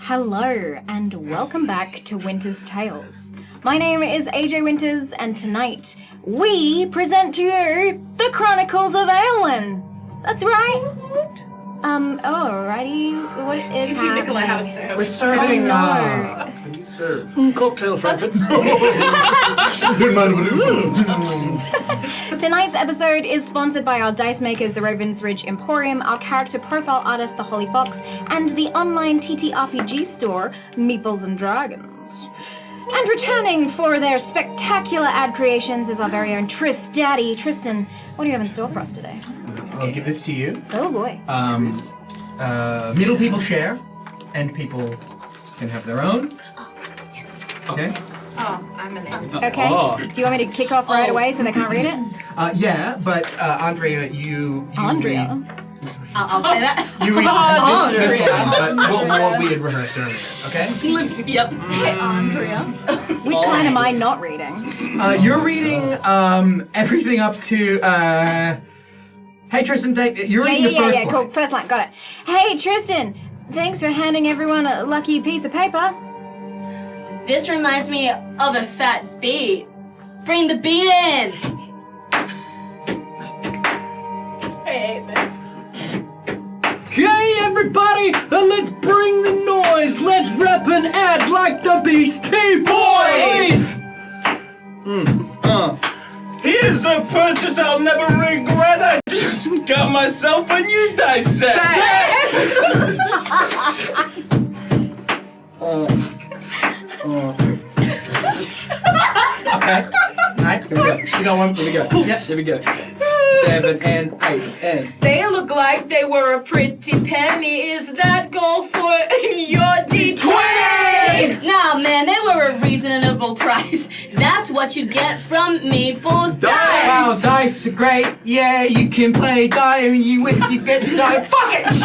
Hello, and welcome back to Winter's Tales. My name is AJ Winters, and tonight we present to you the Chronicles of Aelwyn. That's right. Alrighty. What is Teaching happening? Nikolai how to serve. We're serving, Please serve. cocktail for infants. Tonight's episode is sponsored by our dice makers, the Ravens Ridge Emporium, our character profile artist, the Holy Fox, and the online TTRPG store, Meeples and Dragons. And returning for their spectacular ad creations is our very own Daddy. Tristan, what do you have in store for us today? I'll give this to you. Oh boy. Middle people share, and people can have their own. Okay? Oh, I'm an end. Okay. Do you want me to kick off right away so they can't read it? Yeah, but Andrea, you Andrea? I'll say that. You read this one, but what we had rehearsed earlier, okay? Yep. Andrea. Which line am I not reading? You're reading everything up to hey Tristan, you're reading the first one. Cool. First line, got it. Hey Tristan, thanks for handing everyone a lucky piece of paper. This reminds me of a fat beat. Bring the beat in! I hate this. Hey everybody, let's bring the noise. Let's rap and act like the Beastie Boys. Here's a purchase I'll never regret. I just got myself a new dice set. Okay. Alright, here we go. You got one, here we go. Yeah, here we go. 7 and 8 and... They look like they were a pretty penny. Is that gold for your D20? Nah, man, they were a reasonable price. That's what you get from Meeple's Wow, Dice! dice are great. Yeah, you can play die and you get the die. Fuck it!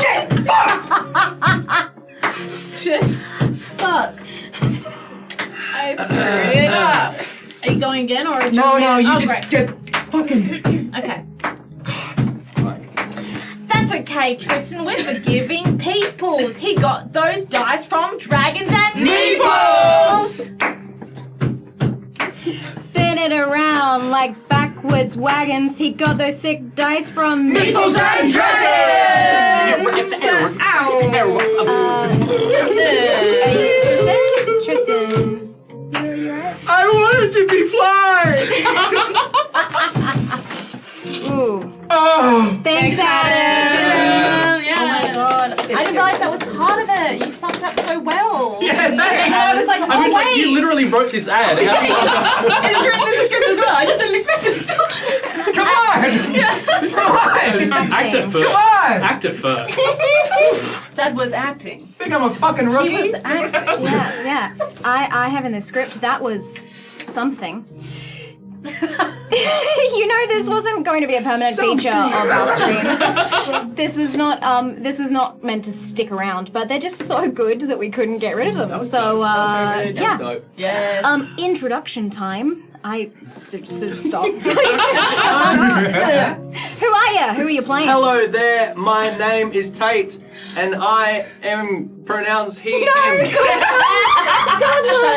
Shit! Fuck. I screwed it up. Are you going again or? No, you oh, just right. get fucking... Okay. That's okay, Tristan. We're forgiving Peoples. He got those dice from Dragons and Meeples! Spin it around like backwards wagons. He got those sick dice from Meeples and Dragons! Tristan? You alright? I wanted to be fly. Ooh. Oh, Thanks, Adam. Yeah. Oh my god. I didn't realize that was part of it. You fucked up so well. yeah, thanks. I was like, oh, wait. You literally wrote this ad. And it's written in the script as well. I just didn't expect it. Come on! Come on! Actor first. Come on! Actor first. That was acting. Think I'm a fucking rookie? He was acting. Yeah. I have in the script, that was something. You know, this wasn't going to be a permanent feature of our streams. This was not meant to stick around, but they're just so good that we couldn't get rid of them. So yeah. Yeah. Introduction time. I sort of stopped. Who are you? Who are you playing? Hello there, my name is Tate, and I am pronounced he, him. Shut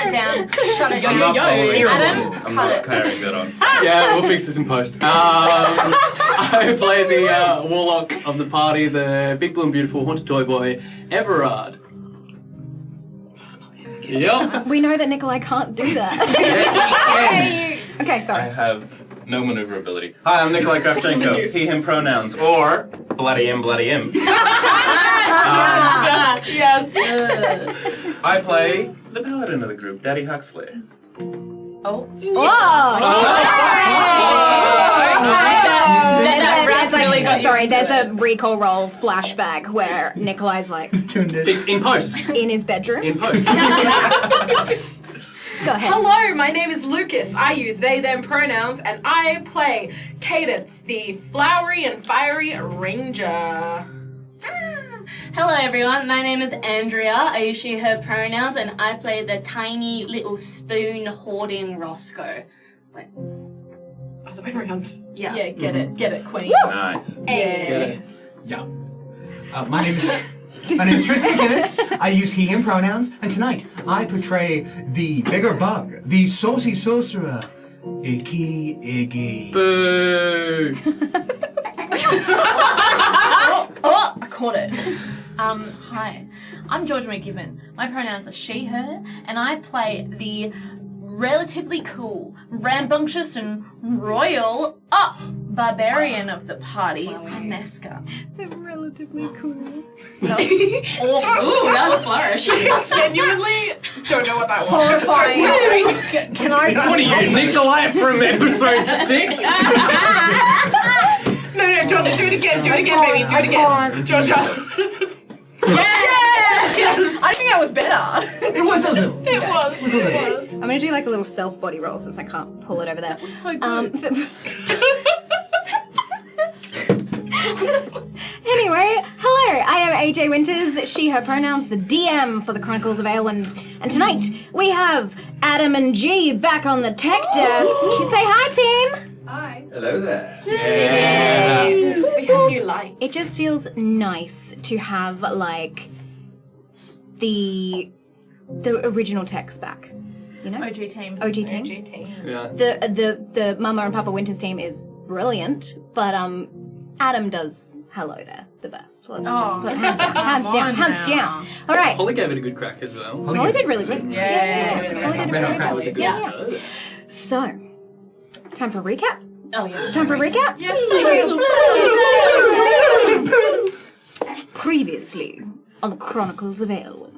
it down. Shut it down. Adam, I'm cut not it. carrying that on. Yeah, we'll fix this in post. I play the warlock of the party, the big blue and beautiful haunted toy boy, Everard. Yep. We know that Nikolai can't do that. Okay, I sorry. have no maneuverability. Hi, I'm Nikolai Kravchenko. He, him pronouns, or bloody him. Yes. I play the paladin of the group, Daddy Huxley. Oh. There's a recall roll flashback where Nikolai's like Fix in post. in his bedroom. In post. Go ahead. Hello, my name is Lukas. I use they, them pronouns, and I play Cadence, the flowery and fiery ranger. Hello everyone, my name is Andrea. I use she, her pronouns, and I play the tiny little spoon hoarding Roscoe. Wait. Other way around. Yeah. Get it, queen. Nice. Get it. Yeah. My name is My name is Tristan McInnes. I use he, him pronouns, and tonight I portray the bigger bug, the saucy sorcerer, Icky Iggy. Boo! Oh, I caught it. Hi. I'm George McGivern. My pronouns are she, her, and I play the relatively cool, rambunctious, and royal barbarian of the party, Ameska. They're relatively cool. Ooh, that's flourishing. Genuinely don't know what that was. Horrifying. Can I? What are you, Nikolai from episode 6? No, Georgia, do it again, baby, do it again. Georgia. Yes! I think that was better. It was a little. It was. I'm gonna do like a little self body roll since I can't pull it over there. So good. Anyway, hello, I am AJ Winters, she, her pronouns, the DM for the Chronicles of Aelwyn. And tonight, we have Adam and G back on the tech desk. Say hi, team! Hello there. We have new lights. It just feels nice to have, like, the original text back. You know? OG team. OG team. Yeah. The Mama and Papa Winters team is brilliant, but Adam does hello there the best. Let's just put hands down. All right. Holly gave it a good crack as well. Holly did really good. Yeah. Holly did Red really Hot Crack was a good. good Yeah. So, time for a recap. Oh, yeah. Time for a recap. Yes, please. Previously on the Chronicles of Aelwyn.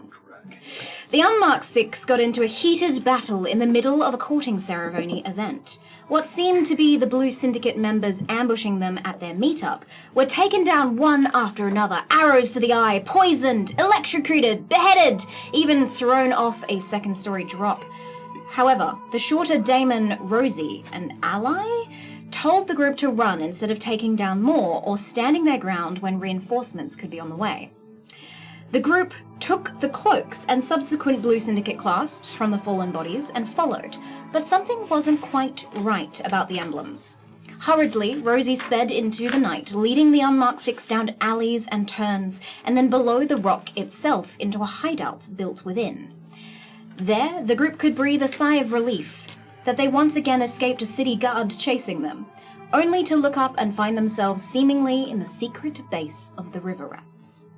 The Unmarked Six got into a heated battle in the middle of a courting ceremony event. What seemed to be the Blue Syndicate members ambushing them at their meetup were taken down one after another, arrows to the eye, poisoned, electrocuted, beheaded, even thrown off a second-story drop. However, the shorter Damon Rosie, an ally, told the group to run instead of taking down more or standing their ground when reinforcements could be on the way. The group took the cloaks and subsequent Blue Syndicate clasps from the fallen bodies and followed, but something wasn't quite right about the emblems. Hurriedly, Rosie sped into the night, leading the Unmarked Six down alleys and turns, and then below the rock itself into a hideout built within. There, the group could breathe a sigh of relief that they once again escaped a city guard chasing them, only to look up and find themselves seemingly in the secret base of the River Rats.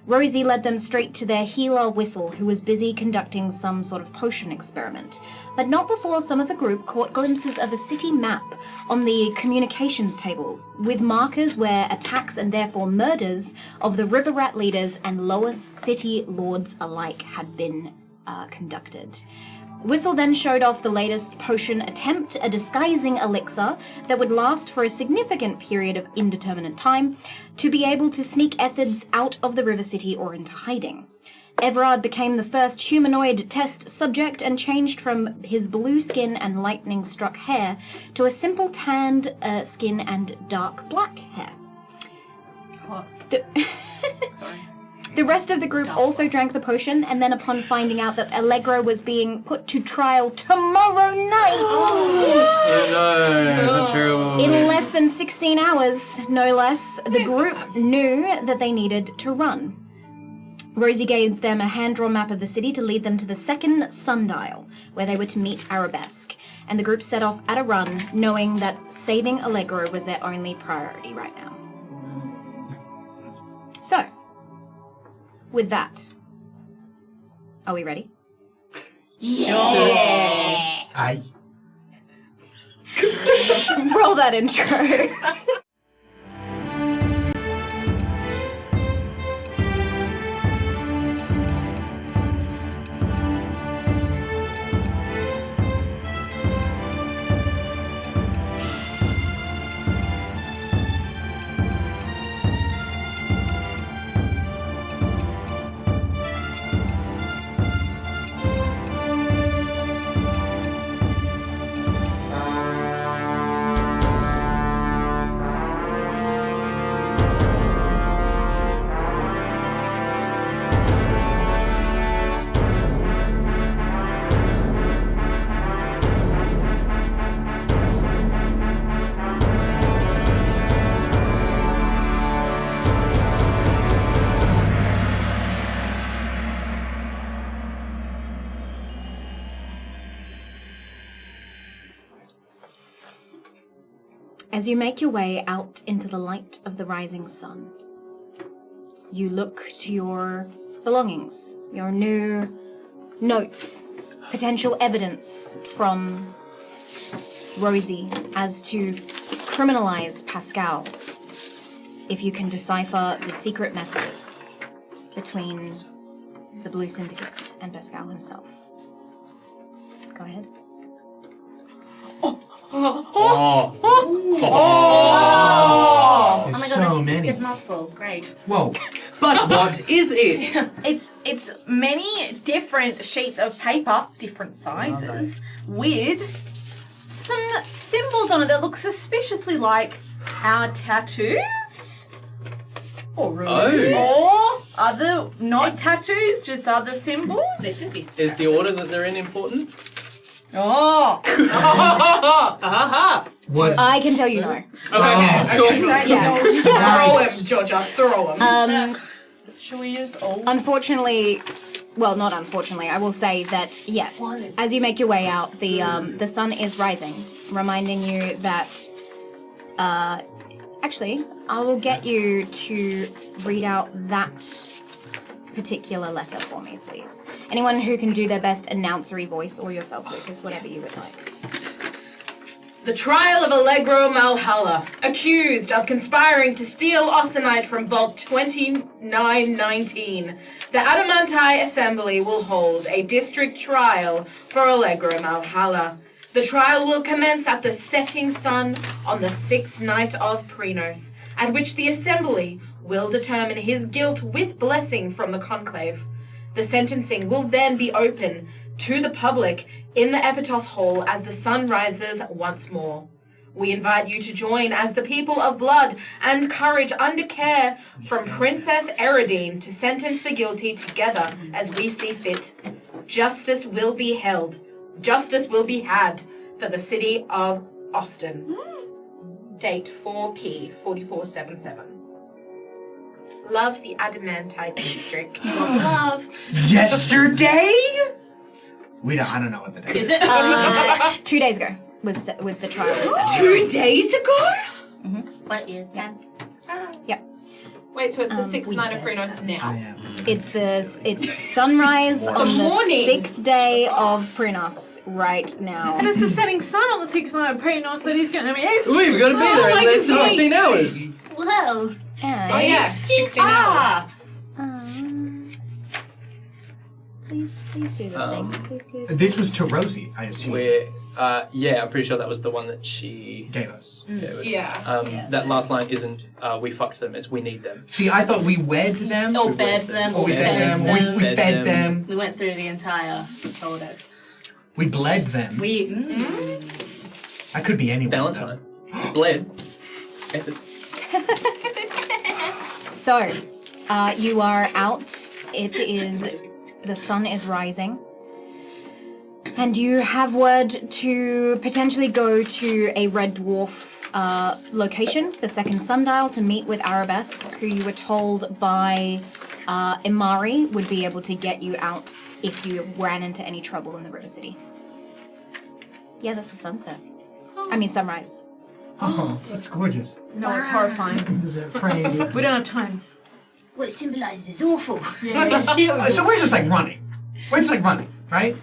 Rosie led them straight to their healer Whistle, who was busy conducting some sort of potion experiment, but not before some of the group caught glimpses of a city map on the communications tables, with markers where attacks and therefore murders of the River Rat leaders and lower city lords alike had been conducted. Whistle then showed off the latest potion attempt, a disguising elixir that would last for a significant period of indeterminate time, to be able to sneak Ethids out of the River City or into hiding. Everard became the first humanoid test subject and changed from his blue skin and lightning-struck hair to a simple tanned skin and dark black hair. Sorry. The rest of the group also drank the potion, and then upon finding out that Allegro was being put to trial tomorrow night, Oh no, that's terrible. in less than 16 hours, no less, the group knew that they needed to run. Rosie gave them a hand-drawn map of the city to lead them to the second sundial, where they were to meet AWST, and the group set off at a run, knowing that saving Allegro was their only priority right now. So, with that, are we ready? Aye. Roll that intro. As you make your way out into the light of the rising sun, you look to your belongings, your new notes, potential evidence from Rosie as to criminalize Pascal if you can decipher the secret messages between the Blue Syndicate and Pascal himself. Go ahead. There's Oh my so god, many. there's multiple. Great. Whoa. But what is it? It's many different sheets of paper, different sizes, with some symbols on it that look suspiciously like our tattoos. Or other, not tattoos, just other symbols. Is the order that they're in important? Oh! Was I can tell you no. yeah. Throw him, Georgia. Throw him. Should we use all? Unfortunately, well, not unfortunately, I will say that yes, as you make your way out, the sun is rising, reminding you that. Actually, I will get you to read out that particular letter for me, please. Anyone who can do their best announcery voice, or yourself, Lucas, whatever you would like. The trial of Allegro Malhalla, accused of conspiring to steal Austenite from Vault 2919. The Adamanti Assembly will hold a district trial for Allegro Malhalla. The trial will commence at the setting sun on the 6th night of Prinos, at which the Assembly will determine his guilt with blessing from the conclave. The sentencing will then be open to the public in the Epitos Hall as the sun rises once more. We invite you to join as the people of blood and courage under care from Princess Eridine to sentence the guilty together as we see fit. Justice will be held. Justice will be had for the City of Óssten. Date 4P 4477. Love the Adamantite District. Love. yesterday? I don't know what the date Is it? 2 days ago was set, with the trial was set. 2 days ago? What is that? Yep. Wait, so it's the 6th night of Prinos now. Yeah. It's sunrise on the morning. 6th day of Prinos right now. And it's the setting sun on the 6th night of Prinos that he's going to be We've got to be there in less than 15 hours. Whoa. And, Oh yeah, 16 hours. please do the thing. Please do. This was to Rosie, I assume. We're, I'm pretty sure that was the one that she Gave us. Yeah. That last line isn't, we fucked them, it's we need them. See, I thought we wed them. Or bed them. Or we fed them. We fed them. We went through the entire holidays. We bled them. I could be anyone. Valentine. Bled. Efforts. So, you are out. The sun is rising. And you have word to potentially go to a Red Dwarf location, the second sundial, to meet with Arabesque, who you were told by Imari would be able to get you out if you ran into any trouble in the River City. Yeah, that's the sunset. I mean, sunrise. Oh, that's gorgeous. No, it's horrifying. Is it framed? We don't have time. What it symbolises is awful. So we're just like running. We're just like running, right?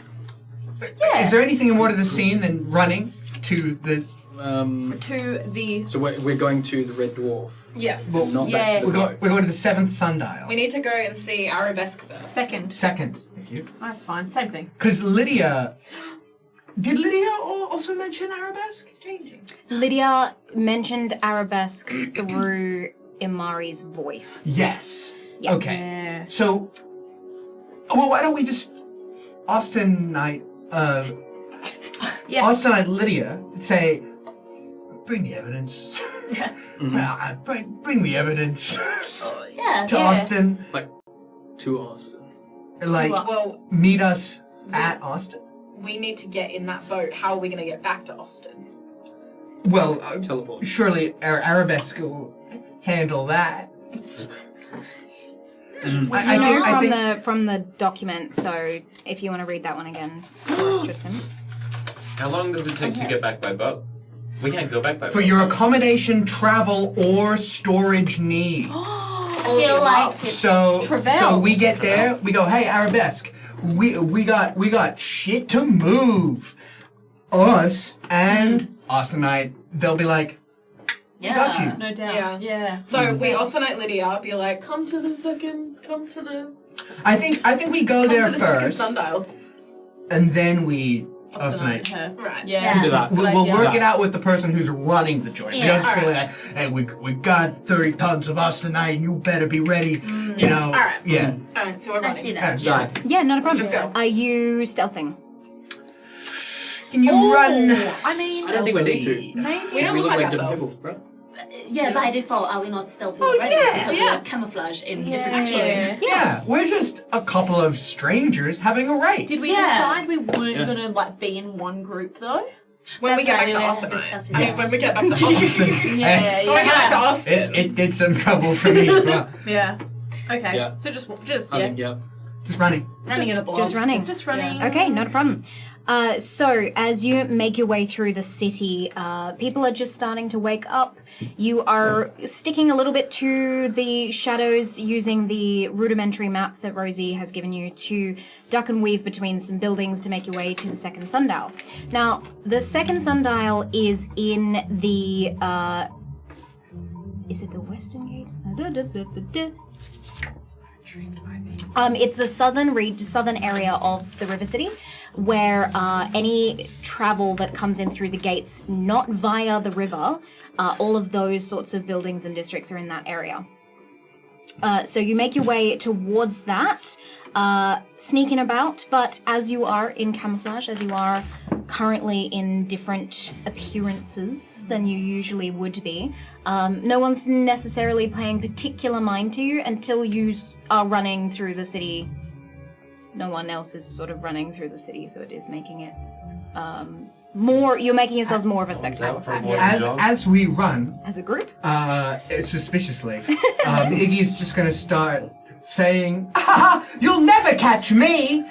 Yeah. Is there anything more to the scene than running to the? To the... So we're going to the Red Dwarf. Yes. Well, Not back to we're the going to the 7th sundial. We need to go and see Arabesque first. Second. Second, thank you. That's fine. Same thing. Because Lydia. Did Lydia also mention Arabesque? It's changing. Lydia mentioned Arabesque through Imari's voice. Yes. Yeah. Okay. Yeah. So, well, why don't we just Austenite Lydia say, bring the evidence. Bring the evidence Yeah. to Óssten. To Óssten. Well, Meet us at Óssten. we need to get in that boat. How are we going to get back to Óssten? Well, Teleport. surely Arabesque will handle that. I think from the document, so if you want to read that one again, first, Tristan. How long does it take to get back by boat? We can't go back by for your accommodation, travel, or storage needs. I feel like it's So we get there, we go, hey, Arabesque, we got shit to move. Us and Austenite, they'll be like, we got you. No doubt. Yeah. So we Austenite Lydia be like, come to the I think we go there second first, sundial. and then we Austenite. Her. Right. Yeah. Do that. We'll Yeah. work it out with the person who's running the joint. We Yeah, don't just be alright. like, hey, we got 30 tons of Austenite, you better be ready. You know, Alright. yeah. Alright, so we're Let's running. do that. Sure. Right. Yeah, not a Let's problem. just go. Are you stealthing? Can you run? I mean, I don't think we need to. maybe. We don't We look look like like dumb ourselves. people, right? Yeah, by default, are we not stealthy already? Because we're camouflage in different skins. Yeah. Yeah, we're just a couple of strangers having a race. Did we Yeah. decide we weren't gonna like be in one group though? When we That's get right, back to we have to Austenite. discuss it. I mean, when we get back to Austenite. Yeah. When we get back to Austen. It did some trouble for me as well. Yeah. Okay. Yeah. So just I yeah. think, yeah. Just running. Running in a blob. Just running. Just running. Okay, not a problem. So, as you make your way through the city, people are just starting to wake up. You are sticking a little bit to the shadows using the rudimentary map that Rosie has given you to duck and weave between some buildings to make your way to the second sundial. Now, the second sundial is in the... is it the western gate? It's the southern area of the river city, where any travel that comes in through the gates, not via the river, all of those sorts of buildings and districts are in that area. So you make your way towards that, sneaking about, but as you are in camouflage, as you are currently in different appearances than you usually would be, no one's necessarily paying particular mind to you until you are running through the city. No one else is sort of running through the city, so it is making it more. You're making yourselves more of a spectacle As we run, as a group. suspiciously, Iggy's just gonna start saying, "Ah, you'll never catch me!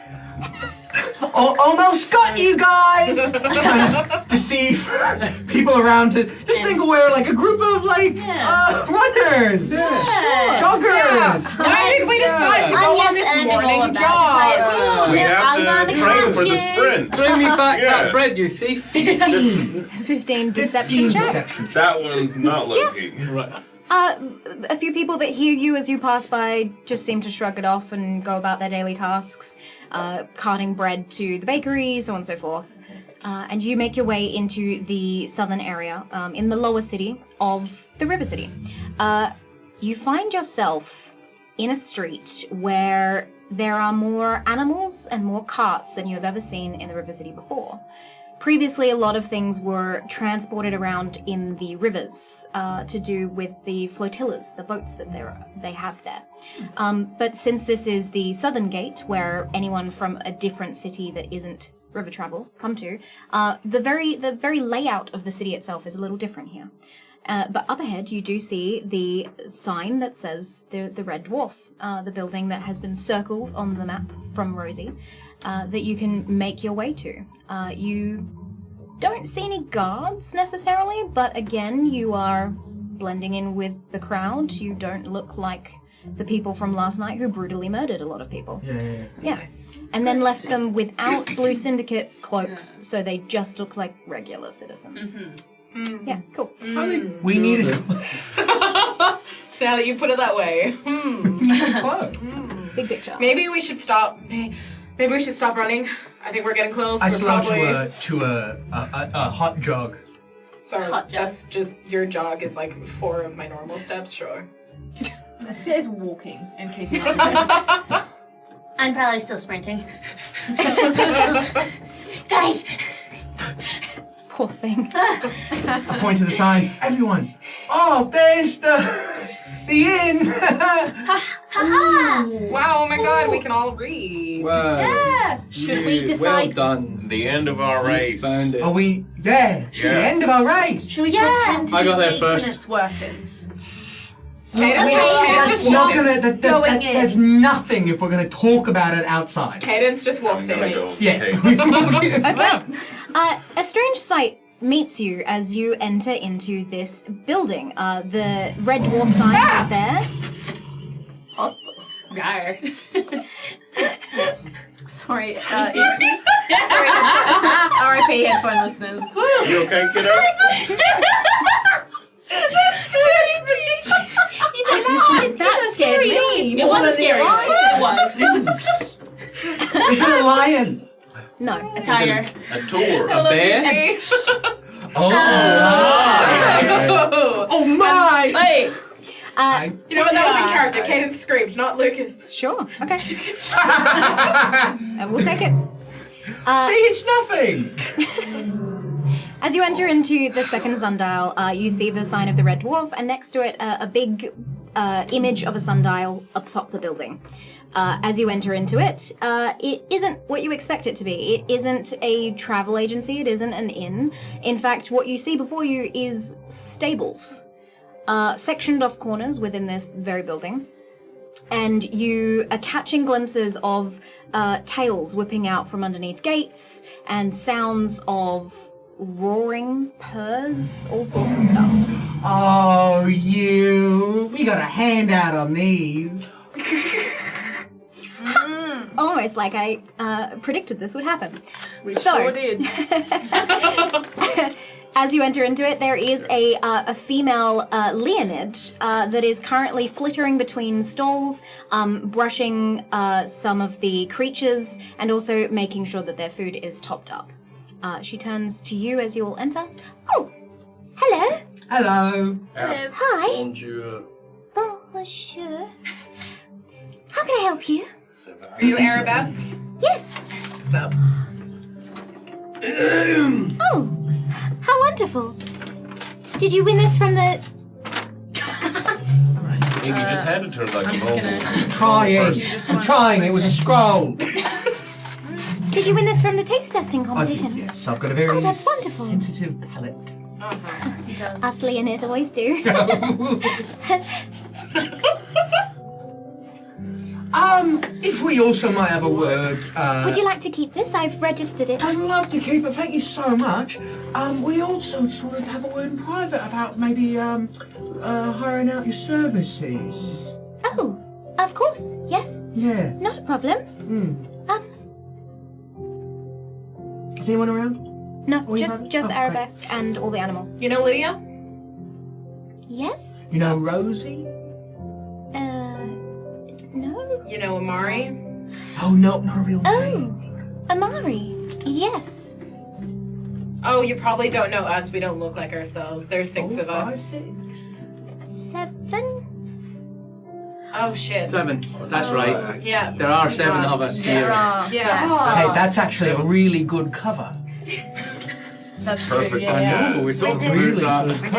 Almost got you guys!" Trying to deceive people around to just think we're like a group of like runners, joggers. Why did we decide to go on this morning jog? We have to train for the sprint. Bring me back Yeah. that bread, you thief. 15 deception check. Deception. That one's not low-key. Right. A few people that hear you as you pass by just seem to shrug it off and go about their daily tasks, carting bread to the bakery, so on and so forth. And you make your way into the southern area, in the lower city of the river city. You find yourself in a street where there are more animals and more carts than you have ever seen in the river city before. Previously, a lot of things were transported around in the rivers to do with the flotillas, the boats that they have there. But since this is the southern gate, where anyone from a different city that isn't river travel come to, the very layout of the city itself is a little different here. But up ahead, you do see the sign that says the Red Dwarf, the building that has been circled on the map from Rosie, that you can make your way to. You don't see any guards necessarily, but again, you are blending in with the crowd. You don't look like the people from last night who brutally murdered a lot of people. Yeah. And then left them without Blue Syndicate cloaks, so they just look like regular citizens. Yeah, cool. We needed Now that you put it that way. Big picture. Maybe we should stop. Maybe we should stop running. I think we're getting close. I We're slouch probably. to a hot jog. Sorry, Hot jog. that's just your jog is like 4 of my normal steps. Sure. This guy's walking and keeping up. I'm probably still sprinting. Guys! Poor thing. I point to the sign. Everyone. Oh, there's the inn. Wow! Oh my God! We can all read. Wow. Should we decide? Well done. The end of our race. Found it. Are we there? The Yeah. end of our race. Should we pretend to I be got there first. maintenance workers? Cadence just Not walks. gonna. There's nothing if we're gonna talk about it outside. Cadence just walks I'm gonna in. go. Yeah. Okay. Okay. A strange sight meets you as you enter into this building. The Red Dwarf sign is there. Sorry. Sorry. RIP headphone listeners. You okay, kiddo? That scared me. It wasn't scary. It was. Is it a lion? No. A tiger. A tour. A bear? Oh my! Wait. You know what? That was in character. Caden screamed, not Lucas. Sure. Okay. We'll take it. See, it's nothing. As you enter into the second sundial, you see the sign of the Red Dwarf, and next to it, a big image of a sundial up top the building. As you enter into it, it isn't what you expect it to be. It isn't a travel agency. It isn't an inn. In fact, what you see before you is stables, sectioned off corners within this very building. And you are catching glimpses of tails whipping out from underneath gates and sounds of roaring purrs, all sorts of stuff. Oh, we got a handout on these. Almost like I predicted this would happen. We sure did. As you enter into it, there is a female Leonid that is currently flittering between stalls, brushing some of the creatures and also making sure that their food is topped up. She turns to you as you all enter. Oh, hello. Hello. Hi. Bonjour. Bonjour. How can I help you? Are you Arabesque? Yes. So. Oh, how wonderful. Did you win this from the... Amy just handed her like a normal. I'm trying. It was a scroll. Did you win this from the taste testing competition? Yes, I've got a very Oh, that's wonderful. sensitive palate. Us Leonid always do. If we also might have a word. Would you like to keep this? I've registered it. I'd love to keep it. Thank you so much. We also sort of have a word in private about maybe hiring out your services. Oh, of course. Yes. Yeah. Not a problem. Is anyone around? No, you just have- oh, great. Arabesque and all the animals. You know Lydia? Yes? You know Rosie? No. You know Amari? Oh no, not a real name. Oh, Amari. Yes. Oh, you probably don't know us. We don't look like ourselves. There's 6 of 5, us. 6. 7? Oh shit. 7. That's right. Yeah. There are 7 of us here. Yeah. Hey, that's actually a really good cover. That's Perfect. true. I Yeah. know, we talked Really about good that.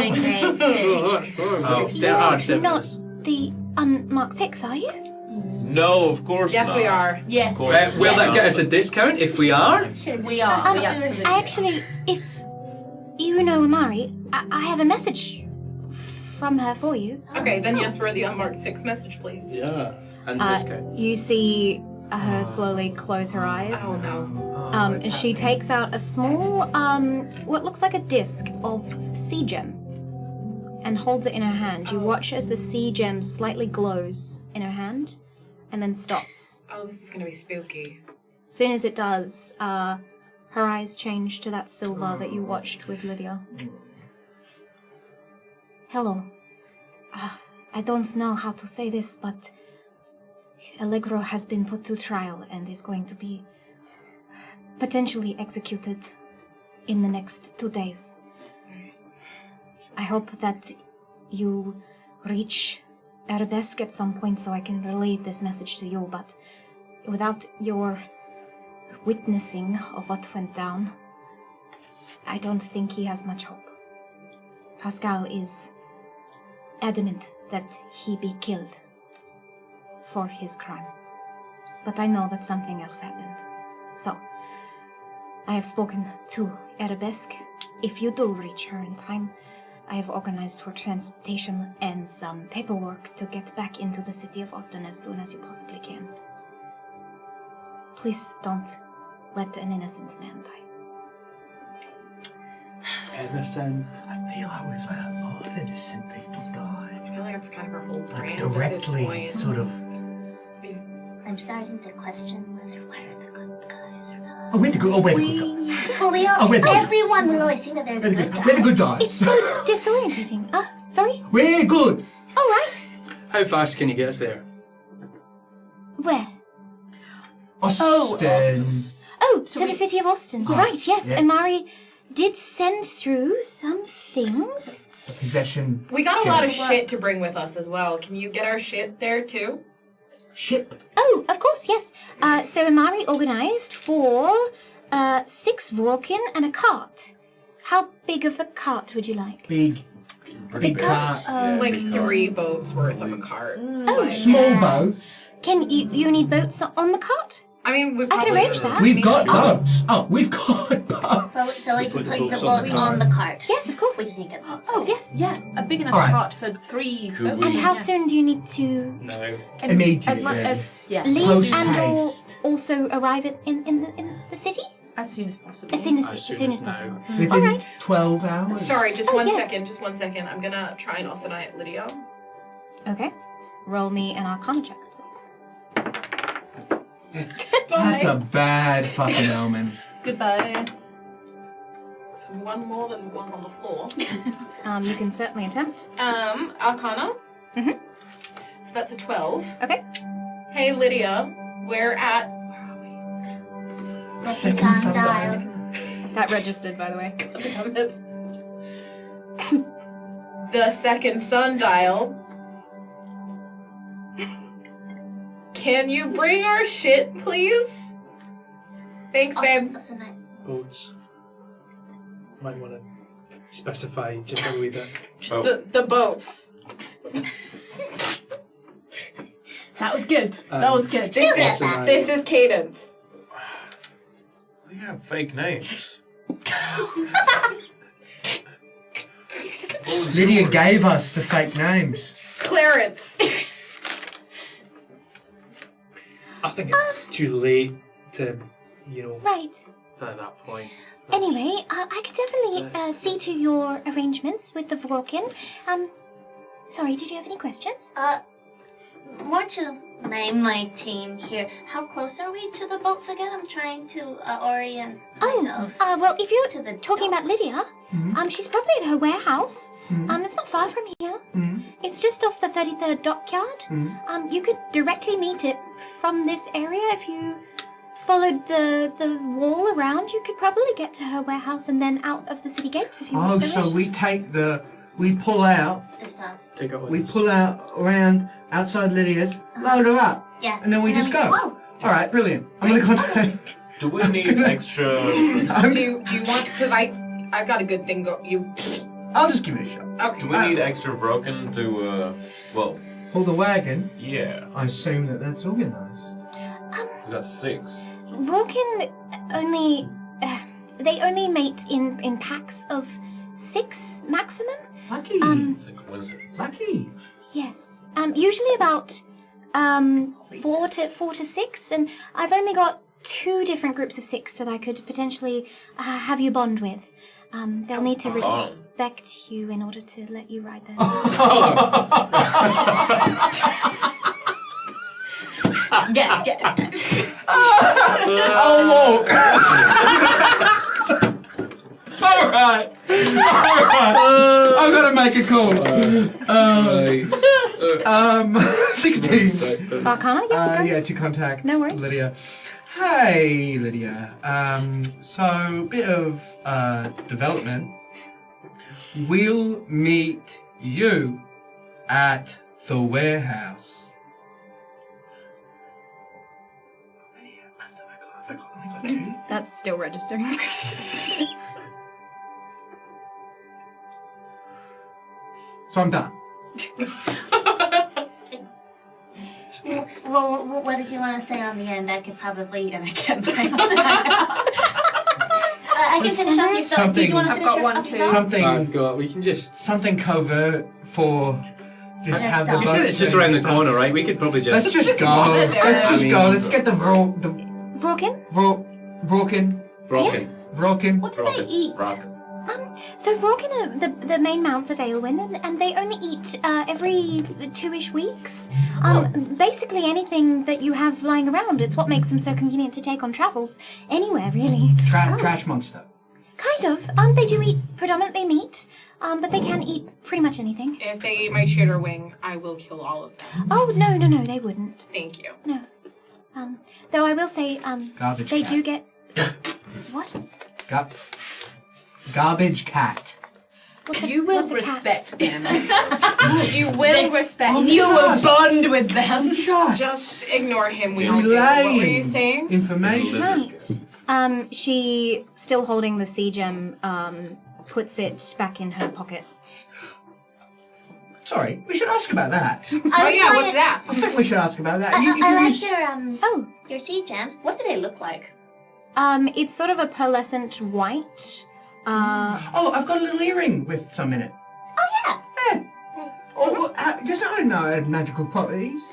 cover. Oh, there are 7 of Not us. the Unmarked Six, are you? No, of course Yes, not. we are. Yes. Will that get us a discount if we are? We are. We absolutely. I actually, if you know Amari, I have a message from her for you. Okay, then yes, we're the Unmarked Six message, please. Yeah. And discount. You see her slowly close her eyes. Oh no. She takes out a small, what looks like a disc of sea gem and holds it in her hand. You watch as the sea gem slightly glows in her hand and then stops. Oh, this is gonna be spooky. As soon as it does, her eyes change to that silver that you watched with Lydia. Hello. I don't know how to say this, but Allegro has been put to trial and is going to be potentially executed in the next 2 days. I hope that you reach Arabesque at some point so I can relay this message to you, but without your witnessing of what went down, I don't think he has much hope. Pascal is adamant that he be killed for his crime. But I know that something else happened. So, I have spoken to Arabesque. If you do reach her in time, I have organized for transportation and some paperwork to get back into the City of Óssten as soon as you possibly can. Please don't let an innocent man die. Innocent. I feel like we've let a lot of innocent people die. I feel like that's kind of our whole Like brand at this directly, point. sort of. I'm starting to question whether we're the good guys or not. Oh, we're the good. Oh, we're the good guys. Well, we all, Oh, we're the good everyone will always say that they're the good guys. We're the good guys. It's so disorientating. Sorry? We're good. All right. How fast can you get us there? Where? Óssten. Oh, to the city of Óssten. Right, yes. yeah. Amari did send through some things. Possession. We got a lot of shit to bring with us as well. Can you get our shit there too? Ship. Oh, of course, yes. So Amari organized for 6 Vorkin and a cart. How big of the cart would you like? Big. Big cart? Like 3 boats worth of a cart. Oh, Small boats. Can you need boats on the cart? I mean, we I can probably arrange that. We've got boats. Oh, we've got boats. So we can put the boats boats on the on the cart. Yes, of course. We just need to get boats. Oh, Yes. yeah, a big enough All right. cart for 3. Could we- And how soon do you need to No. Immediately. As much as leave Post and haste. also arrive in the city? as soon as possible. As soon as now. possible. Within Alright. 12 hours. Sorry, just Oh, one yes. second. Just 1 second. I'm gonna try and Austenite Lydia. Okay. Roll me an Arcana check, please. That's a bad fucking omen. Goodbye. It's 1 more than was on the floor. You can certainly attempt. Arcana. Mhm. So that's a 12. Okay. Hey Lydia, we're at. Second Second sundial. That registered, by the way. The second sundial. Can you bring our shit, please? Thanks, babe. Listen, Boats. Might want to specify just a wee bit. The boats. That was good. That was good. This is Cadence. We have fake names. Lydia gave us the fake names. Clarence. I think it's too late to, Right. at that point. Anyway, I could definitely see to your arrangements with the Vorkin. Sorry, did you have any questions? more to my team here. How close are we to the boats again? I'm trying to orient myself. Well, if you're to the talking about docks. Lydia, she's probably at her warehouse. It's not far from here. It's just off the 33rd dockyard. You could directly meet it from this area if you followed the wall around. You could probably get to her warehouse and then out of the city gates if you Oh, so so wish. we pull out, This stuff. Take it with we us. pull out around outside Lydia's, load her up, Yeah. and then we just go. All right, brilliant. I'm gonna contact. Do we need extra? Do you want? Because I've got a good thing. I'll just give it a shot. Okay. Do we need extra broken to? Well, Pull the wagon. yeah. I assume that's organised. We got 6. Vorkin only they only mate in packs of 6 maximum. Lucky. It's a coincidence. Lucky. Yes. Usually about 4 to 6, and I've only got 2 different groups of 6 that I could potentially have you bond with. They'll need to respect you in order to let you ride them. Yes. I'll walk. All right. I've got to make a call. 16. Arcana? Yeah, go. Yeah, to contact No worries. Lydia. Hey, Lydia. So bit of development. We'll meet you at the warehouse. That's still registering. So I'm done. Well, what did you want to say on the end? I could probably get my I can finish off your thought. Did you want to I've finish got your one off too. your thought? Something, We can just. something covert for just Let's have the stop. You said boats it's just and around the stuff. corner, right? We could probably just. Let's just go. wander there. Let's just go. Let's get the Vorkin? broken. Rockin'. Broken. What do they eat? Rocket. So Vorkin are the main mounts of Aelwyn, and they only eat every 2-ish weeks. Basically anything that you have lying around. It's what makes them so convenient to take on travels anywhere, really. Trash monster. Kind of. They do eat predominantly meat, but they can eat pretty much anything. If they eat my chitter wing, I will kill all of them. Oh, no, they wouldn't. Thank you. No. Though I will say, Garbage they cat. do get... What? Garbage cat. You will what's a cat? respect them. You will respect me. You will bond with them. Just ignore him. We all do. Relaying What were you saying? information. Right. She, still holding the sea gem, puts it back in her pocket. Sorry, we should ask about that. Oh yeah, what's that? I think we should ask about that. I like your sea gems. What do they look like? It's sort of a pearlescent white. Oh, I've got a little earring with some in it. Oh yeah. Yeah. Oh, does that know it had magical properties?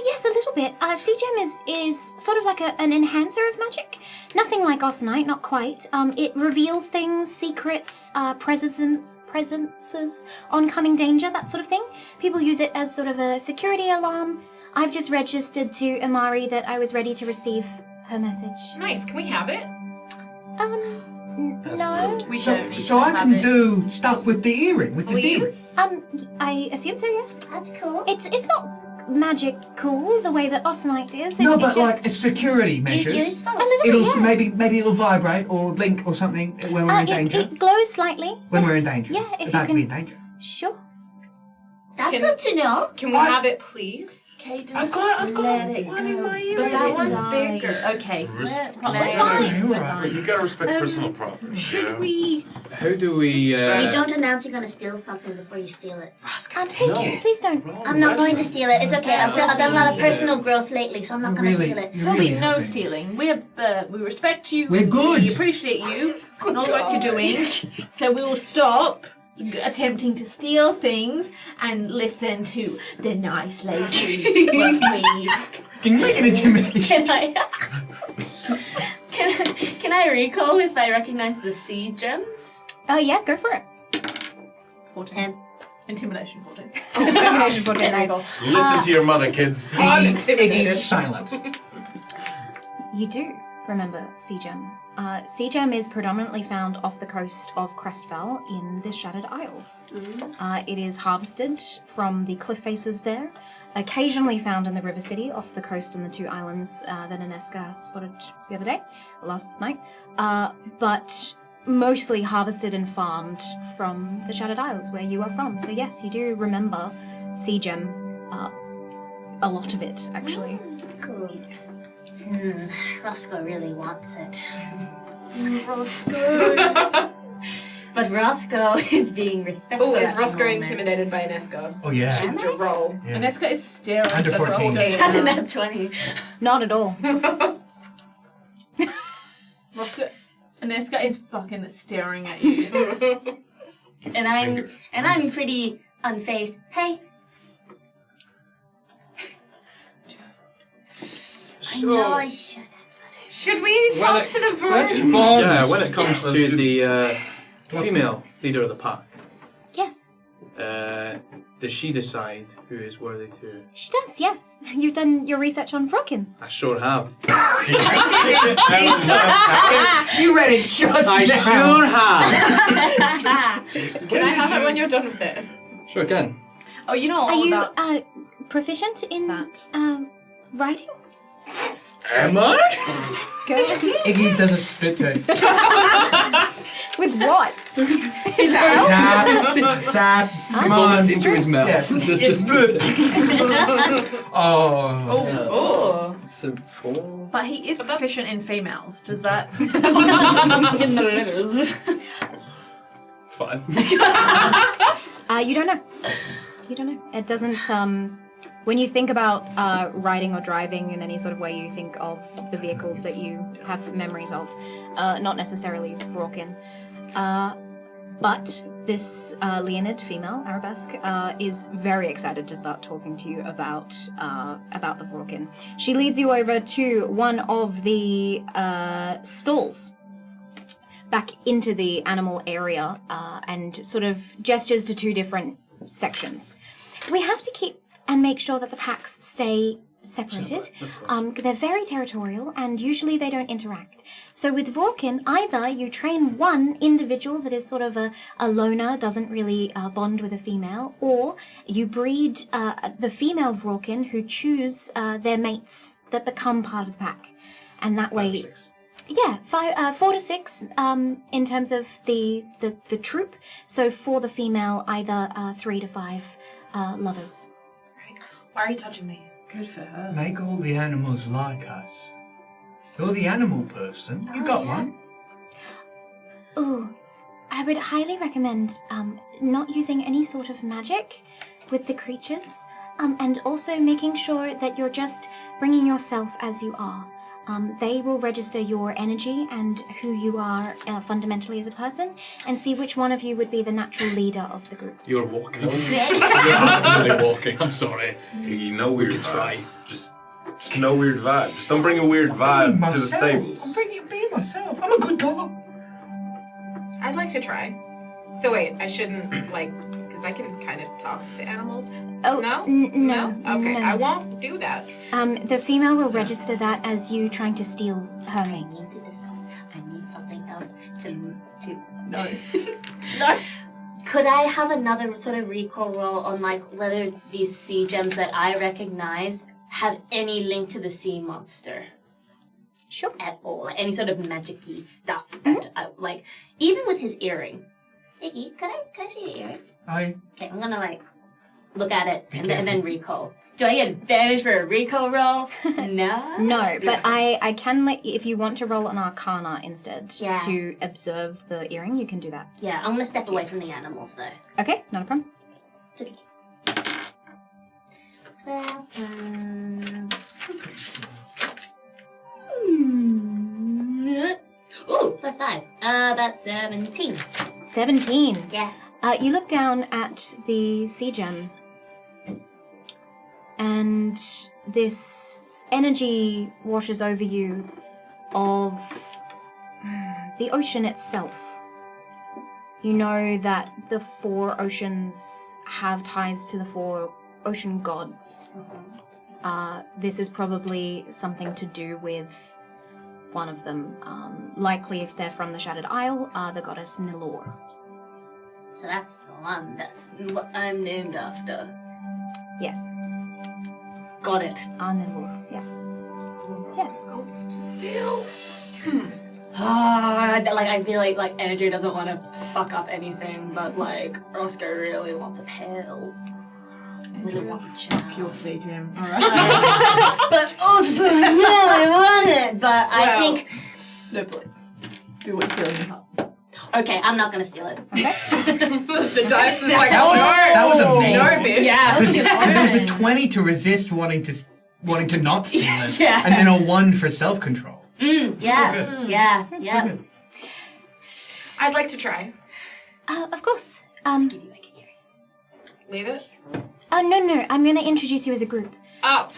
Yes, a little bit. Sea gem is sort of like an enhancer of magic. Nothing like Austenite, not quite. It reveals things, secrets, presences, oncoming danger, that sort of thing. People use it as sort of a security alarm. I've just registered to Amari that I was ready to receive her message. Nice. Can we have it? No. We So, don't need so to I have can it. do stuff with the earring, with this earring. Please. I assume so, yes. That's cool. It's not magic cool the way that Austenite is. No, it but like just, it's security measures. Useful. a little It'll bit, yeah. maybe it'll vibrate or blink or something when we're in danger. It glows slightly. When we're in danger. Yeah, if you about to can- be in danger. Sure. That's Can- good to know. Can we have it, please? Okay, I've got let it one in go. my ear. But that Let it one's die. bigger. Okay, we're Let fine. it We're die. fine. You gotta respect personal property. Should we? How do we? You don't announce you're gonna steal something before you steal it. Please don't. I'm not going to steal it. It's okay. I've done a lot of personal growth lately, so I'm not gonna steal it. There'll be no stealing. We respect you. We're good. We appreciate you and all the work you're doing. So we will stop attempting to steal things and listen to the nice lady. Can you make an intimidation? Can I recall if I recognize the sea gems? Yeah, go for it. 14. Intimidation 14. Combination for nice. Listen to your mother, kids. Iggy's silent. You do remember Sea Gem. Sea Gem is predominantly found off the coast of Crestfell in the Shattered Isles. It is harvested from the cliff faces there, occasionally found in the River City off the coast and the 2 islands that Inesca spotted the other day, last night, but mostly harvested and farmed from the Shattered Isles where you are from. So yes, you do remember Sea Gem, a lot of it actually. Cool. Roscoe really wants it. But Roscoe is being respectful. Oh, is at the Roscoe moment. intimidated by Inesca? Oh yeah. Shouldn't you roll? Yeah. Inesca is staring. Under That's 14. a That's a nat 20. Not at all. Roscoe, Inesca is fucking staring at you. And I'm pretty unfazed. Hey, I know I should. Should we talk to the Let's verge? bond. Yeah, when it comes to the female leader of the pack, Yes, does she decide who is worthy to? she does, yes. You've done your research on Frockin. I sure have. You read it just I now. sure have. Can I have it when you're done with it? Sure can. Oh, you know Are all you about proficient in that. writing? Am I? Go. Iggy does a spit take. With what? Tap. Come on. Bullets into his mouth. Yeah. Just a spit. Oh. Oh. It's a 4. But he is proficient in females. Does that? in the letters. 5. You don't know. You don't know. It doesn't, when you think about riding or driving in any sort of way, you think of the vehicles that you have memories of, not necessarily Vorkin. But this Leonid female, Arabesque, is very excited to start talking to you about the Vorkin. She leads you over to one of the stalls. back into the animal area and sort of gestures to two different sections. We have to keep and make sure that the packs stay separated. They're very territorial, and usually they don't interact. So with Vorkin, either you train one individual that is sort of a loner, doesn't really bond with a female, or you breed the female Vorkin who choose their mates that become part of the pack. And that way... 5 or 6. Yeah, 4 to 6 in terms of the troop. So for the female, either 3 to 5 lovers. Why are you touching me? Good for her. Make all the animals like us. You're the animal person. You got one. Ooh, I would highly recommend not using any sort of magic with the creatures, and also making sure that you're just bringing yourself as you are. They will register your energy and who you are fundamentally as a person, and see which one of you would be the natural leader of the group. You're walking. You're absolutely walking. I'm sorry. No weird try. vibes. Just no weird vibe. Just don't bring a weird vibe to the stables. I'm being myself. I'm a good guy. I'd like to try. So wait, I shouldn't, because I can kind of talk to animals. Oh, No? no. Okay, no. I won't do that. The female will register that as you trying to steal her I mates. need this. I need something else to. No. No. Could I have another sort of recall roll on whether these sea gems that I recognize have any link to the sea monster? Sure. At all, any sort of magic-y stuff that I even with his earring. Iggy, can I see your earring? Okay, I'm gonna look at it and then recall. Do I get advantage for a recall roll? No. No, but I can let you, if you want to roll an Arcana instead Yeah. to observe the earring, you can do that. Yeah, I'm gonna step away from the animals though. Okay, not a problem. 12. Ooh, +5. That's 17. 17. Yeah. You look down at the sea gem, and this energy washes over you of the ocean itself. You know that the 4 oceans have ties to the 4 ocean gods. This is probably something to do with one of them. Likely, if they're from the Shattered Isle, the goddess Nilor. So that's the one. That's what I'm named after. Yes. Got it. Nilor, yeah. Yes. To steal. I feel like energy doesn't want to fuck up anything, but Roscoe really wants a pail. Really wants a chow. Your sea gem. But also really want it. But I think. No, please. Do what you feel in your heart. Okay, I'm not gonna steal it. The dice is like, That was amazing. no, bitch. Yeah. Because it was a 20 to resist wanting to not steal it, Yeah. and then a 1 for self-control. Yeah. Yeah. I'd like to try. Of course. Leave it. Oh, no. I'm going to introduce you as a group. Oh.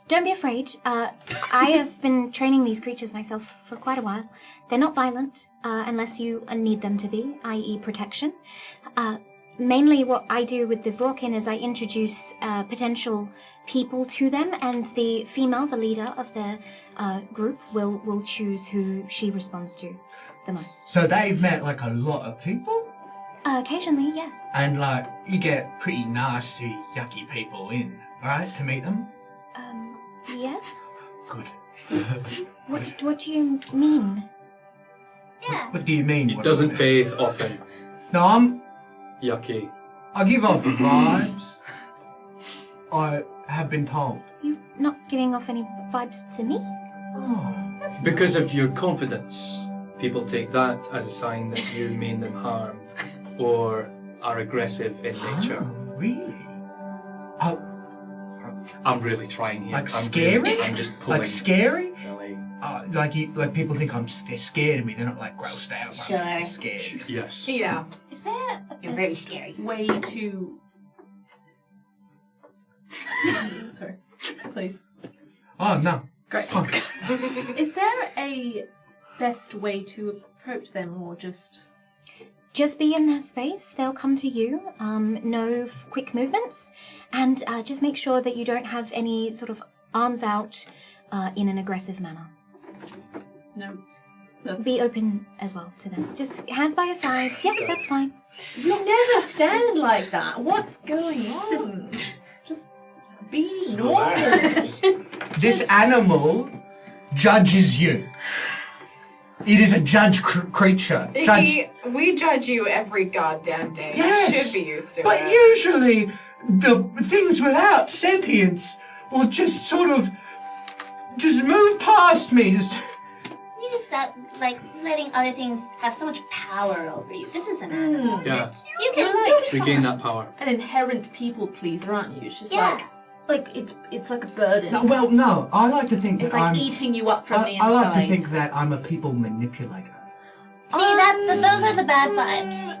Don't be afraid. I have been training these creatures myself for quite a while. They're not violent, unless you need them to be, i.e. protection. Mainly what I do with the Vorkin is I introduce potential people to them, and the female, the leader of their group, will choose who she responds to the most. So they've met a lot of people? Occasionally, yes. And you get pretty nasty, yucky people in, right, to meet them? Yes? Good. What do you mean? Yeah. What do you mean? He doesn't bathe often. No, Yucky. I give off vibes. I have been told. You're not giving off any vibes to me? Oh. Because of your confidence, people take that as a sign that you mean them harm or are aggressive in nature. Oh, really? Oh, I'm really trying here. like scary? I'm just pulling. Like scary? Really. Like people think they're scared of me. They're not grossed out. Sure. I'm scared. Yes. Yeah. Is there You're very scary. way to... Sorry. Please. Oh no. Great. Fuck. Is there a best way to approach them, or just... Just be in their space. They'll come to you. No quick movements. And just make sure that you don't have any sort of arms out in an aggressive manner. No. Be open as well to them. Just hands by your sides. Yes, that's fine. You never stand like that. What's going on? Just be normal. This animal judges you. It is a judge creature. We judge you every goddamn day. Yes, You should be used to but it. usually the things without sentience will just sort of just move past me. You need to stop, letting other things have so much power over you. This is an animal. Yeah. You can Regain that power. An inherent people pleaser, aren't you? It's just Yeah. like it's like a burden. No, I like to think It's that like I'm... eating you up from the inside. I like to think that I'm a people manipulator. See, those are the bad vibes.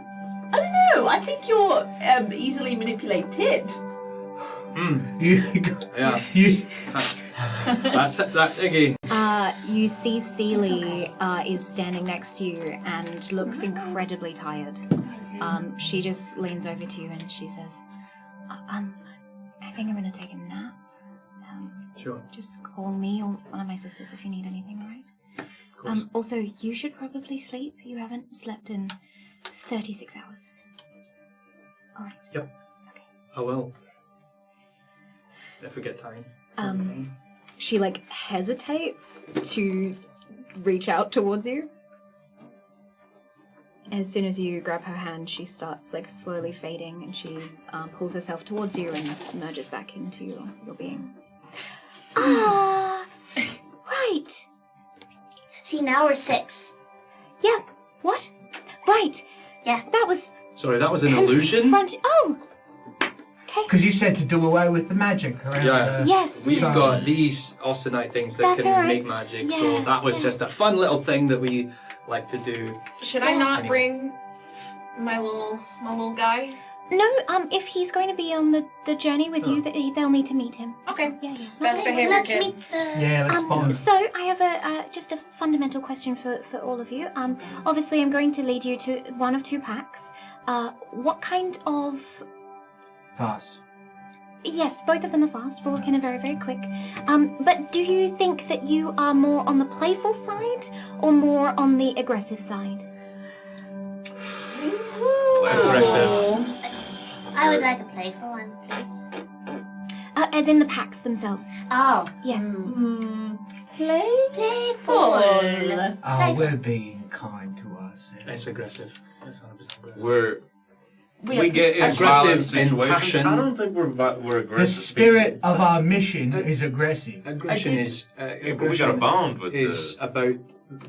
I don't know. I think you're easily manipulated. Yeah. That's Iggy. You see Celie is standing next to you and looks incredibly tired. She just leans over to you and she says, I think I'm going to take a nap. Sure. Just call me or one of my sisters if you need anything, right? Of course. Also, you should probably sleep. You haven't slept in 36 hours. All right. Yep. Okay. I will. If we get time. She hesitates to reach out towards you. As soon as you grab her hand, she starts slowly fading, and she pulls herself towards you and merges back into your being. Right. See, now we're 6. Yeah. What? Right. Yeah. That was. Sorry, that was an illusion? Oh. Okay. Because you said to do away with the magic around Yeah. Yes. We've got these austenite things that That's can all right. make magic, so Yeah, that was yeah. just a fun little thing that we like to do. Should I not Anyway. bring my little guy? No. If he's going to be on the journey with you, they'll need to meet him. Okay. Yeah. Best behavior Let's kid. meet the... Yeah, let's bond. So I have just a fundamental question for all of you. Obviously I'm going to lead you to one of 2 packs. What kind of... Fast. Yes, both of them are fast, Vulcan are very, very quick. But do you think that you are more on the playful side or more on the aggressive side? Aggressive. I would like a playful one, please. As in the packs themselves. Oh. Yes. Playful. Oh, we're being kind to us. It's aggressive. It's 100% aggressive. We get in aggressive violent in situations. passion. I don't think we're aggressive. The spirit people. of our mission is aggressive. Aggression is Yeah, but we got a bond with is the... about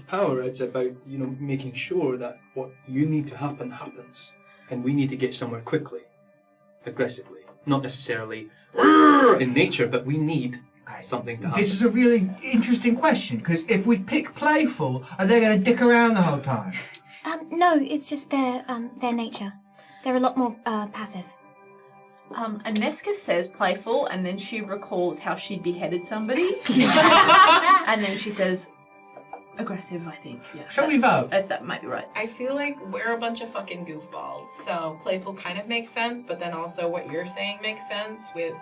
power. It's about making sure that what you need to happen happens, and we need to get somewhere quickly, aggressively, not necessarily in nature, but we need something to happen. This is a really interesting question, because if we pick playful, are they going to dick around the whole time? No, it's just their nature. They're a lot more passive. Aneska says playful, and then she recalls how she beheaded somebody. And then she says aggressive, I think. Yeah, Shall we vote? That might be right. I feel like we're a bunch of fucking goofballs. So playful kind of makes sense, but then also what you're saying makes sense with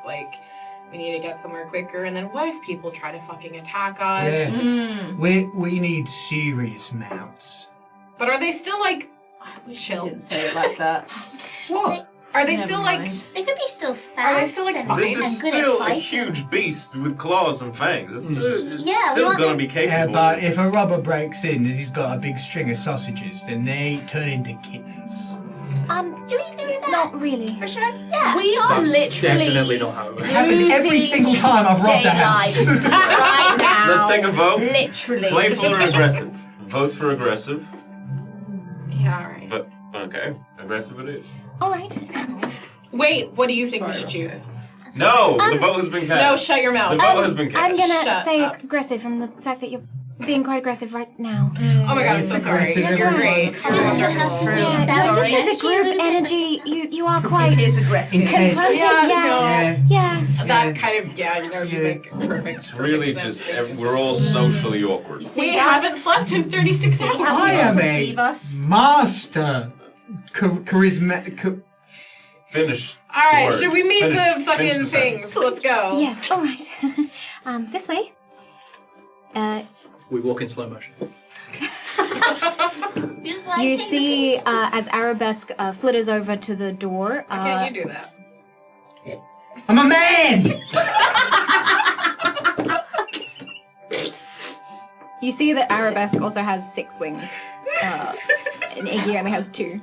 we need to get somewhere quicker, and then what if people try to fucking attack us? Yes. Mm. We need serious mounts. But are they still I wish chill? I didn't say it like that. What? Are they Never still mind. They could be still fast. Are they still, and, fine? This and is good still at a fighting. huge beast with claws and fangs. It's Yeah, we still want going to them- be Yeah, capable. but if a rubber breaks in and he's got a big string of sausages, then they turn into kittens. Do we agree with that? Not really. For sure? Yeah. We are That's literally definitely not how it works. It's happened every losing single time I've robbed a house. daylight right now. Let's take a vote. Literally. Playful or aggressive? Votes for aggressive. Yeah, alright. But, okay. Aggressive it is. All right. Wait, what do you think we should choose? No! The vote has been cast. No, shut your mouth. The vote has been cast. I'm gonna Shut say up. aggressive from the fact that you're being quite aggressive right now. Oh my god, I'm so sorry. Aggressive. You're great. Yeah, just as a group energy, you are quite It is aggressive. Intense. confronted. Yeah. That kind of, you make perfect. It's really just, we're all socially awkward. We haven't slept in 36 hours. I am Receive a us. master charisma. Finish. Alright, the should word. we meet Finish- the fucking finish the things? sentence. Let's go. Yes. All right. This way. We walk in slow motion. You see, as Arabesque flitters over to the door. Why can't you do that? I'm a man! You see that Arabesque also has 6 wings. And Iggy only has 2.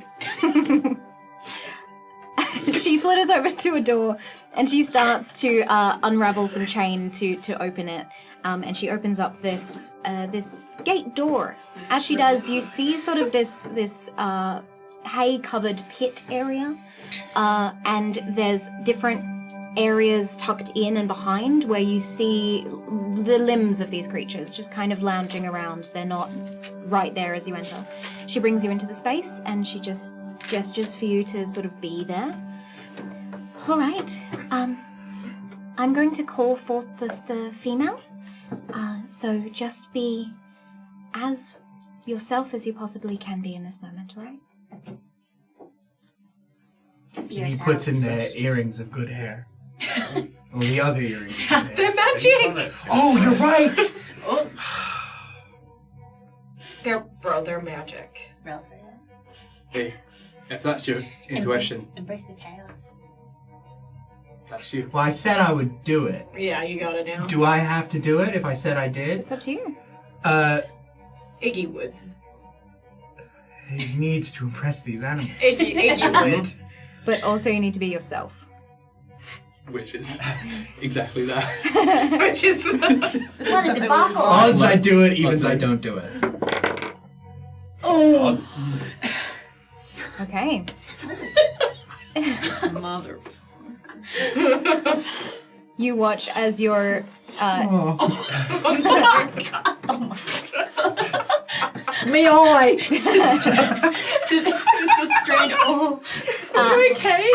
She flitters over to a door and she starts to unravel some chain to open it. And she opens up this gate door. As she does, you see sort of this hay-covered pit area. And there's different areas tucked in and behind where you see the limbs of these creatures just kind of lounging around. They're not right there as you enter. She brings you into the space and she just gestures for you to sort of be there. All right. I'm going to call forth the female. So just be as yourself as you possibly can be in this moment, all right? He puts in the earrings of good hair. Or the other earrings. of good hair. They're magic! Oh, you're right! They're magic. Hey, if that's your intuition, Embrace the chaos. that's you. Well, I said I would do it. Yeah, you got it now. Do I have to do it if I said I did? It's up to you. Iggy would. He needs to impress these animals. Iggy would. But also you need to be yourself. Which is exactly that. Which is... What a debacle! Odds I do it, evens I don't do it. Oh. Okay. Mother. You watch as your Me eye. It's the strain.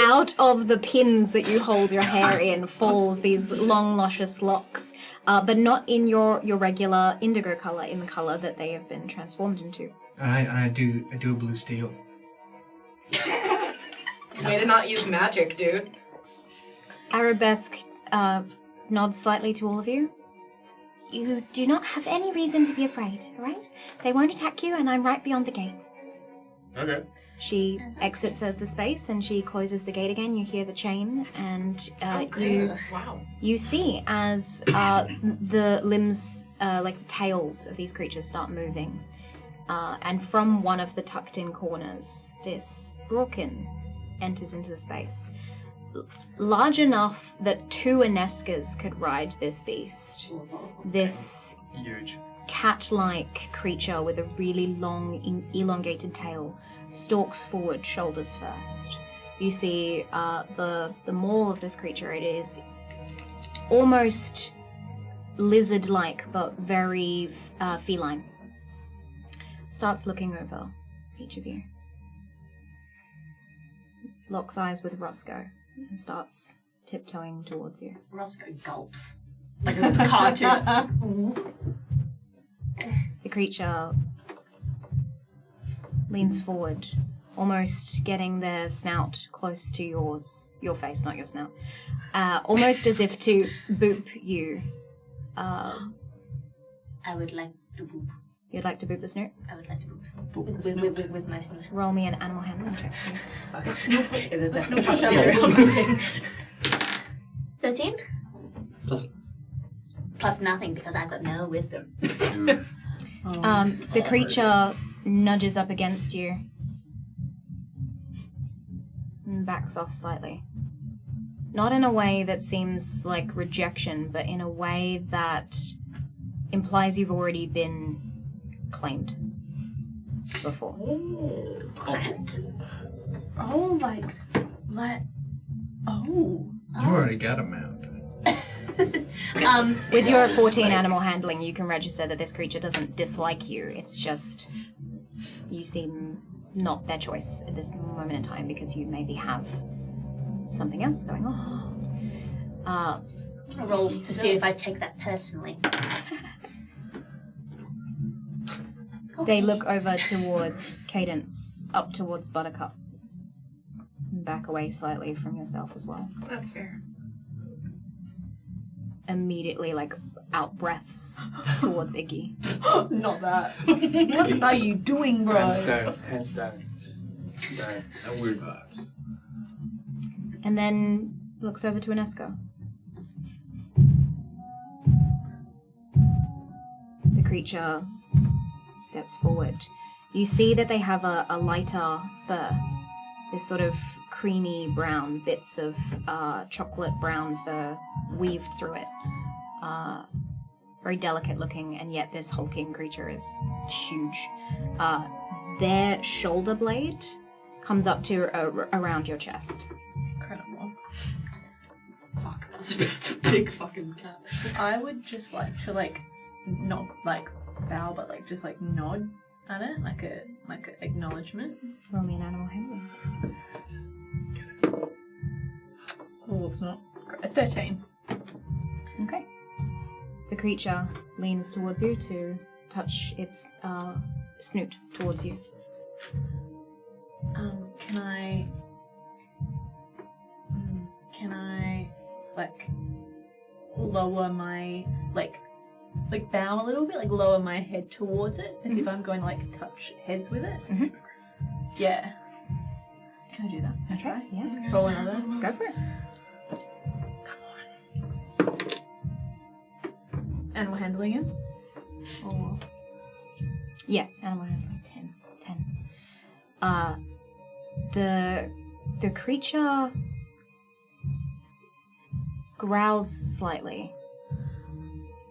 out of the pins that you hold your hair in falls these long, luscious locks, but not in your regular indigo color, in the color that they have been transformed into. And I do a blue steel. Way to not use magic, dude. Arabesque nods slightly to all of you. You do not have any reason to be afraid, all right? They won't attack you, and I'm right beyond the gate. Okay. She exits the space and she closes the gate again. You hear the chain, and you see as the limbs, like the tails of these creatures, start moving. And from one of the tucked-in corners, this Rorkin enters into the space. Large enough that 2 Inescas could ride this beast. This Huge. cat-like creature with a really long, elongated tail stalks forward, shoulders first. You see the maw of this creature. It is almost lizard-like, but very feline. Starts looking over each of you. Locks eyes with Roscoe and starts tiptoeing towards you. Roscoe gulps. Like a cartoon. The creature leans forward, almost getting their snout close to yours. Your face, not your snout. Almost as if to boop you. I would like to boop. You'd like to boop the snoot? I would like to boop with my snoot. Roll me an animal handling check, please. 13? Plus. Plus nothing because I've got no wisdom. The creature nudges up against you and backs off slightly. Not in a way that seems like rejection, but in a way that implies you've already been claimed before. Clamped? Oh, like, oh. You already got a mount. With your 14 animal handling, you can register that this creature doesn't dislike you. It's just you seem not their choice at this moment in time because you maybe have something else going on. I roll to see if I take that personally. They look over towards Cadence, up towards Buttercup. Back away slightly from yourself as well. That's fair. Immediately, out breaths towards Iggy. Not that. What are you doing, bro? Hands down. Down. And weird vibes. And then looks over to Inesco. The creature steps forward. You see that they have a lighter fur. This sort of creamy brown, bits of chocolate brown fur weaved through it. Very delicate looking, and yet this hulking creature is huge. Their shoulder blade comes up to around your chest. Incredible. Fuck, that's a big fucking cat. I would just like to not bow, but just nod at it, like a acknowledgement. Roll me an animal handling. Oh, it's not. 13. Okay. The creature leans towards you to touch its snoot towards you. Can I lower my bow a little bit, lower my head towards it, as if I'm going to touch heads with it? Mm-hmm. Yeah. Can I do that? Can I try? Yeah. Roll another. Go for it. Come on. Animal handling it? Or... Yes, animal handling. 10. The creature growls slightly,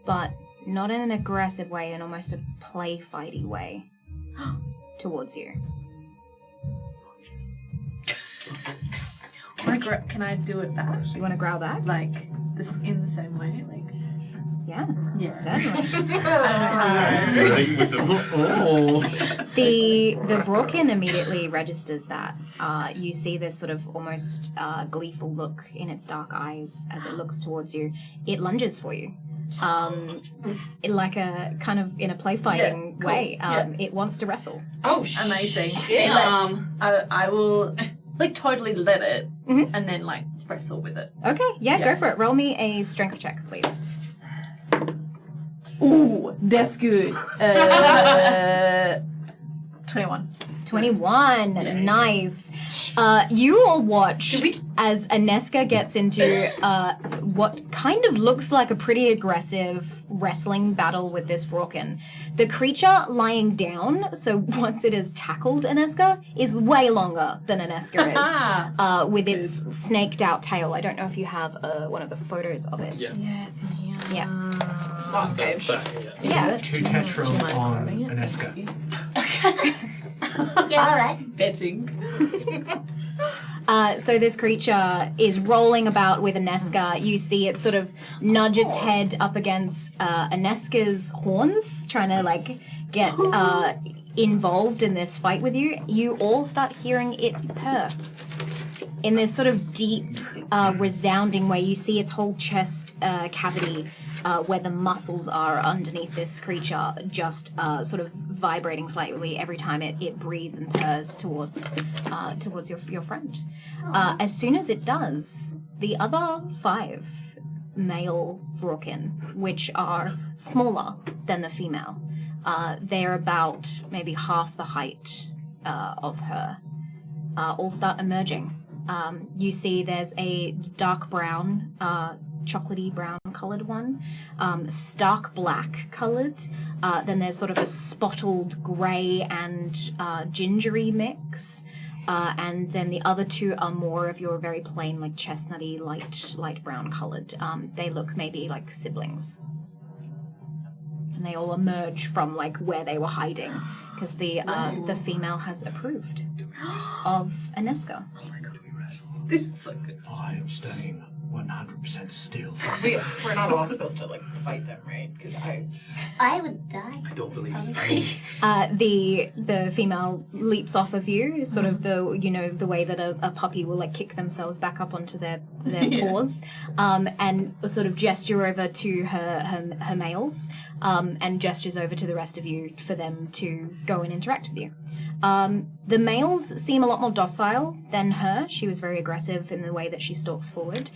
but not in an aggressive way, in almost a play-fighty way towards you. Can I do it back? You want to growl back? This in the same way? Yeah, Yeah. certainly. Oh. The Vrokin immediately registers that. You see this sort of almost gleeful look in its dark eyes as it looks towards you. It lunges for you. Like a kind of in a play fighting cool. way. Yeah. It wants to wrestle. Oh, Amazing. shit. I will totally let it, Mhm. and then wrestle with it. Okay, yeah, Yeah. go for it. Roll me a strength check, please. Ooh, that's good. 21. 21. Nice. You all watch as Aneska gets into what kind of looks like a pretty aggressive wrestling battle with this Vrokin. The creature lying down, so once it has tackled Aneska, is way longer than Aneska is, with its snaked out tail. I don't know if you have one of the photos of it. Yeah, it's in here. Yeah. Last page. Yeah. 2 tetro on Aneska. Yeah, alright. Betting. So this creature is rolling about with Aneska. You see it sort of nudge its head up against Aneska's horns, trying to get involved in this fight with you. You all start hearing it purr in this sort of deep, resounding way. You see its whole chest cavity, where the muscles are underneath this creature, just sort of vibrating slightly every time it breathes and purrs towards your friend. As soon as it does, the other 5 male Vrokin, which are smaller than the female, they're about maybe half the height of her, all start emerging. You see there's a dark brown, chocolatey brown coloured one, stark black coloured, then there's sort of a spotted grey and gingery mix, and then the other 2 are more of your very plain, chestnutty, light brown coloured. They look maybe like siblings. And they all emerge from where they were hiding, because the female has approved of Aneska. This is so good. I am staying 100% still. We're not all supposed to like fight them, right? Because I would die. I don't believe so. The female leaps off of you, sort of the way that a puppy will like kick themselves back up onto their paws, and sort of gesture over to her males, and gestures over to the rest of you for them to go and interact with you. The males seem a lot more docile than her. She was very aggressive in the way that she stalks forward.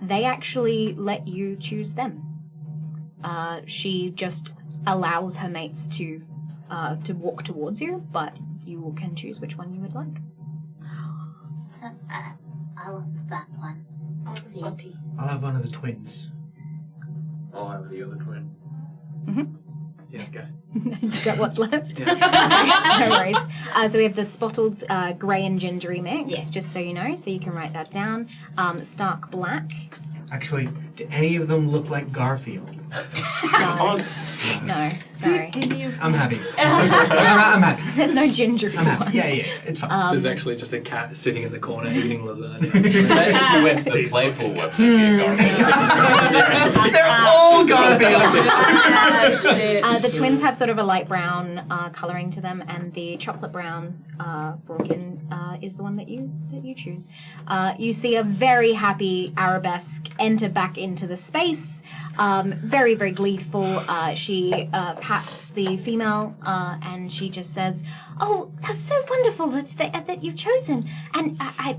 They actually let you choose them. She just allows her mates to walk towards you, but you can choose which one you would like. I want that one. I want the spotty. I'll have one of the twins. I'll have the other twin. Yeah, okay. You got what's left? No worries. So we have the spotted grey and gingery mix, just so you know, so you can write that down. Stark black. Actually, do any of them look like Garfield? No, sorry. I'm happy. I'm happy. There's no gingery I'm happy. one. Yeah, it's fine. There's actually just a cat sitting in the corner eating lasagna. If you went to the playful one, They're all Garfield. The twins have sort of a light brown colouring to them, and the chocolate brown Vorkin is the one that you choose. You see a very happy Arabesque enter back into the space. Very, very gleeful. She pats the female and she just says, "Oh, that's so wonderful that you've chosen. And I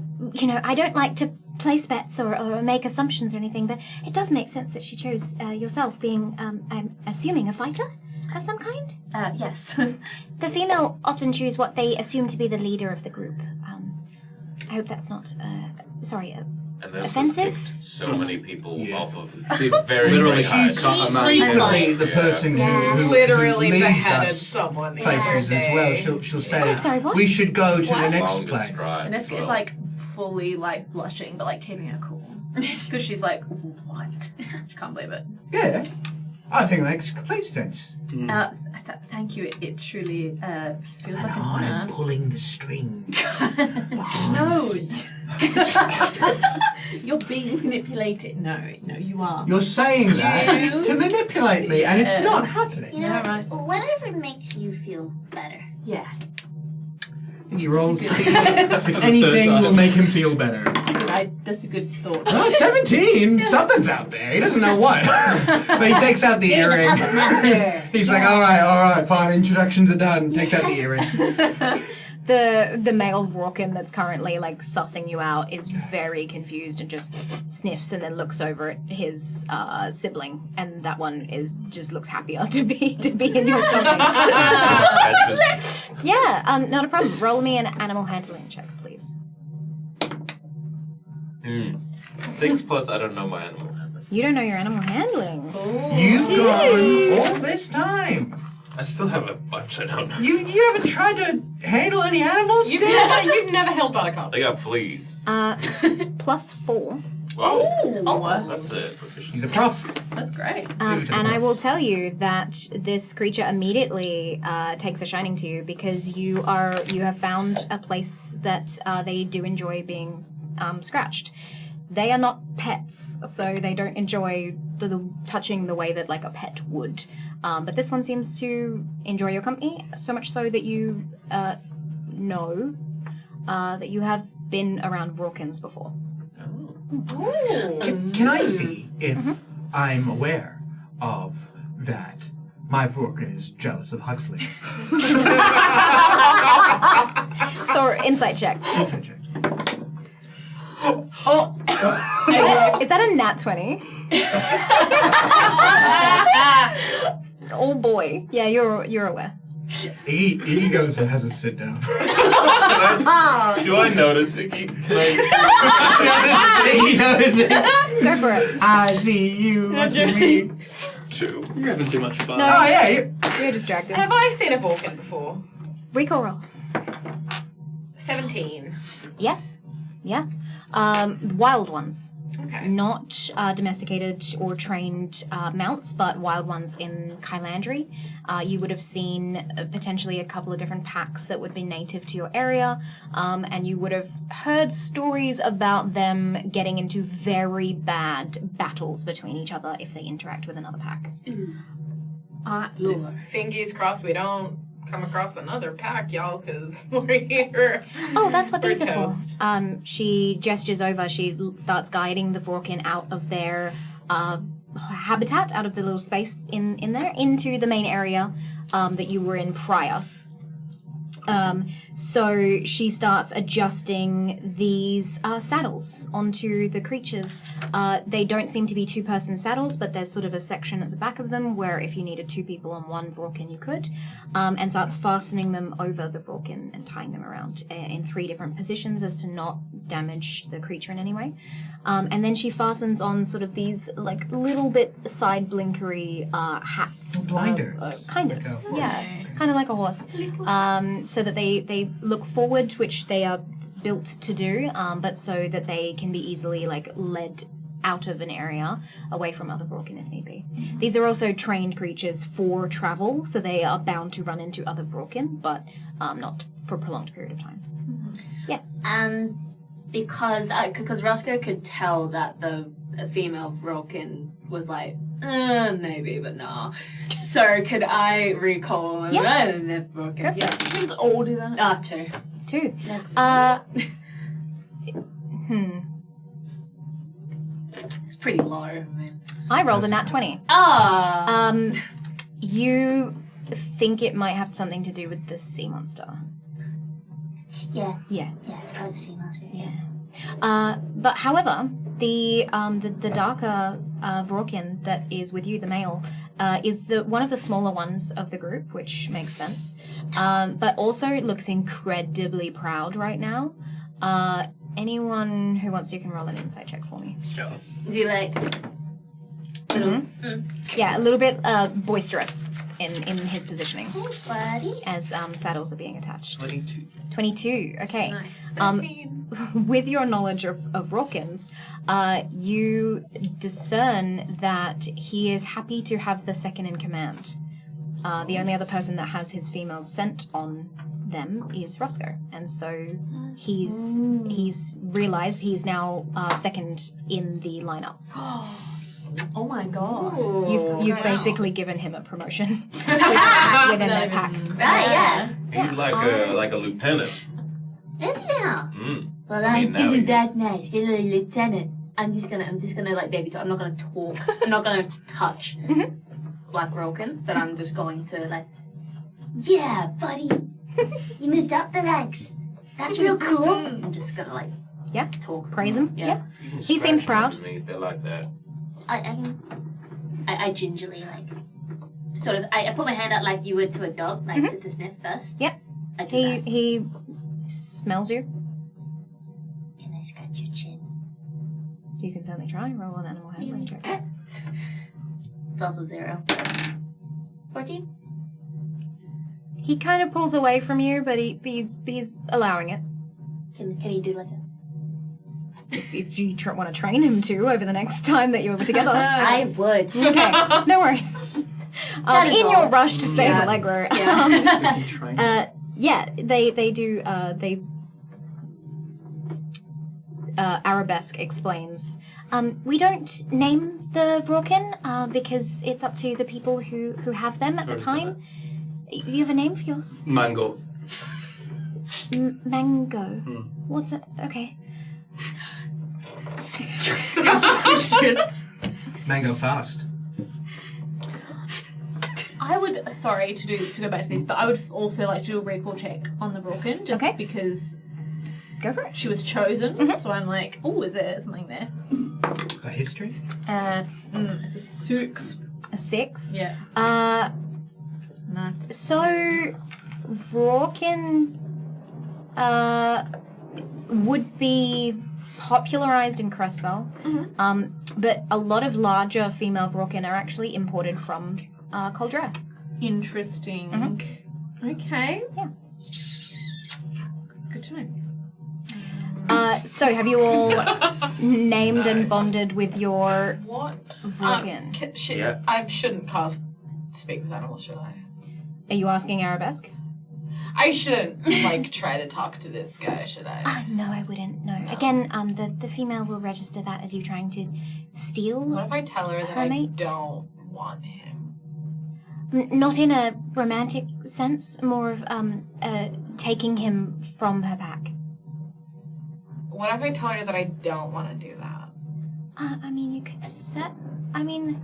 don't like to place bets or make assumptions or anything, but it does make sense that she chose yourself, being, I'm assuming, a fighter of some kind." Yes. The female often choose what they assume to be the leader of the group. I hope that's not, and this offensive? has kicked so many people off of She very, literally very high. cut a man. Frequently, the person who literally leads beheaded us someone the places other as well. day. She'll say, I'm sorry, what? we should go to the next Longest place. stride And as it's well. like fully like blushing, but like keeping her cool. Because she's like, what? She can't believe it. Yeah, I think that makes complete sense. Thank you. It truly feels like an I'm honor. pulling the strings. No. You're being manipulated. No, you are. You're saying that to manipulate me, and it's not happening. You know, Yeah, right. whatever makes you feel better. Yeah. I think he rolls to see if anything will make him feel better. That's a good thought. Oh, 17! Something's out there. He doesn't know what. But he takes out the You're the earring. puppet master. He's like, all right, fine. Introductions are done. Takes out the earring. The male Vorkin that's currently like sussing you out is very confused and just sniffs and then looks over at his sibling, and that one just looks happier to be in your company. Yeah, not a problem. Roll me an animal handling check, please. 6 plus, I don't know my animal handling. You don't know your animal handling. You've gone all this time. I still have a bunch I don't know. You haven't tried to handle any animals, You've dude? never held buttercup. They got fleas. +4. Oh, that's it. He's a prof. That's great. And I will tell you that this creature immediately takes a shining to you because you have found a place that they do enjoy being scratched. They are not pets, so they don't enjoy the touching the way that like a pet would. But this one seems to enjoy your company so much so that you know that you have been around Vorkins before. Can I see if I'm aware of that? My Vorkin is jealous of Huxley's. So insight check. Insight check. Is that a nat 20? Oh boy. Yeah, you're aware. He goes and has a sit down. Do I notice it? He notices. Go for it. I see you. What you mean? 2. You're having too much fun. No. Oh yeah. You're distracted. Have I seen a Vulcan before? Recall roll. 17. Yes. Yeah. Wild ones. Okay. Not domesticated or trained mounts, but wild ones in Kylandry. You would have seen potentially a couple of different packs that would be native to your area, and you would have heard stories about them getting into very bad battles between each other if they interact with another pack. Fingers crossed we don't come across another pack, y'all, because we're here. Oh, that's what these are toast. for. She gestures over. She starts guiding the Vorkin out of their habitat, out of the little space in there, into the main area that you were in prior. So she starts adjusting these saddles onto the creatures. They don't seem to be two-person saddles, but there's sort of a section at the back of them where if you needed two people on one Vorkin, you could. And starts fastening them over the Vorkin and tying them around in three different positions as to not damage the creature in any way. And then she fastens on sort of these like little bit side blinkery hats. Blinders. Kind of, Like a horse. yeah. Kind of like a horse. So that they look forward, which they are built to do, but so that they can be easily like led out of an area away from other Vorkin if need be. These are also trained creatures for travel, so they are bound to run into other Vorkin, but not for a prolonged period of time. Yes. Because Roscoe could tell that the female Vorkin was like, maybe, but no. So could I recall? Yeah. Vorkin? Go for it. Please all do that. Two. Two. It's pretty low. I mean. I rolled a nat 20. You think it might have something to do with the sea monster? Yeah. Yeah. Yeah, it's probably the sea monster. Yeah. But however, the darker Vorkin that is with you, the male, is the one of the smaller ones of the group, which makes sense. But also looks incredibly proud right now. Anyone who wants to can roll an insight check for me. Sure. Is he like? Yeah, a little bit boisterous in his positioning Buddy. as saddles are being attached. 22. 22. Okay. Nice. With your knowledge of Rawkins, you discern that he is happy to have the second in command. The only other person that has his female scent on them is Roscoe, and so he's realized he's now second in the lineup. Oh my god. You've basically given him a promotion within their pack. Right, yes. He's like a lieutenant. Is he now? Well, I mean, now isn't he that nice? You're a lieutenant. I'm just gonna like baby talk. I'm not gonna talk. I'm not gonna touch Black Roken, but I'm just going to like, Yeah, buddy. You moved up the ranks. That's real cool. I'm just gonna like talk. Praise him. Yeah. You can He seems scratch proud. them underneath. They're like that. I gingerly like sort of I put my hand out like you would to a dog, like to sniff first. Yep. I do that. He smells you. Can I scratch your chin? You can certainly try. Roll an animal handling check. It's also 0. 14. He kind of pulls away from you, but he's allowing it. Can he do like a? If you want to train him to over the next time that you're together. I would. Okay, no worries. That is in all. your rush to save Allegro. Yeah. They do. Arabesque explains. We don't name the Vorkin because it's up to the people who have them at the time. You have a name for yours? Mango. Mango. What's it? Okay. Mango fast. I would, sorry to go back to this, but I would also like to do a recall check on the Broken, just Okay. because Go for it. she was chosen. So I'm like, oh, is there something there? A history? It's a 6. A 6. Yeah. Not. So, Vorkin would be popularized in Crestwell, but a lot of larger female Vorkin are actually imported from Caldera. Interesting. Okay. Yeah. Good to know. So have you all named and bonded with your What? Vorkin? Yeah. I shouldn't cast speak with animals, should I? Are you asking Arabesque? I shouldn't, try to talk to this guy, should I? No, I wouldn't. No. Again, the female will register that as you trying to steal. What if I tell her that her I mate? don't want him? Not in a romantic sense, more of taking him from her pack. What if I tell her that I don't want to do that? I mean, you could set. I mean,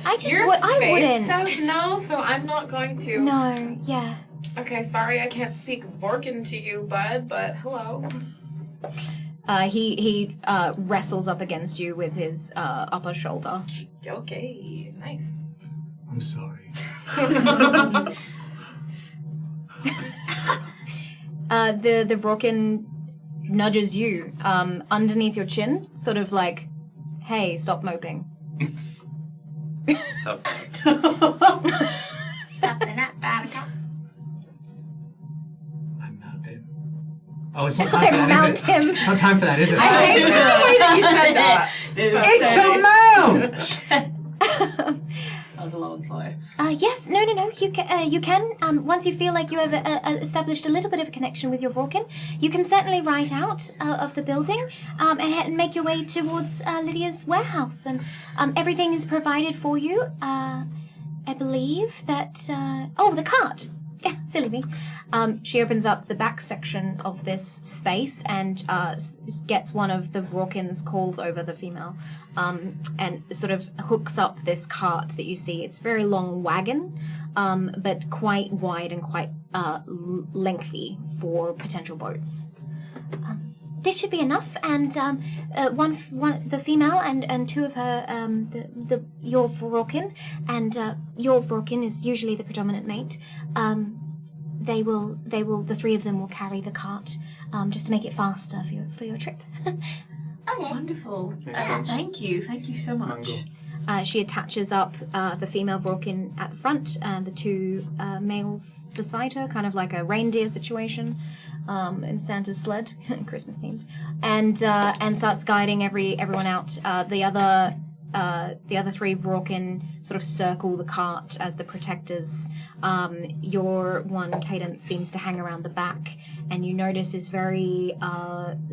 I just Your would. I face wouldn't. says no, so I'm not going to. No. Yeah. Okay, sorry I can't speak Vorkin to you, bud, but hello. He wrestles up against you with his upper shoulder. Okay, nice. I'm sorry. The Vorkin nudges you underneath your chin, sort of like, "Hey, stop moping." Tough. I mount him. Oh, it's not time for I that, mount is it? him. Not time for that, is it? I hate the way that you said that. It's a mount! That was a low and slow. Yes, no. You can. Once you feel like you have established a little bit of a connection with your Vorkin, you can certainly ride out of the building and make your way towards Lydia's warehouse, and everything is provided for you. I believe that. The cart. Yeah, silly me. She opens up the back section of this space and gets one of the Vorkins, calls over the female, and sort of hooks up this cart that you see. It's a very long wagon, but quite wide and quite lengthy for potential boats. This should be enough, and one the female and two of her your Vorkin, and your Vorkin is usually the predominant mate. They will the three of them will carry the cart just to make it faster for your trip. Okay. Wonderful. Makes sense. Thank you so much. Mango. She attaches up the female Vorkin at the front and the two males beside her, kind of like a reindeer situation in Santa's sled, Christmas themed, and starts guiding everyone out. The other three Vorkin sort of circle the cart as the protectors. Your one, Cadence, seems to hang around the back, and you notice is very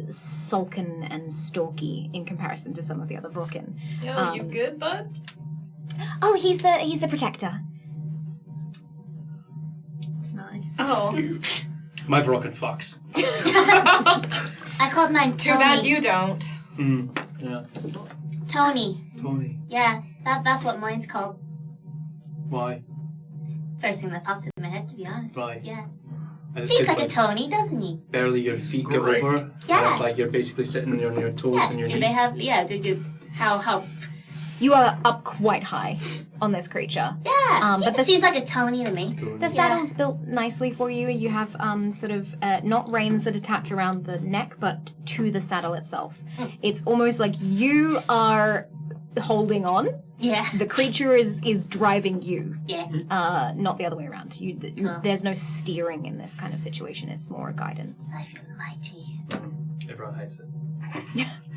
sulken and stalky in comparison to some of the other Vorkin. Yo, you good, bud? Oh, he's the protector. It's nice. Oh. My Vrocken fucks. I called mine Too Tony. bad you don't. Yeah. Tony. Tony. Yeah, that's what mine's called. Why? First thing that popped in my head, to be honest. Right. Yeah. It's Seems just like a Tony, doesn't he? barely your feet get Great. over. Yeah. And it's like you're basically sitting on your toes Yeah. and your Do knees. they have? Yeah. Do how? You are up quite high on this creature. Yeah. But He the- seems like a Tony to me. The saddle's built nicely for you. You have not reins that attach around the neck, but to the saddle itself. It's almost like you are holding on. Yeah. The creature is driving you, Yeah. not the other way around. No. There's no steering in this kind of situation. It's more guidance. I feel mighty. Everyone hates it.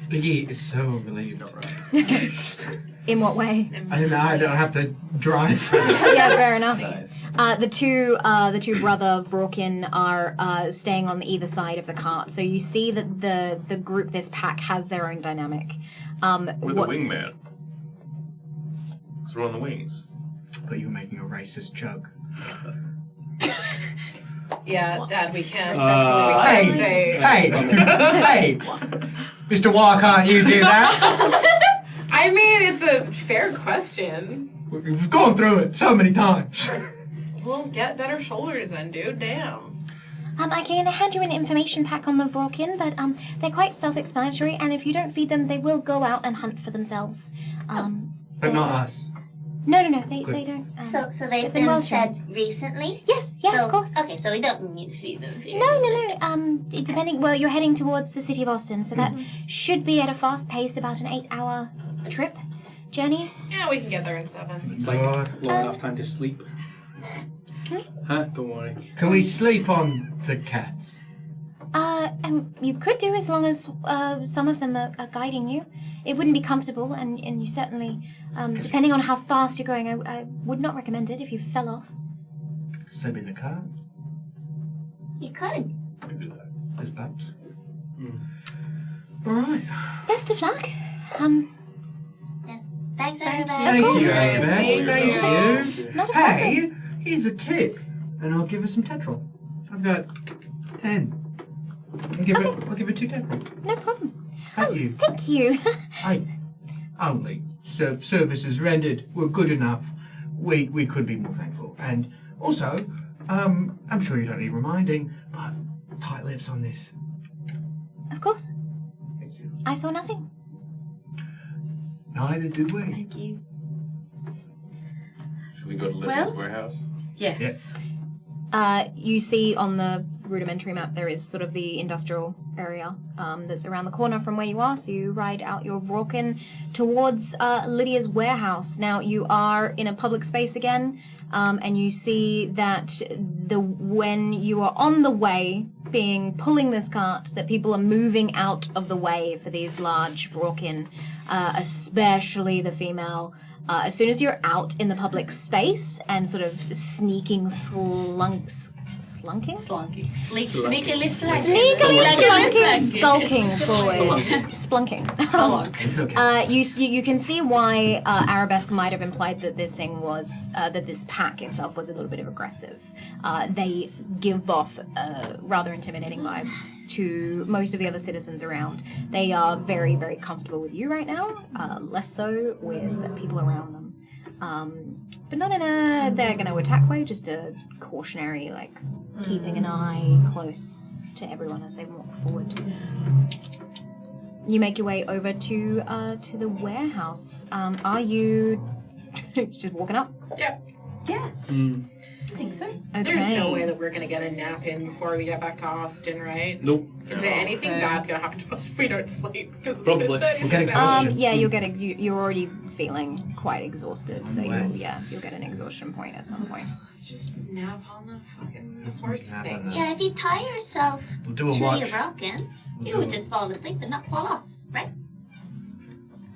Iggy is so relieved. It's not right. In what way? I don't have to drive. Yeah, fair enough. Nice. The two brother Vorkin are staying on either side of the cart. So you see that the group, this pack, has their own dynamic. With the wingman. Because we're on the wings. But you're making a racist joke. Yeah, Dad, we can't. Hey, We can't say. hey, Mr. Why can't you do that? I mean, it's a fair question. We've gone through it so many times. Well, get better shoulders then, dude. Damn. I can hand you an information pack on the Vorkin, but they're quite self-explanatory, and if you don't feed them, they will go out and hunt for themselves. But not us. No, they don't. So they've been been well fed trained. recently? Yes, yeah, So- of course. Okay, so we don't need to feed them. No. Depending, well, you're heading towards the City of Óssten, so that should be at a fast pace, about an 8-hour trip journey. Yeah, we can get there in 7. It's like long enough time to sleep. Huh? Don't worry. Can we sleep on the cats? You could do as long as some of them are guiding you. It wouldn't be comfortable, and you certainly, depending on how fast you're going, I would not recommend it if you fell off. Send me the car. You could. I can do that. There's bumps. All right. Best of luck. Yes. Thanks, everybody. Thank you, Annabeth. Thank you. Not a Hey, here's a tip, and I'll give her some tetrol. I've got 10. I'll give her 2 tetrol. No problem. Thank you. Thank you. Only services rendered were good enough. We could be more thankful. And also, I'm sure you don't need reminding, but tight lips on this. Of course. Thank you. I saw nothing. Neither did we. Thank you. Should we go to Lydia's warehouse? Yes. You see on the rudimentary map there is sort of the industrial area that's around the corner from where you are, so you ride out your Vrorkin towards Lydia's warehouse. Now you are in a public space again, and you see that when you are on the way pulling this cart, that people are moving out of the way for these large Vrorkin, especially the female. As soon as you're out in the public space and sort of sneakily skulking forward, splunking. You can see why Arabesque might have implied that this thing was that this pack itself was a little bit of aggressive. They give off rather intimidating vibes to most of the other citizens around. They are very, very comfortable with you right now, less so with people around them. But not in a they're going to attack way, just a cautionary, like, keeping an eye close to everyone as they walk forward. You make your way over to the warehouse. Are you just walking up? Yep. Yeah. I think so. Okay. There's no way that we're going to get a nap in before we get back to Austin, right? Nope. Is there anything bad going to happen to us if we don't sleep? Because Probably. We'll get exhaustion. Yeah, you're already feeling quite exhausted, so you'll get an exhaustion point at some point. Let's just nap on the fucking horse nap thing. on the- Yeah, if you tie yourself We'll do a to watch. your Vrorkin, you would just fall asleep and not fall off, right?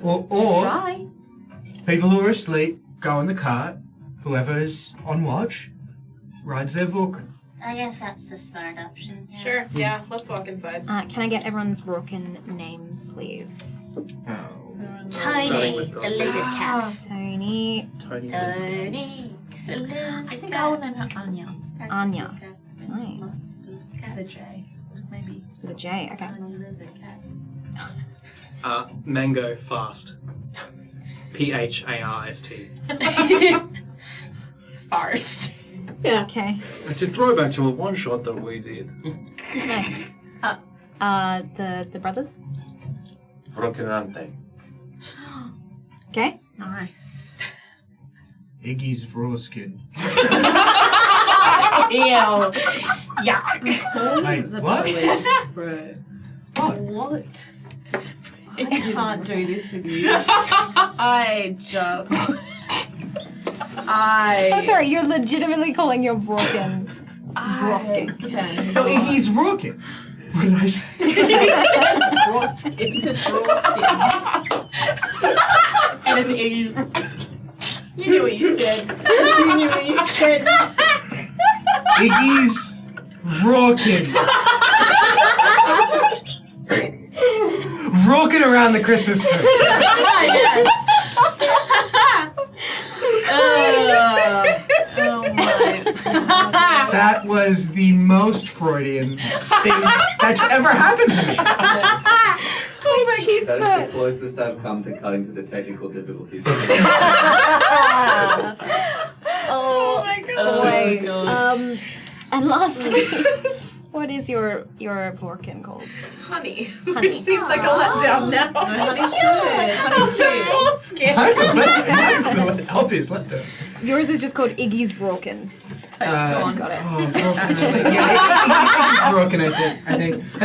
Or Try. people who are asleep go in the cart. Whoever's on watch rides their Vulcan. I guess that's the smart option. Yeah. Sure, yeah, let's walk inside. Can I get everyone's broken names, please? Tony, Starting with the lizard cat. Tony, Tiny Tony, the lizard I think cat. I will name her Anya. Anya. Nice. The J. Maybe. With a J, okay. Lizard cat. Mango fast. PHARST. Forest. Okay. It's a throwback to a one shot that we did. Nice. The brothers? Vrokinante. Okay. Nice. Iggy's Vroskin. Ew. Yuck. Wait, what? What? What? I can't do this with you. I'm sorry, you're legitimately calling your Vrorkin Vroskin. No, Iggy's Vrorkin. What did I say? He said Vroskin. And it's Iggy's Vroskin. You knew what you said. You knew what you said. Iggy's Vrorkin. Vrorkin around the Christmas tree. Yes. Oh my. That was the most Freudian thing that's ever happened to me. That is the closest I've come to cutting to the technical difficulties. Oh my god. And lastly, what is your Vorkin called? Honey. Honey. Which seems like a letdown now. Honey's good. Honey's good. Full skin. That's the obvious letdown. Yours is just called Iggy's Vorkin. Gone. Got it. Oh, Vrorkin. Yeah, Iggy's Vrorkin, I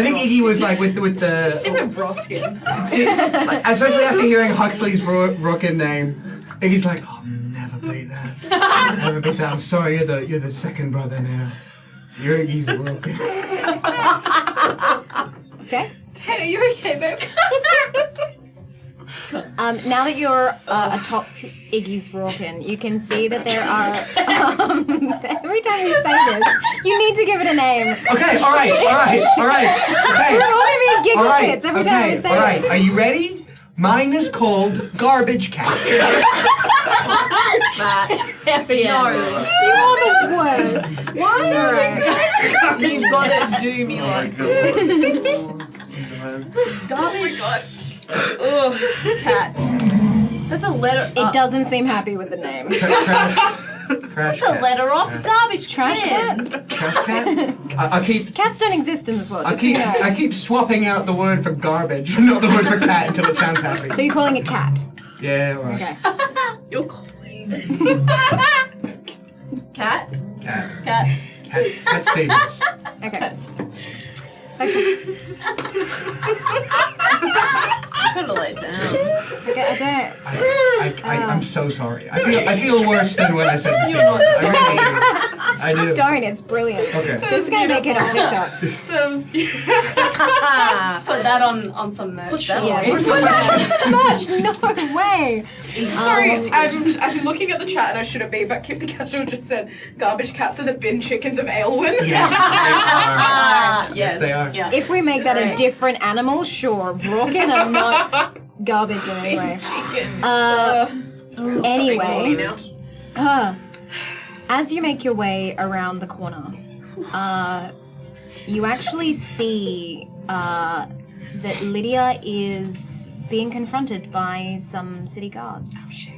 think Iggy was like with the Even Vroskin. especially after hearing Huxley's Vrorkin name, Iggy's like, I'll never beat that. I'll never beat that. I'm sorry, you're the second brother now. You're Iggy's Vrorkin. Okay. Tate, are you okay, babe? Now that you're atop Iggy's Rorken, you can see that there are. Every time we say this, you need to give it a name. Okay, all right. Okay. We're all gonna be in giggle All right, fits every time we say all right. it. Are you ready? Mine is called Garbage Cat. Yeah. You are the worst. Why? Alright. You've got to do me like garbage. Ugh, cat. That's a letter. It doesn't seem happy with the name. Trash That's a cat. letter off the garbage Trash can. cat? Trash cat? I keep Cats don't exist in this world, I just so you keep know. I keep swapping out the word for garbage, not the word for cat until it sounds happy. So you're calling it cat? Yeah, all right. Okay. You're calling. Cat? Cat. Cat. Cat Stevens. Okay. Put it lay down. Okay, I don't. I'm so sorry. I feel worse than when I said the You're not scene. I do. Don't, it's brilliant. Okay. This is gonna make it on TikTok. That was beautiful. Put that on some merch. Yeah, put some merch. No way. Sorry, I'm looking at the chat and I shouldn't be, but Kip the Casual just said garbage cats are the bin chickens of Aelwyn. Yes, they are. Yes, they are. Yeah. If we make that a different animal, sure. Rorken are not garbage in any way. Anyway, as you make your way around the corner, you actually see that Lydia is being confronted by some city guards.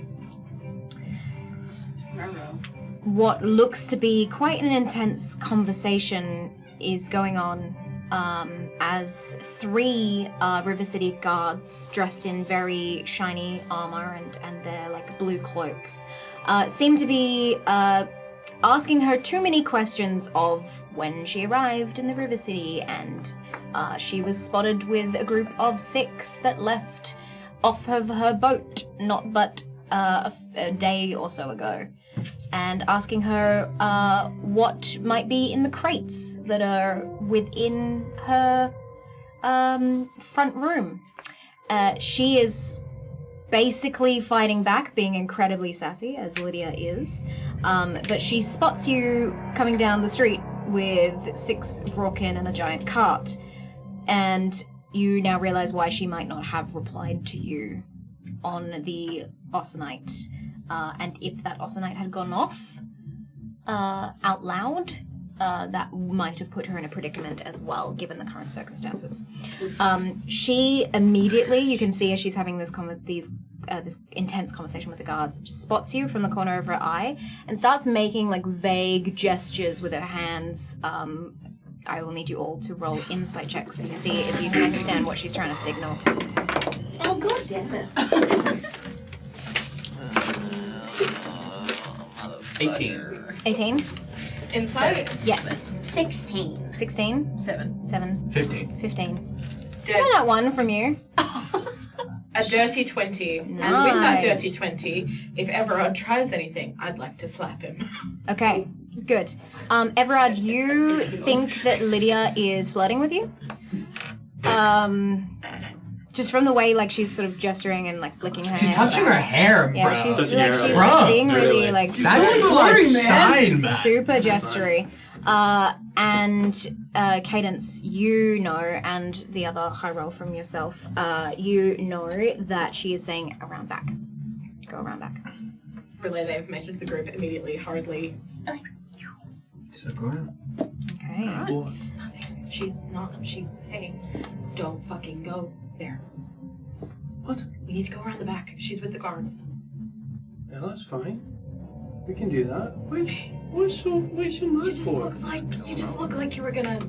What looks to be quite an intense conversation is going on as three River City guards dressed in very shiny armor and their like blue cloaks seem to be asking her too many questions of when she arrived in the River City, and she was spotted with a group of 6 that left off of her boat not but a day or so ago, and asking her what might be in the crates that are within her front room. She is basically fighting back, being incredibly sassy, as Lydia is, but she spots you coming down the street with 6 Rorken and a giant cart, and you now realize why she might not have replied to you on the Austenite. And if that Austenite had gone off out loud, that might have put her in a predicament as well, given the current circumstances. She immediately, you can see as she's having this intense conversation with the guards, spots you from the corner of her eye and starts making like vague gestures with her hands. I will need you all to roll insight checks to see if you can understand what she's trying to signal. Oh, god damn it. 18? Insight? Yes. 16. 16? 7. 15. 15. Dead. Try that one from you. A dirty 20. And with that dirty 20, if Everard tries anything, I'd like to slap him. Okay, good. Everard, you think that Lydia is flirting with you? Just from the way, like, she's sort of gesturing and, like, flicking her She's hair. touching her hair, Yeah, bro. she's Touching like, her she's hair. Bro, being really, really. like, That's super, like sign, man. super gestury. And Cadence, you know, and the other high roll from yourself, you know that she is saying around back. Go around back. Relay the information to the group immediately, hurriedly. So go around. Okay. She's saying, don't fucking go there. What? We need to go around the back. She's with the guards. Yeah, that's fine. We can do that. What's so mad You just for? look like you were gonna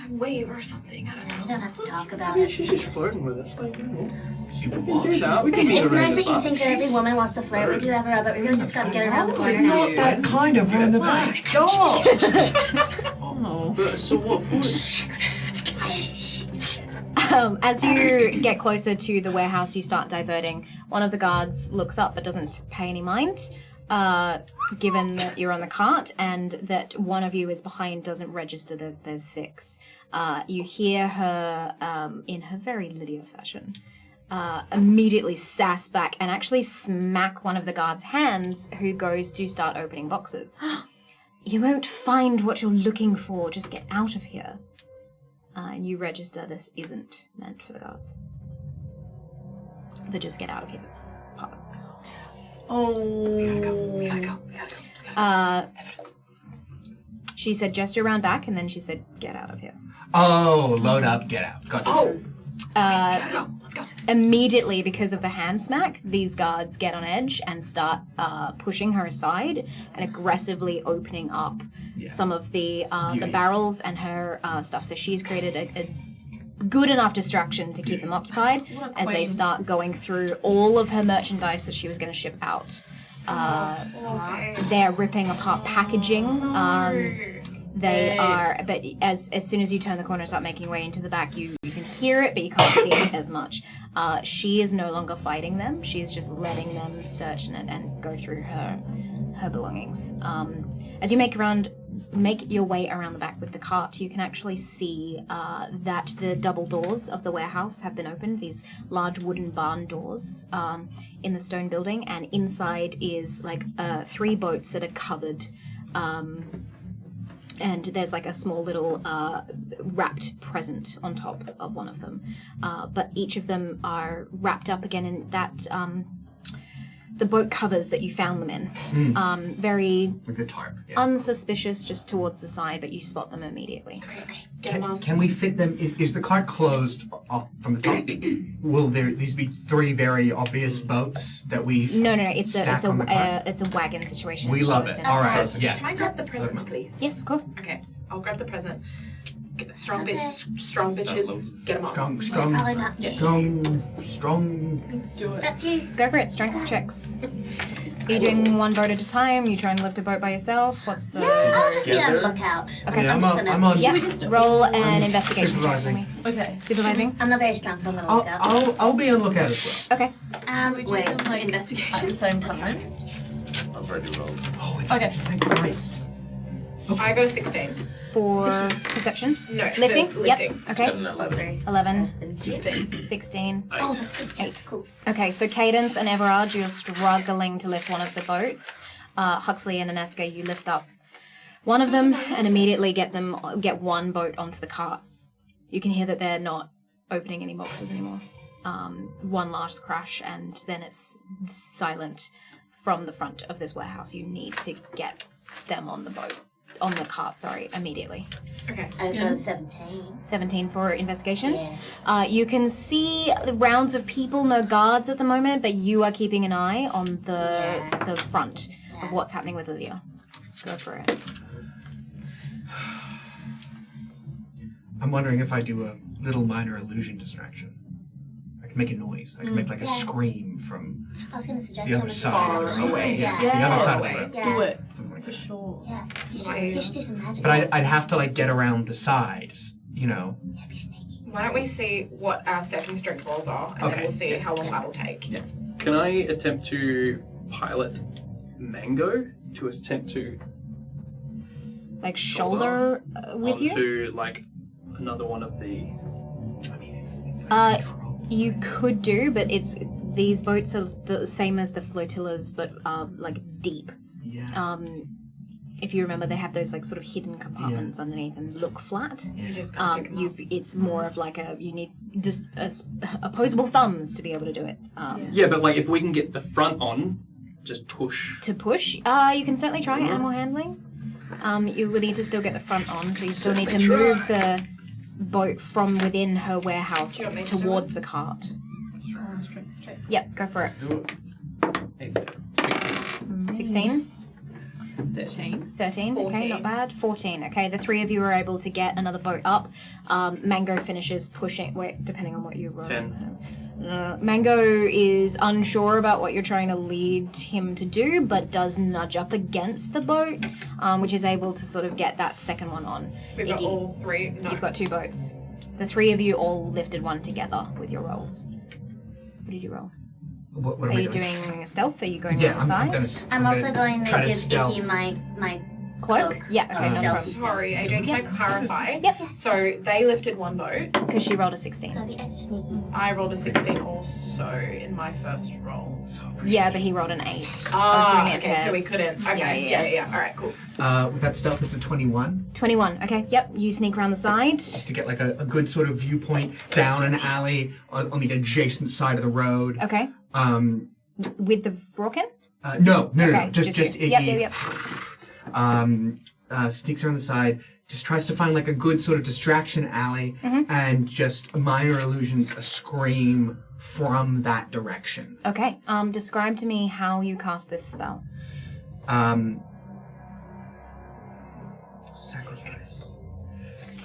wave or something. I don't know. We don't have to talk about I mean, it. she's just flirting with us. Like, you know, She we can do that. We can meet It's around nice the that you back. think that every woman wants to flirt with you, Everard, but we really just gotta get around the corner now. Not that kind of round the back. But so what for? As you get closer to the warehouse, you start diverting. One of the guards looks up but doesn't pay any mind. given that you're on the cart and that one of you is behind doesn't register that there's 6. You hear her, in her very Lydia fashion, immediately sass back and actually smack one of the guards' hands who goes to start opening boxes. You won't find what you're looking for, just get out of here. And you register this isn't meant for the guards. The just get out of here part. We gotta go. She said gesture around back and then she said get out of here. Oh, load up, get out. Gotcha. Oh. Let's go. Immediately, because of the hand smack, these guards get on edge and start pushing her aside and aggressively opening up some of the barrels and her stuff. So she's created a good enough distraction to keep them occupied as they start going through all of her merchandise that she was going to ship out. They're ripping apart packaging. They are, but as soon as you turn the corner and start making your way into the back, you can hear it, but you can't see it as much. She is no longer fighting them. She's just letting them search and go through her belongings. As you make your way around the back with the cart, you can actually see that the double doors of the warehouse have been opened, these large wooden barn doors in the stone building, and inside is like 3 boats that are covered. And there's like a small little wrapped present on top of one of them. But each of them are wrapped up again in that, the boat covers that you found them in. Very With the tarp. Yeah. unsuspicious, just towards the side, but you spot them immediately. Okay. Get them on. Can we fit them? Is the cart closed off from the top? Will these be 3 very obvious boats that we? No. It's stack on the cart? it's a wagon situation. We It's love closed it. in. All right. Yeah. Can I grab the present, please? Yes, of course. Okay. I'll grab the present. Strong Okay. bitches. Get them on. Probably not me. Strong. Let's do it. That's you. Go for it. Strength checks. Are you doing one boat at a time? You trying to lift a boat by yourself? What's the... I'll just be on Together? lookout. Okay. Yeah, I'm just gonna- I'm on. Yeah, roll an investigation check for supervising. me. Okay. Supervising? I'm not very strong, so I'm gonna look out. I'll be on lookout as well. Okay. We do Wait, them, like, investigation. at the same time. I've already rolled. Oh, Okay. Thank Christ. I got a 16. For perception? No, Lifting? so lifting. Yep. Okay. 11. 11. 16. Oh, that's good. That's 8. cool. Okay, so Cadence and Everard, you're struggling to lift one of the boats. Huxley and Aneska, you lift up one of them and immediately get one boat onto the cart. You can hear that they're not opening any boxes anymore. One last crash and then it's silent from the front of this warehouse. You need to get them on the cart, immediately. Okay. I've got a 17. 17 for investigation. Yeah. You can see the rounds of people, no guards at the moment, but you are keeping an eye on the front of what's happening with Lydia. Go for it. I'm wondering if I do a little minor illusion distraction. I can make a noise. I can make like a scream from I was gonna suggest the other something side of the room. away. Yeah. The other Far side away. of the room. Yeah. Do it. Something like For that. sure. Yeah. Why- You should do some magic. But I'd have to like get around the sides, you know. Yeah, be sneaky. Why don't we see what our second strength rolls are, and then Okay. we'll see how long that will take. Yeah. Can I attempt to pilot Mango to attempt to Like shoulder with you? onto like another one of the? I mean, it's Uh, You could do, but these boats are the same as the flotillas, but like deep. Yeah. If you remember, they have those like sort of hidden compartments underneath and look flat. You just can't pick them up. It's more of like you need just opposable thumbs to be able to do it. Yeah, but like if we can get the front on, just push. To push, you can certainly try animal handling. You would need to still get the front on, so you still need to move the boat from within her warehouse Do you want me to do towards the cart. Strength checks. Yep, go for it. Do it. 16? 13. 13, okay, 14. not bad. 14, okay. The 3 of you are able to get another boat up. Mango finishes pushing, depending on what you roll. 10. Mango is unsure about what you're trying to lead him to do, but does nudge up against the boat, which is able to sort of get that second one on. We've got all 3. No. You've got 2 boats. The 3 of you all lifted one together with your rolls. What did you roll? What Are am I you doing stealth? Are you going Yeah, on the side? I'm also going to try to give stealth. Iggy my Cloak? Yeah, okay, no problem. Sorry, AJ, can I clarify? Yep. So they lifted one boat. Because she rolled a 16. Gotta be extra sneaky. I rolled a 16 also in my first roll. Yeah, but he rolled an 8. Ah, I was doing it okay, so we pairs. couldn't. Okay, yeah. All right, cool. With that stealth, it's a 21. 21, okay, yep. You sneak around the side. Just to get like a good sort of viewpoint down an alley on the adjacent side of the road. Okay. With the Vorkin? No. Okay, Just you. Iggy. Yep. Sneaks around the side, just tries to find like a good sort of distraction alley, and just minor illusions a scream from that direction. Okay, describe to me how you cast this spell. Sacrifice.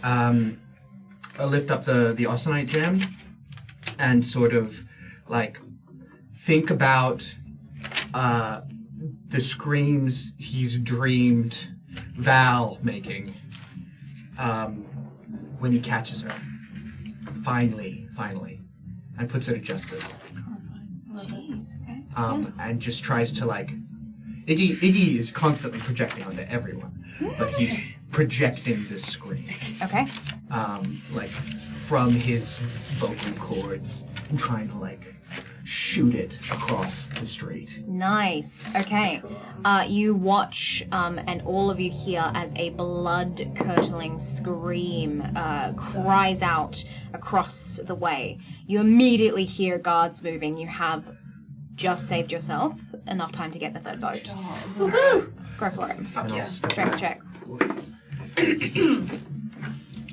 I'll lift up the Austenite gem and sort of like think about the screams he's dreamed Val making when he catches her. Finally, and puts her to justice. Jeez, okay. And just tries to like Iggy is constantly projecting onto everyone, but he's projecting this scream. Okay. Like from his vocal cords and trying to like shoot it across the street. Nice. Okay. You watch, and all of you hear as a blood-curdling scream cries out across the way. You immediately hear guards moving. You have just saved yourself enough time to get the third boat. Woohoo! Go for it. Fuck yeah. Strength check.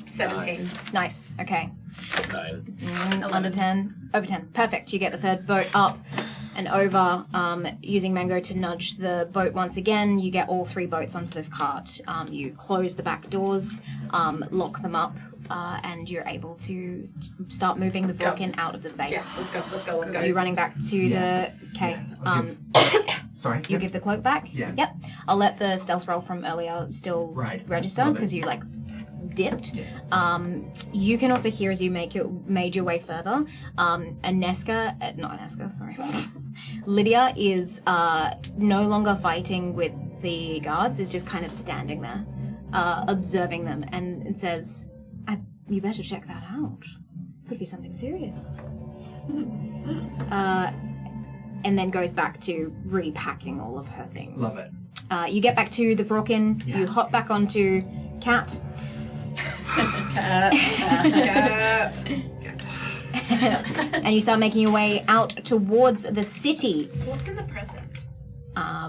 17. Nice. Okay. 9. Under 10. Over 10. Perfect. You get the third boat up and over. Using Mango to nudge the boat once again, you get all 3 boats onto this cart. You close the back doors, lock them up, and you're able to start moving the Vorkin out of the space. Yeah, let's go. Are you running back to the... Okay. Sorry. You give the cloak back? Yeah. Yep. I'll let the stealth roll from earlier still register, Love it. because you, like, dipped. You can also hear as you made your way further, Lydia is no longer fighting with the guards, is just kind of standing there, observing them, and it says, you better check that out. Could be something serious. And then goes back to repacking all of her things. Love it. You get back to the Vorkin, you hop back onto Cat. And you start making your way out towards the city. What's in the present?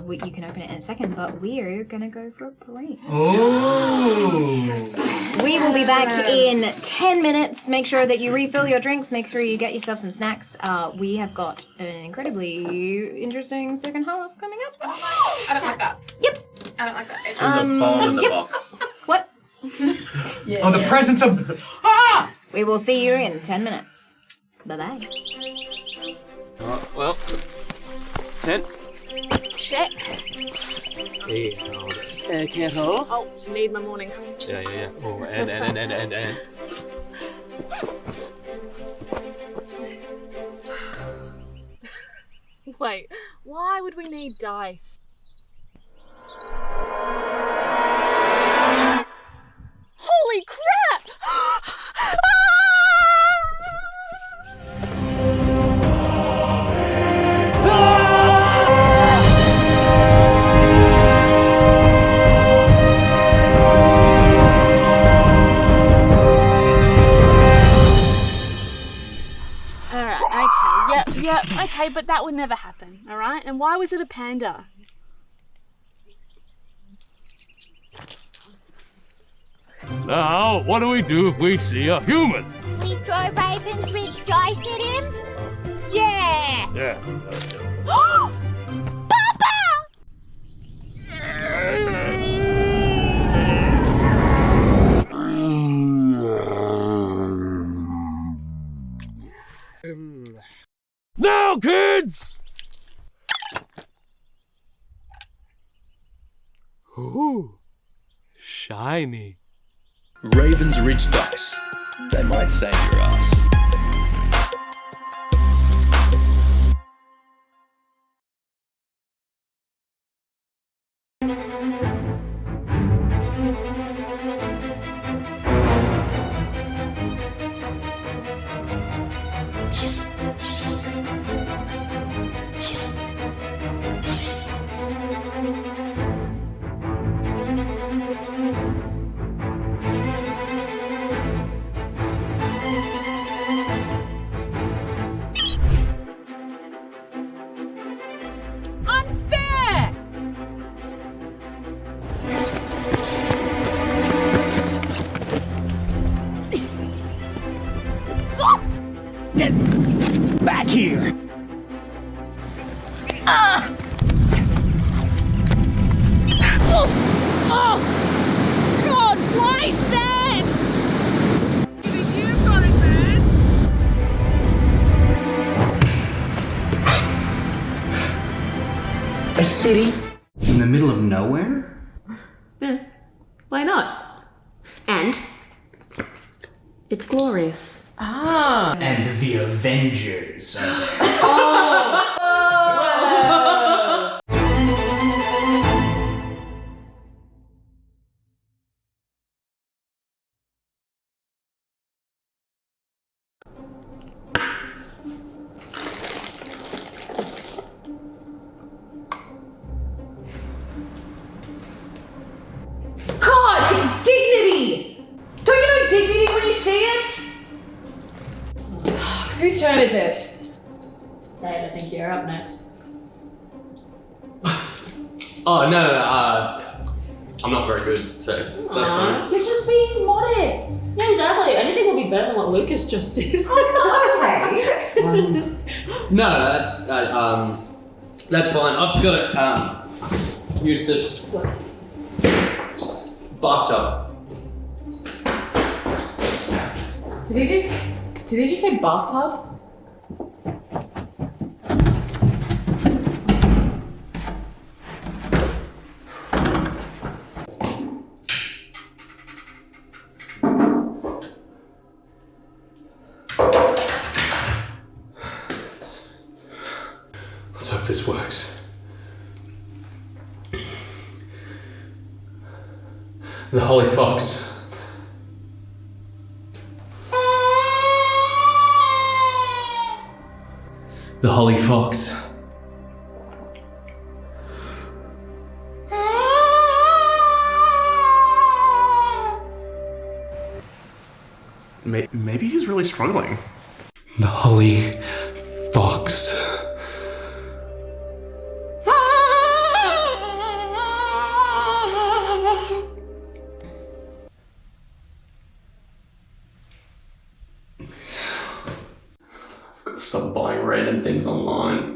You can open it in a second, but we're gonna go for a break. Oh! We will be back in 10 minutes. Make sure that you refill your drinks. Make sure you get yourself some snacks. We have got an incredibly interesting second half coming up. I don't like that. Yep. I don't like that. There's a ball in the box. What? The presence of... We will see you in 10 minutes. Bye-bye. Well, 10. Check. Hey, careful. Oh, need my morning. Yeah. Oh, and. Wait, why would we need dice? Holy crap! Yeah, okay, but that would never happen, alright? And why was it a panda? Now, what do we do if we see a human? We throw Raven's Ridge dice at him? Yeah! Yeah. Papa! Now, kids! Ooh, shiny. Raven's Ridge dice. They might save your ass. city in the middle of nowhere? Why not? And it's glorious. Ah. And the Avengers are there. God, it's dignity! Don't you know dignity when you see it? Whose turn is it? Tate, I think you're up next. Oh, no, I'm not very good, so that's fine. You're just being modest. Yeah, exactly. Anything will be better than what Lukas just did. Okay. No, that's fine. I've got to use the bathtub. Did he just say bathtub? Let's hope this works. The Holy Fox. The Holy Fox. Maybe he's really struggling. The Holy Fox. I've got to stop buying random things online.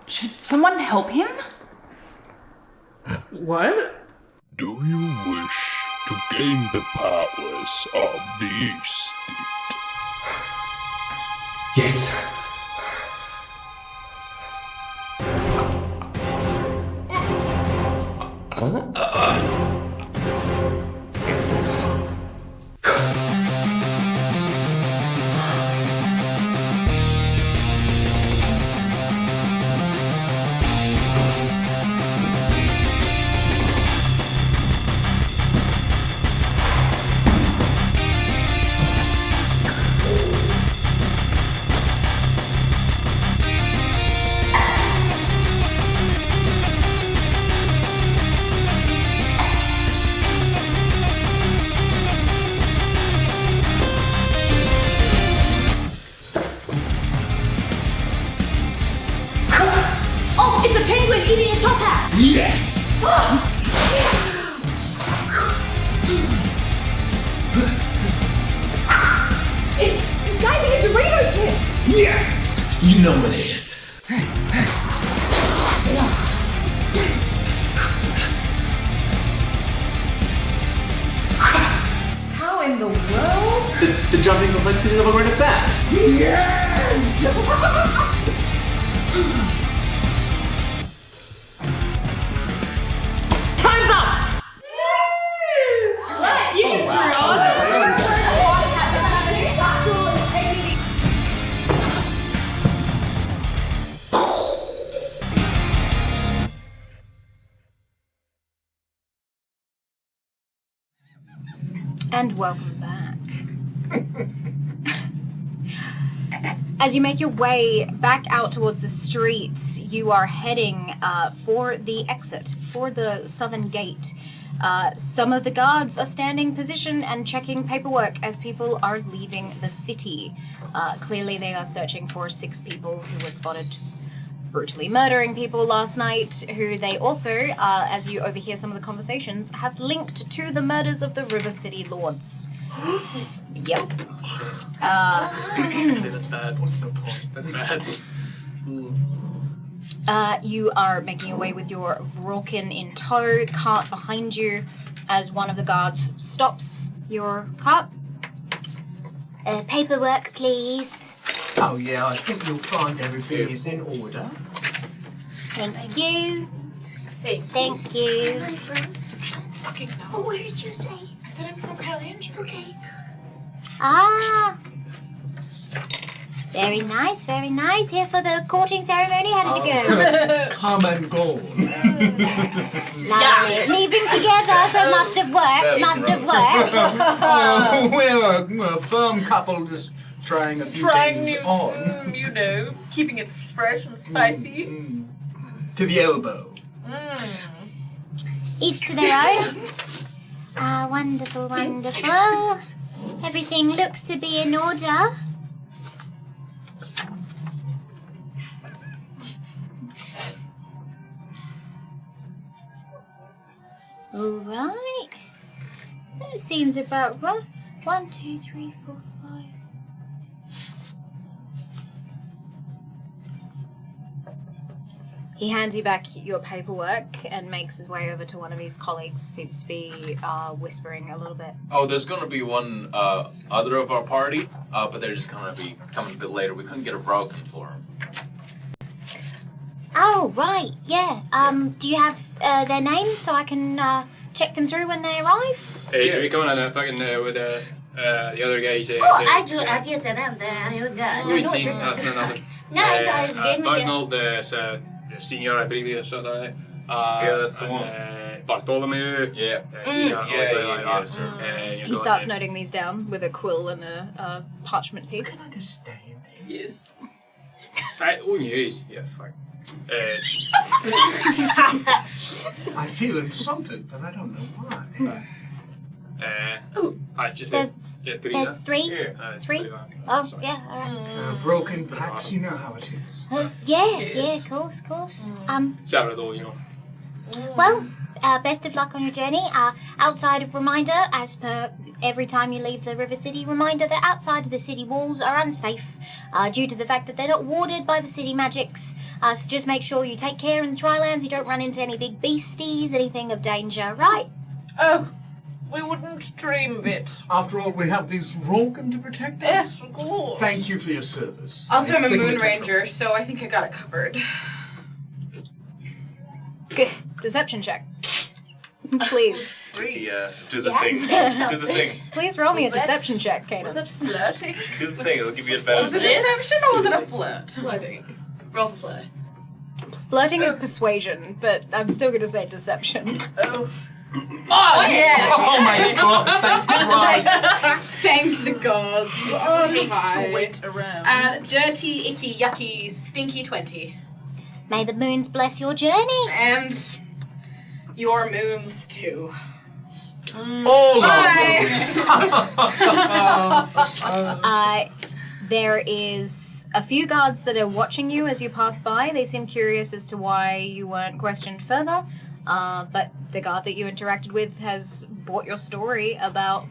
Should someone help him? What? Do you wish to gain the powers of the East? Yes. Oh, it's a penguin eating a top hat! Yes! It's guysing a Dorito chip! Yes! You know what it is. How in the world? The jumping complexity level where it's at. Yes! Time's up! What? You can draw? And welcome back. As you make your way back out towards the streets, you are heading for the exit, for the southern gate. Some of the guards are standing position and checking paperwork as people are leaving the city. Clearly they are searching for 6 people who were spotted brutally murdering people last night, who they also, as you overhear some of the conversations, have linked to the murders of the River City Lords. Yep. That's bad. What's the point? That's bad. You are making your way with your Vrokin in tow, cart behind you, as one of the guards stops your cart. Paperwork, please. Oh yeah, I think you'll find everything is in order. Thank you. Thank you. I don't fucking know. Well, where did you say? I said I'm from Kyle-Andrew. Okay. Ah. Very nice, very nice. Here for the courting ceremony. How did you go? Come and go. Lovely. Leaving together, so must have worked. Must have worked. We're a firm couple just trying a few things on. You know, keeping it fresh and spicy. To the elbow. Each to their own. Wonderful, wonderful. Everything looks to be in order. Alright. That seems about right. 1, 2, 3, 4, 5. He hands you back your paperwork and makes his way over to one of his colleagues. Seems to be whispering a little bit. Oh, there's gonna be one other of our party, but they're just gonna be coming a bit later. We couldn't get a broken for them. Oh, right, yeah. Do you have their name so I can check them through when they arrive? Hey, should we come on fucking with the other guys? I just said them. You've seen us, nothing. No, it's Arnold, the senior, I believe, or something. Yeah, that's the one. Bartholomew. Yeah. He starts noting these down with a quill and a parchment piece. Yes. Yes. Yeah, fine. I feel insulted, but I don't know why. I just So there's 3? Yeah, 3? Oh, yeah, alright. Broken packs, you know how it is. Yeah, of course. Salvador, you know. Well, best of luck on your journey. Outside of reminder, as per every time you leave the River City, reminder that outside of the city walls are unsafe due to the fact that they're not warded by the city magics. So just make sure you take care in the Trilands, you don't run into any big beasties, anything of danger, right? Oh, we wouldn't dream of it. After all, we have these Rogan to protect us. Yes, of course. Thank you for your service. Also, I'm a Think moon we're ranger, so I think I got it covered. Good. Deception check. Please. Do the thing. Do the thing. Please roll me a deception check, Kanan. Was that flirting? Do the thing. It'll give you advantage. Was it deception or was it a flirt? Flirting. Roll for flirt. Flirting is persuasion, but I'm still going to say deception. Oh. Oh, yes! Oh my god, Thank the gods. Oh, needs to wait around. And dirty, icky, yucky, stinky 20. May the moons bless your journey. And your moons too. All There is a few guards that are watching you as you pass by. They seem curious as to why you weren't questioned further. But the guard that you interacted with has bought your story about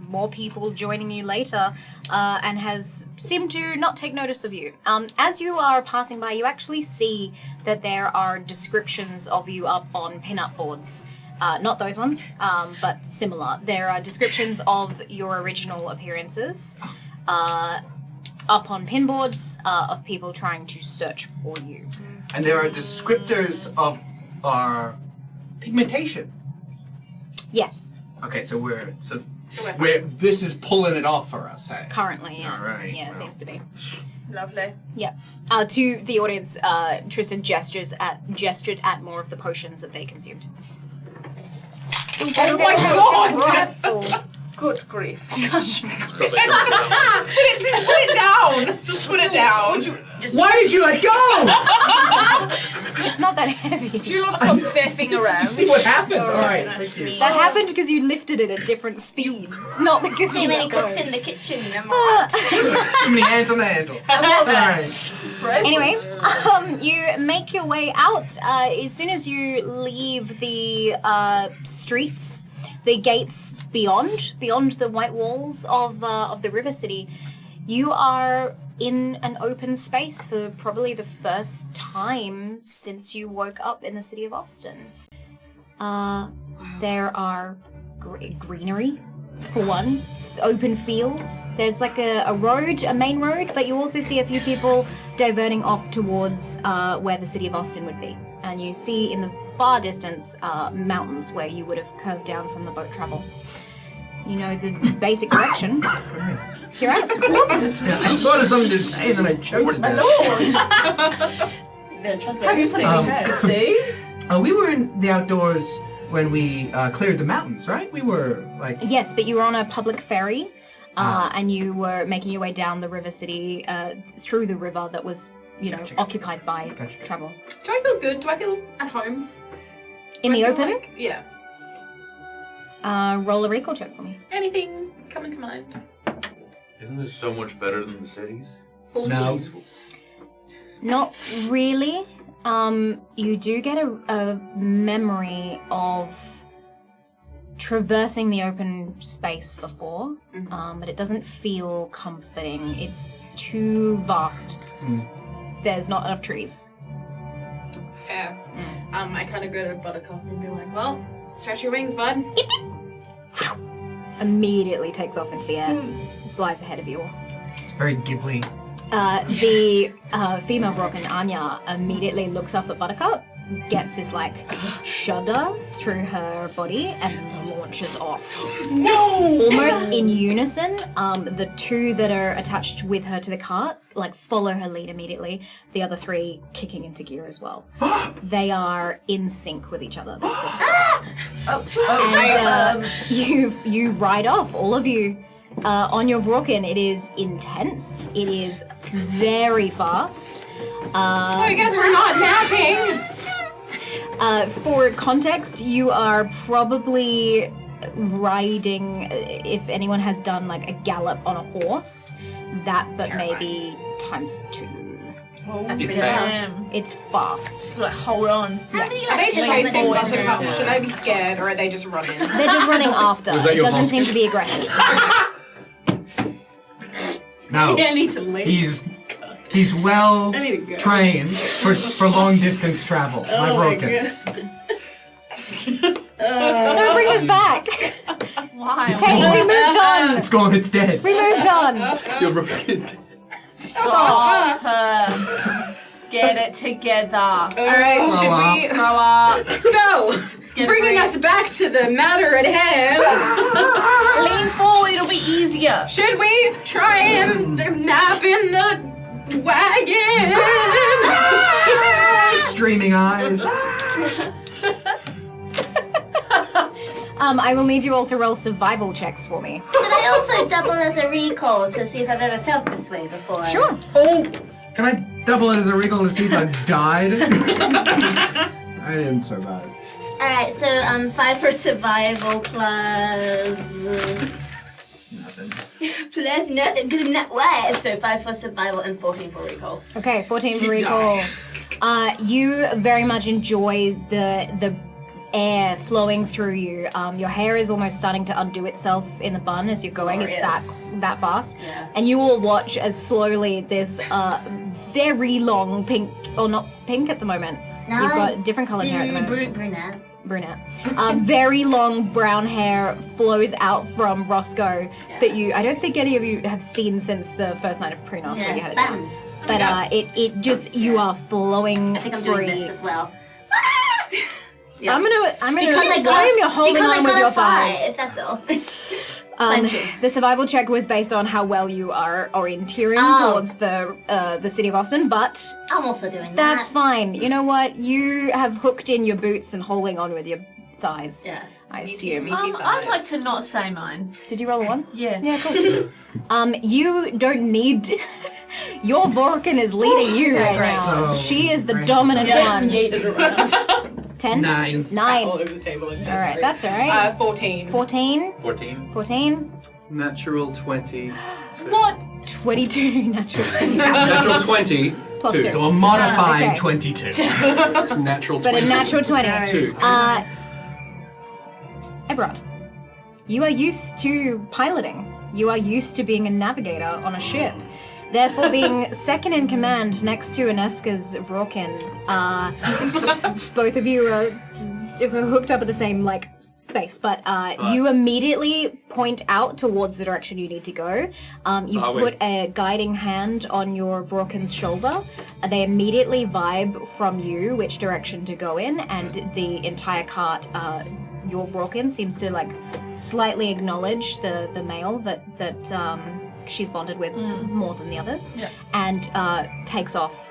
more people joining you later, and has seemed to not take notice of you. As you are passing by, you actually see that there are descriptions of you up on pin-up boards. Not those ones, but similar. There are descriptions of your original appearances up on pinboards of people trying to search for you. And there are descriptors of our pigmentation. Yes. Okay, so this is pulling it off for us, hey? Currently, yeah. All right. Yeah, it seems to be. Lovely. Yeah. To the audience, Tristan gestured at more of the potions that they consumed. Oh my god! Dreadful. Good grief. Just put it down! Just put it down. Why did you let go? It's not that heavy. Do you not stop faffing around? See what happened? All right. That happened because you lifted it at different speeds, not because Too you many let go. cooks in the kitchen. Too many hands on the handle. All right. Anyway, you make your way out. As soon as you leave the streets, the gates beyond the white walls of the River City, you are in an open space for probably the first time since you woke up in the City of Óssten. There are greenery, for one, open fields. There's like a road, a main road, but you also see a few people diverting off towards where the City of Óssten would be. And you see in the far distance mountains where you would have curved down from the boat travel. You know the basic direction. You're right. I thought of something to say and then I choked to death. Have you see? We were in the outdoors when we cleared the mountains, right? We were like... Yes, but you were on a public ferry, and you were making your way down the river city, through the river that was, occupied by travel. Do I feel good? Do I feel at home? In the open? Yeah. Roll a recall check for me. Anything coming to mind? Isn't this so much better than the cities? No. Not really. You do get a memory of traversing the open space before, but it doesn't feel comforting. It's too vast. There's not enough trees. Fair. I kind of go to Buttercup and be like, well, stretch your wings, bud. Immediately takes off into the air, flies ahead of you all. It's very Ghibli. The female Vrocken, Anya, immediately looks up at Buttercup, gets this shudder through her body, and launches off. No! Almost in unison, the two that are attached with her to the cart follow her lead immediately. The other three kicking into gear as well. They are in sync with each other. And you ride off, all of you. On your Vrocken, it is intense. It is very fast. So I guess we're not napping. For context, you are probably riding, if anyone has done a gallop on a horse, but maybe times 2. That's It's pretty fast. damn. It's fast. Hold on. Are they chasing Buttercup? Should I be scared, or are they just running? They're just running after. It doesn't seem to be aggressive. No. I need to leave. He's well I need to go. trained for long distance travel. My Vrocken. Don't bring us back. Why? Tate, we moved on. It's gone. It's dead. We moved on. Your Vrocken is dead. Stop her. Get it together. Alright, should we... Grow up. So, bringing us back to the matter at hand. Lean forward, it'll be easier. Should we try and nap in the wagon? Streaming eyes. I will need you all to roll survival checks for me. Can I also double as a recall to see if I've ever felt this way before? Sure. Oh, can I double it as a recall to see if I died? I didn't survive. Alright, so 5 for survival plus... Nothing. Plus nothing, because I'm not wise. So 5 for survival and 14 for recall. Okay, 14 for recall. You very much enjoy the air flowing through you. Your hair is almost starting to undo itself in the bun as you're going. It's that fast. Yeah. And you will watch as slowly this very long pink, or not pink at the moment. No, You've got different colored hair at the moment. Brunette. Very long brown hair flows out from Roscoe that I don't think any of you have seen since the first night of Prunos where you had it done. But it just, you are flowing I think I'm free. doing this as well. I'm gonna Because I assume you're holding because on I with got your a 5, thighs. that's all. The survival check was based on how well you are orienteering towards the City of Óssten, but I'm also doing that's that. fine. You know what? You have hooked in your boots and holding on with your thighs. Yeah. I assume. I'd like to not say mine. Did you roll a 1? Yeah. Yeah, cool. You don't need... Your Vrocken is leading you right now. So she is the dominant one. Yeeted around. 10? 9. 9. All over the table, I'm so All right, sorry. that's all right. 14. 14? 14. 14? Natural 20. What? 22 natural 20. Natural 20. Plus 2. So a modified Okay. 22. It's natural 20. But a natural 20. 2. Eberard, you are used to piloting. You are used to being a navigator on a ship. Therefore, being second in command next to Aneska's Vrokin, both of you are hooked up at the same space, but you immediately point out towards the direction you need to go. You put a guiding hand on your Vrokin's shoulder. They immediately vibe from you which direction to go in, and the entire cart, your Vrokin seems to slightly acknowledge the male that she's bonded with more than the others, and takes off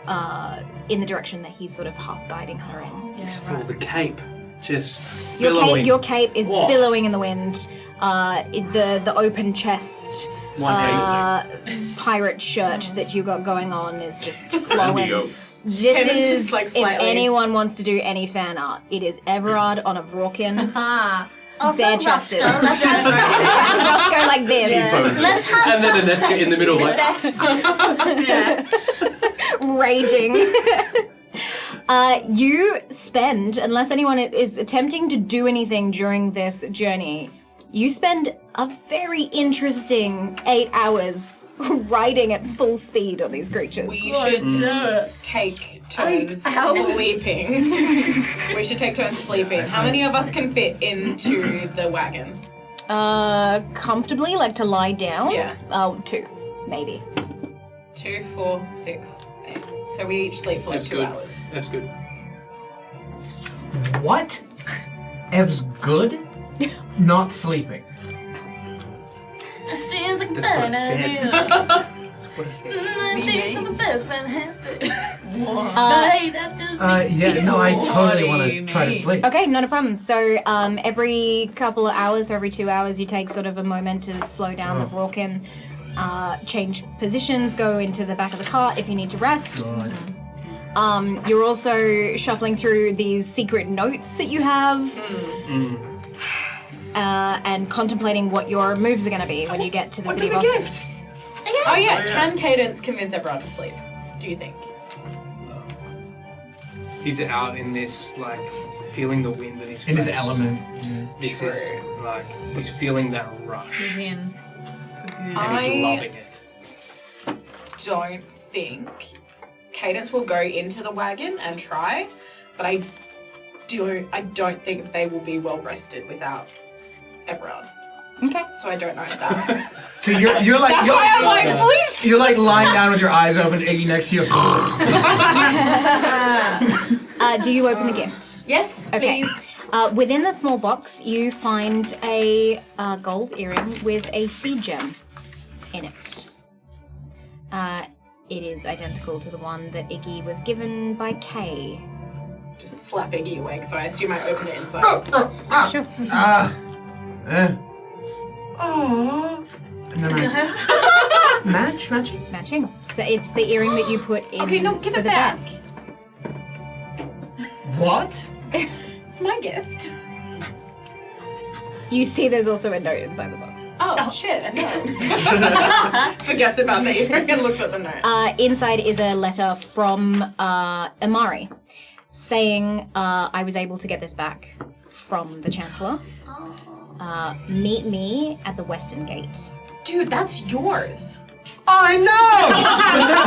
in the direction that he's sort of half guiding her in. It's for the cape. Just billowing. Your cape is billowing in the wind. The open chest pirate shirt that you got going on is just flowing. This is if anyone wants to do any fan art, it is Everard on a Vrokin. Also bare-chested. Roscoe. And Roscoe like this. Let's have and then Aneska in the middle, raging. You spend, unless anyone is attempting to do anything during this journey, you spend a very interesting 8 hours riding at full speed on these creatures. We should take turns sleeping. We should take turns sleeping. How many of us can fit into the wagon? Comfortably, to lie down? Yeah. 2, maybe. 2, 4, 6, 8. So we each sleep for 2 hours. That's good. What? Ev's good? Not sleeping. Seems like That's what I said. That's what I said. Things are the best that happen. Hey, that's just I totally want to try to sleep. Okay, not a problem. So every couple of hours, or every 2 hours, you take sort of a moment to slow down the Vrokin, change positions, go into the back of the cart if you need to rest. God. You're also shuffling through these secret notes that you have. And contemplating what your moves are going to be when you get to the City of Óssten. Oh yeah, can Cadence convince everyone to sleep? Do you think? He's out in this, feeling the wind in his face. In his element. This is, he's feeling that rush. He's in. And he's loving it. Don't think Cadence will go into the wagon and try, but I don't think they will be well rested without everyone. Okay. So I don't know that. So you're like That's why I'm like, please. You're lying down with your eyes open, Iggy next to you. Do you open the gift? Yes, Okay. please. Within the small box, you find a gold earring with a seed gem in it. It is identical to the one that Iggy was given by Kay. Just slap Iggy awake, so I assume I open it inside. Sure. Oh. And then I matching. So it's the earring that you put in. Okay, no, give for it the back. bag. What? It's my gift. You see, there's also a note inside the box. Oh, shit, a note. Forgets about the earring and looks at the note. Inside is a letter from Amari saying, I was able to get this back from the Chancellor. Meet me at the Western Gate. Dude, that's yours. I know!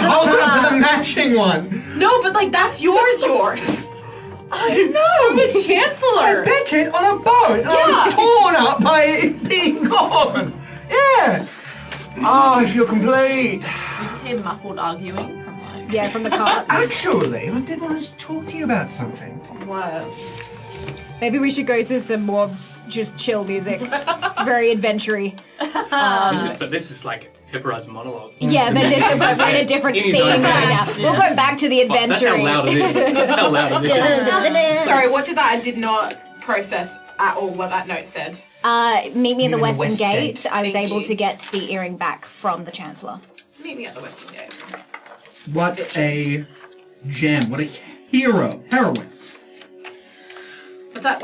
Hold it up to the matching one. No, but that's yours. I know! From the Chancellor! I bet it on a boat and I was torn up by it being gone! Yeah! Oh, I feel complete. We just hear muffled arguing from from the car. Actually, I did want to talk to you about something. What? Maybe we should go to some more just chill music. It's very adventure-y. This is Everard's monologue. Yeah, but we're in a different scene right now. We'll go back to the adventure. That's how loud it is. That's how loud it is. Sorry, what did that? I did not process at all what that note said. Meet me at the Western West Gate. Gate. I was Thank able you. to get the earring back from the Chancellor. Meet me at the Western Gate. What a gem. What a heroine. What's up?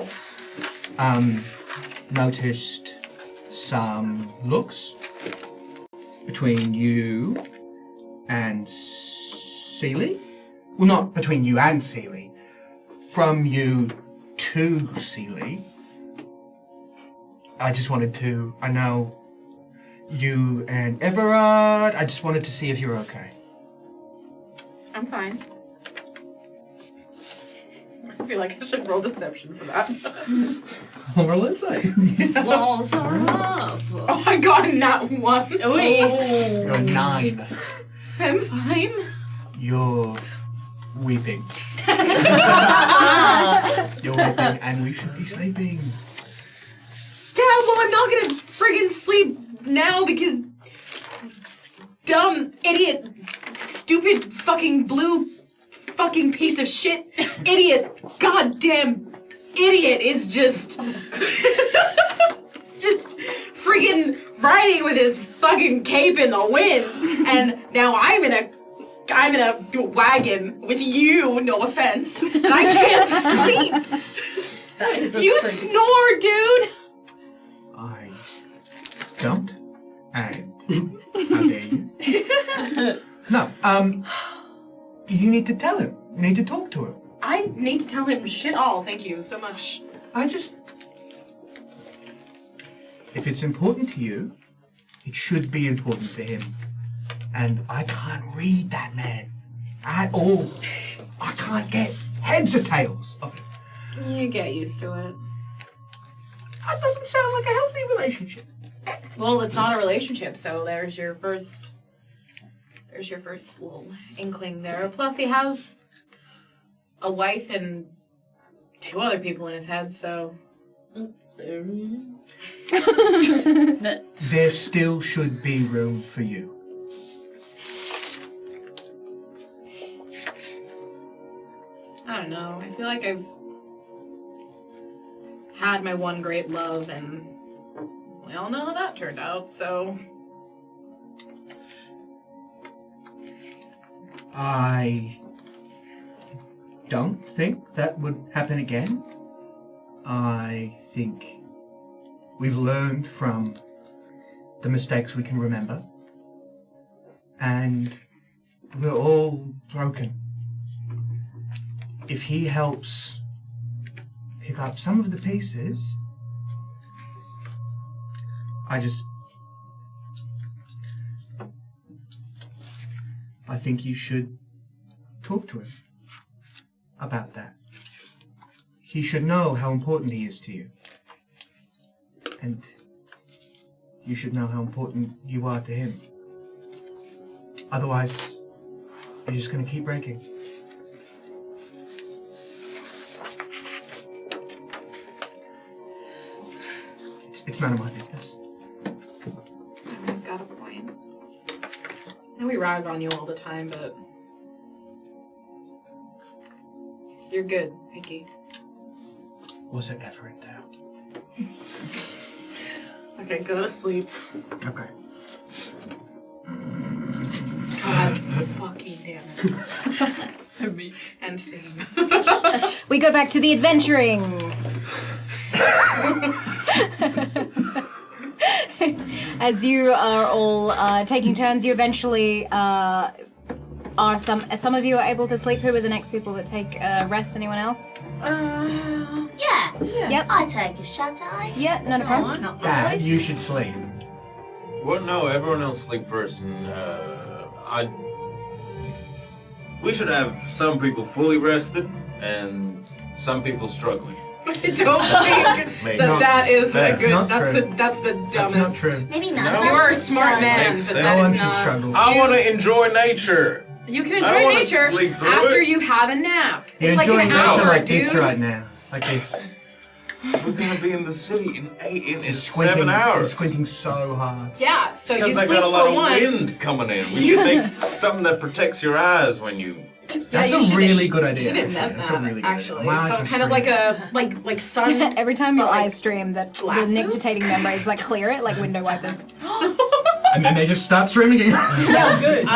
Noticed some looks between you and Seeley. Well, not between you and Seeley. From you to Seeley. I just wanted to, I know you and Everard. I just wanted to see if you're okay. I'm fine. I feel like I should roll deception for that. I'll roll insight. Walls are up. Oh, I got not one. You're 9. I'm fine. You're weeping. You're weeping, and we should be sleeping. Yeah, well, I'm not gonna friggin' sleep now because dumb, idiot, stupid, fucking blue, fucking piece of shit, idiot, goddamn idiot is just, it's just friggin' riding with his fucking cape in the wind, and now I'm in a wagon with you, no offense, and I can't sleep. You snore, dude. I don't. And how dare you? No, you need to tell him. You need to talk to him. I need to tell him shit all, thank you so much. If it's important to you, it should be important to him. And I can't read that man at all. I can't get heads or tails of it. You get used to it. That doesn't sound like a healthy relationship. Well, it's not a relationship, so there's your first little inkling there. Plus, he has a wife and 2 other people in his head, so. There still should be room for you. I don't know. I feel like I've had my one great love, and we all know how that turned out, so. I don't think that would happen again. I think we've learned from the mistakes we can remember. And we're all broken. If he helps pick up some of the pieces, I think you should talk to him about that. He should know how important he is to you. And you should know how important you are to him. Otherwise, you're just going to keep breaking. It's none of my business. I've got a point. And we rag on you all the time, but you're good, Mickey. Was it ever in doubt? Okay, go to sleep. Okay. God fucking damn it. End scene. We go back to the adventuring. As you are all taking turns, you eventually are some of you are able to sleep. Who are the next people that take rest? Anyone else? Yeah. Yep. I take a shut eye. Yeah, not a problem. Dad, you should sleep. Well, no, everyone else sleep first, and we should have some people fully rested and some people struggling. I don't think that is a good. That's the dumbest. That's not true. Maybe not. You are a smart man, but that is not. I want to enjoy nature. You can I enjoy wanna nature sleep through after it. you have a nap. You're It's like enjoying an nature hour, like dude. this right now. Like this. We're gonna be in the city in It's 7 hours. It's squinting so hard. Yeah, so you Because I sleep got a lot for of one. wind coming in. We should make something that protects your eyes when you. That's you a shouldn't- really good idea. You should invent actually. That's a that, really good actually. idea. My eyes So are kind of like streaming. a like sun. Every time your like eyes stream, that the glasses? nictitating membranes like clear it like window wipers. And then they just start streaming again. Yeah, good.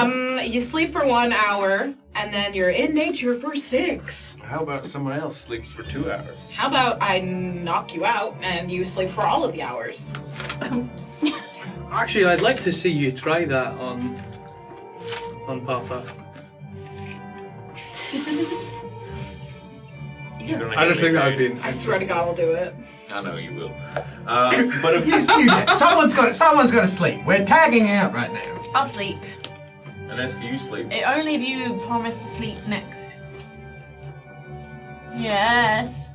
You sleep for 1 hour, and then you're in nature for 6. How about someone else sleeps for 2 hours? How about I knock you out and you sleep for all of the hours? Actually, I'd like to see you try that on Papa. You're gonna I just hit think me, that would be I swear to God, I'll do it. I know you will. But if someone's got to sleep. We're tagging out right now. I'll sleep. Aneska, you sleep. Only if you promise to sleep next. Yes.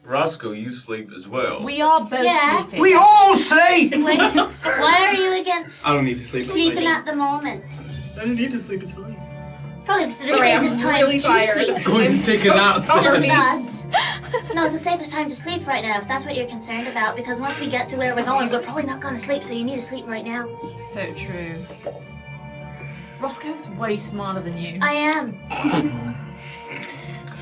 Roscoe, you sleep as well. We are both sleeping. We all sleep! Wait, why are you against I don't need to sleep. sleeping at the moment? I just need to sleep, it's fine. Probably it's the Sorry, I'm safest time really to tired. sleep. Going to take a nap. sorry. Us. No, it's the safest time to sleep right now, if that's what you're concerned about, because once we get to where we're going, we're probably not going to sleep, so you need to sleep right now. So true. Roscoe's way smarter than you. I am.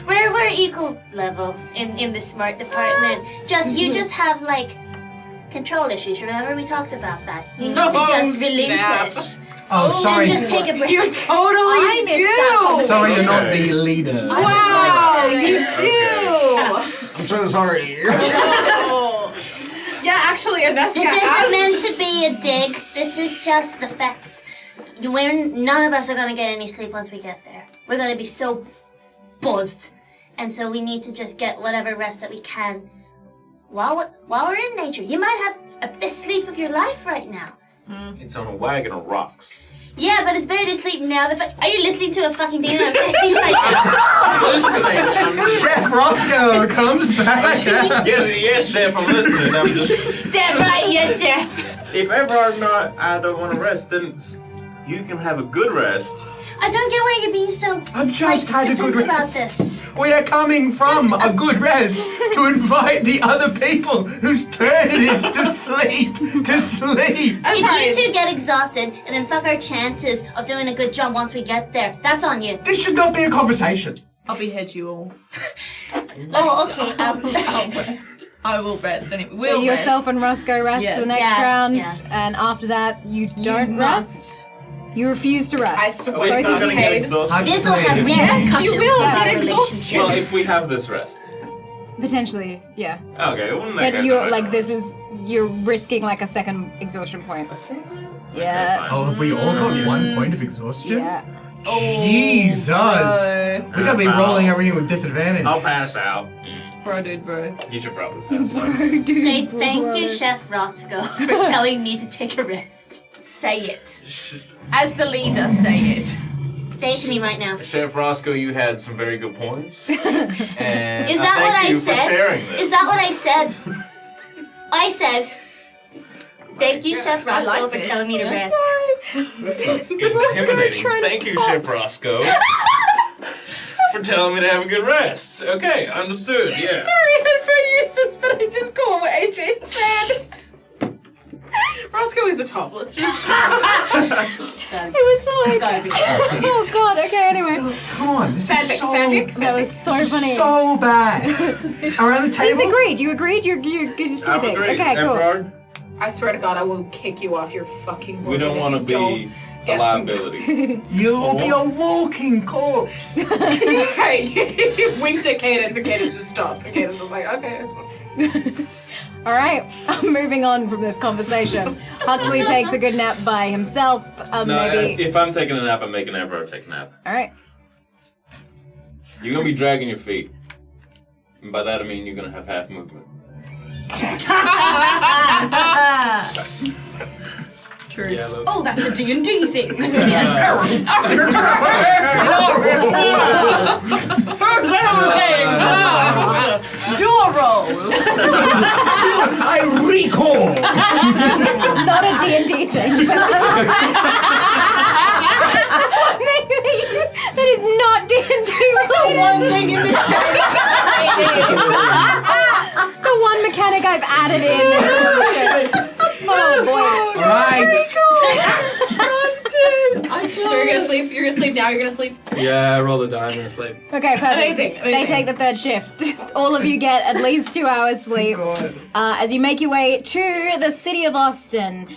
We're equal level in the smart department. You just have like control issues. Remember we talked about that. You need to just relinquish. Oh, sorry. And just take a break. You totally do. Sorry, you're not the leader. Wow, you do. I'm so sorry. Yeah, actually, Aneska. This isn't meant to be a dig. This is just the facts. None of us are gonna get any sleep once we get there. We're gonna be so buzzed, and so we need to just get whatever rest that we can while we're in nature. You might have a best sleep of your life right now. It's on a wagon of rocks. Yeah, but it's better to sleep now. Are you listening to a fucking thing that I'm saying right now? Chef Roscoe comes back. Yes, Chef, I'm listening. I'm just. Damn right, yes, Chef. If ever I don't want to rest, then you can have a good rest. I don't get why you're being so. I've just had a good defensive about rest. this. We are coming from a good rest to invite the other people whose turn it is to sleep. If you two get exhausted and then fuck our chances of doing a good job once we get there, that's on you. This should not be a conversation. I'll behead you all. Oh, okay. I'll rest. I will rest anyway. So yourself and Roscoe rest Yeah. for the next Yeah, round, yeah. and after that, you don't rest. You refuse to rest. I swear. Are we still going to get exhausted? This will have Yes, repercussions you will for our get relationship. exhausted. Well, if we have this rest. Potentially, yeah. Okay, well, in that But case, you're I like might this is you're risking like a second exhaustion point. Yeah. Oh, have we all got 1 point of exhaustion? Yeah. Jesus! We gotta be rolling everything with disadvantage. I'll pass out. Bro, dude, bro. You should probably pass out. Say thank you, Chef Roscoe, for telling me to take a rest. Say it. As the leader, say it. Say it to me right now. Chef Roscoe, you had some very good points. And Is that what thank I you said? for sharing this. Is that what I said? I said, thank you, Chef Roscoe, for telling me to rest. This is intimidating. Thank you, Chef Roscoe, for telling me to have a good rest. Okay, understood, yeah. Sorry, I'm very useless, but I just caught what AJ said. Roscoe is a topless. It was like, oh god. Okay, anyway. Come on, this is so That was so funny. So bad. Around the table. He's agreed. You agreed. You're sleeping. Okay, cool. Everard, I swear to God, I will kick you off your fucking board. we don't want to be a liability. You'll be a walking corpse. Right, you winked at Cadence and Cadence just stops and Cadence is like, okay. Alright, I'm moving on from this conversation. Huxley takes a good nap by himself. Maybe. If I'm taking a nap, I'm making Everard take a nap. Alright. You're going to be dragging your feet. And by that I mean you're going to have half movement. True. Yeah, look. Oh, that's a D&D thing. Who's everything? Do a roll. I recall. Not a D&D thing. That is not D&D. The one thing in the the one mechanic I've added in. Oh boy. Right. So you're gonna sleep? You're gonna sleep now? You're gonna sleep? Yeah, I roll a die, I'm gonna sleep. Okay, perfect. Amazing. They take the third shift. All of you get at least 2 hours sleep. As you make your way to the City of Óssten,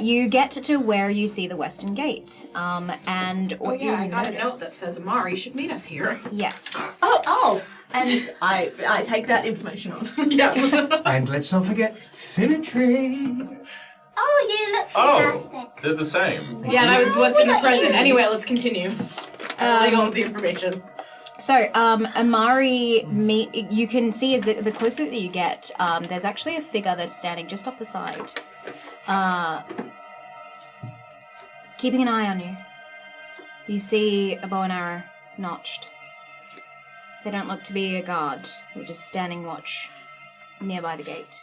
you get to where you see the Western Gate. And what you I got a note notice- that says Amari should meet us here. Yes. Oh. And I take that information on. Yeah. And let's not forget symmetry. Oh, you look fantastic. They're the same. Yeah, and I was what's in the present. Anyway, let's continue. I really don't have the information. So, Amari, you can see as the closer that you get, there's actually a figure that's standing just off the side. Keeping an eye on you. You see a bow and arrow notched. They don't look to be a guard. They're just standing watch nearby the gate.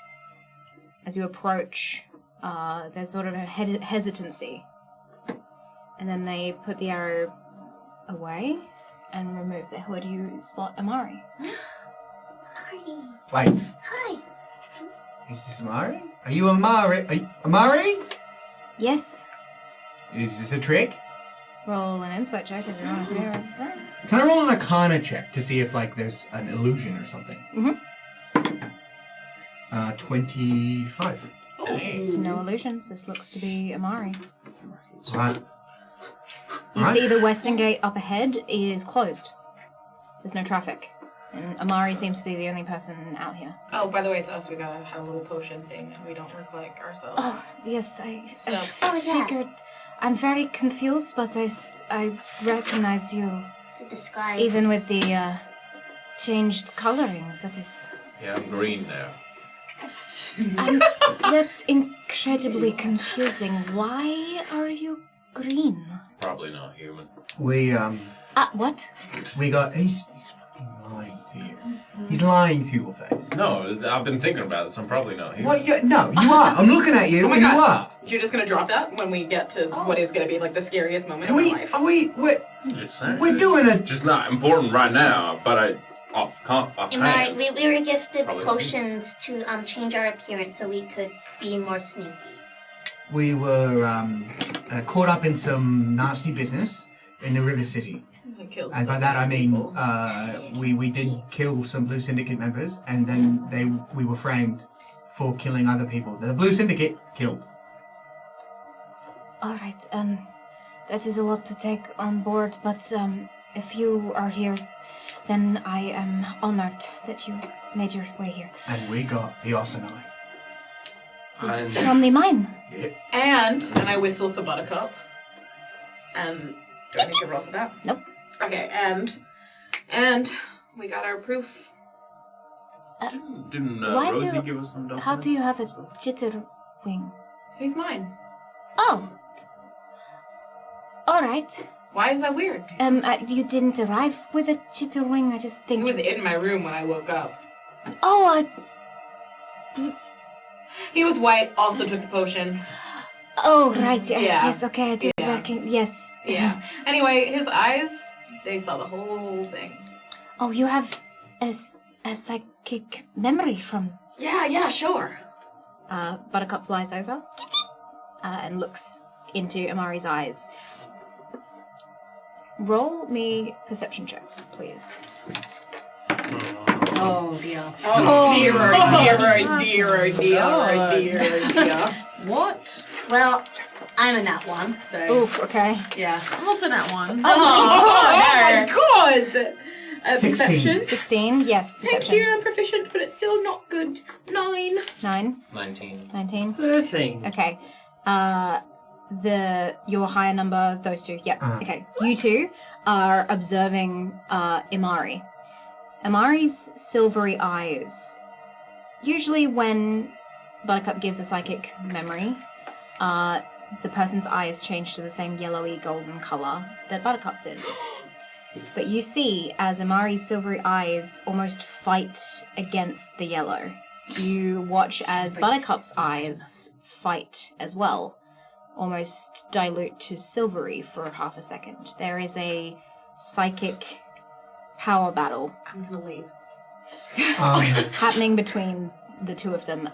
As you approach, there's sort of a hesitancy. And then they put the arrow away and remove their hood. You spot Amari. Amari. Wait. Hi. Is this Amari? Are you Amari? Amari? Yes. Is this a trick? Roll an insight check if you want to see it. Can I roll an Arcana check to see if, like, there's an illusion or something? Mm-hmm. 25. No illusions. This looks to be Amari. Right. You see the western gate up ahead is closed. There's no traffic. And Amari seems to be the only person out here. Oh, by the way, it's us. We got a little potion thing. We don't look like ourselves. Oh, yes, I yeah. figured. I'm very confused, but I recognize you. It's a disguise. Even with the changed colorings, that is... Yeah, I'm green now. That's incredibly confusing. Why are you green? Probably not human. We, What? we got... He's fucking lying to you. He's lying to your face. No, I've been thinking about this. I'm probably not human. What? No, you are. I'm looking at you, Oh my and God. you are. You're just gonna drop that when we get to what is gonna be like the scariest moment Can of we... my life. I'm just saying. We're doing a... Just not important right now, but Amari, we were gifted Probably potions to change our appearance so we could be more sneaky. We were caught up in some nasty business in the River City. And by that I mean we did kill some Blue Syndicate members, and then we were framed for killing other people. The Blue Syndicate killed. All right, that is a lot to take on board, but if you are here, then I am honored that you made your way here. And we got the Osanai. From the mine. Yeah. And I whistle for Buttercup. And do I need to roll for that? Nope. Okay, and we got our proof. Didn't why Rosie do- give us some documents? How do you have a jitter wing? He's mine. Oh. All right. Why is that weird? You didn't arrive with a jitter wing. I just think He was in my room when I woke up. Oh, He was white, also took the potion. Oh, right. Yeah. Yes. Okay. I did. Yeah. Yes. Yeah. Anyway, his eyes, they saw the whole thing. Oh, you have a psychic memory from. Yeah, sure. Buttercup flies over and looks into Amari's eyes. Roll me perception checks, please. Oh dear. Oh dear, dear. What? Well, I'm in that one, so. Oof, okay. Yeah, I'm also in that one. Oh my god! 16. Perception. 16, yes, perception. Thank you, I'm proficient, but it's still not good. 9. 9. 19. 13. Okay. Your higher number, those two. Yep. Okay. You two are observing Imari. Amari's silvery eyes. Usually when Buttercup gives a psychic memory, the person's eyes change to the same yellowy golden color that Buttercup's is. But you see, as Amari's silvery eyes almost fight against the yellow, you watch as Buttercup's eyes fight as well, almost dilute to silvery for half a second. There is a psychic power battle. I'm gonna leave. Happening between the two of them.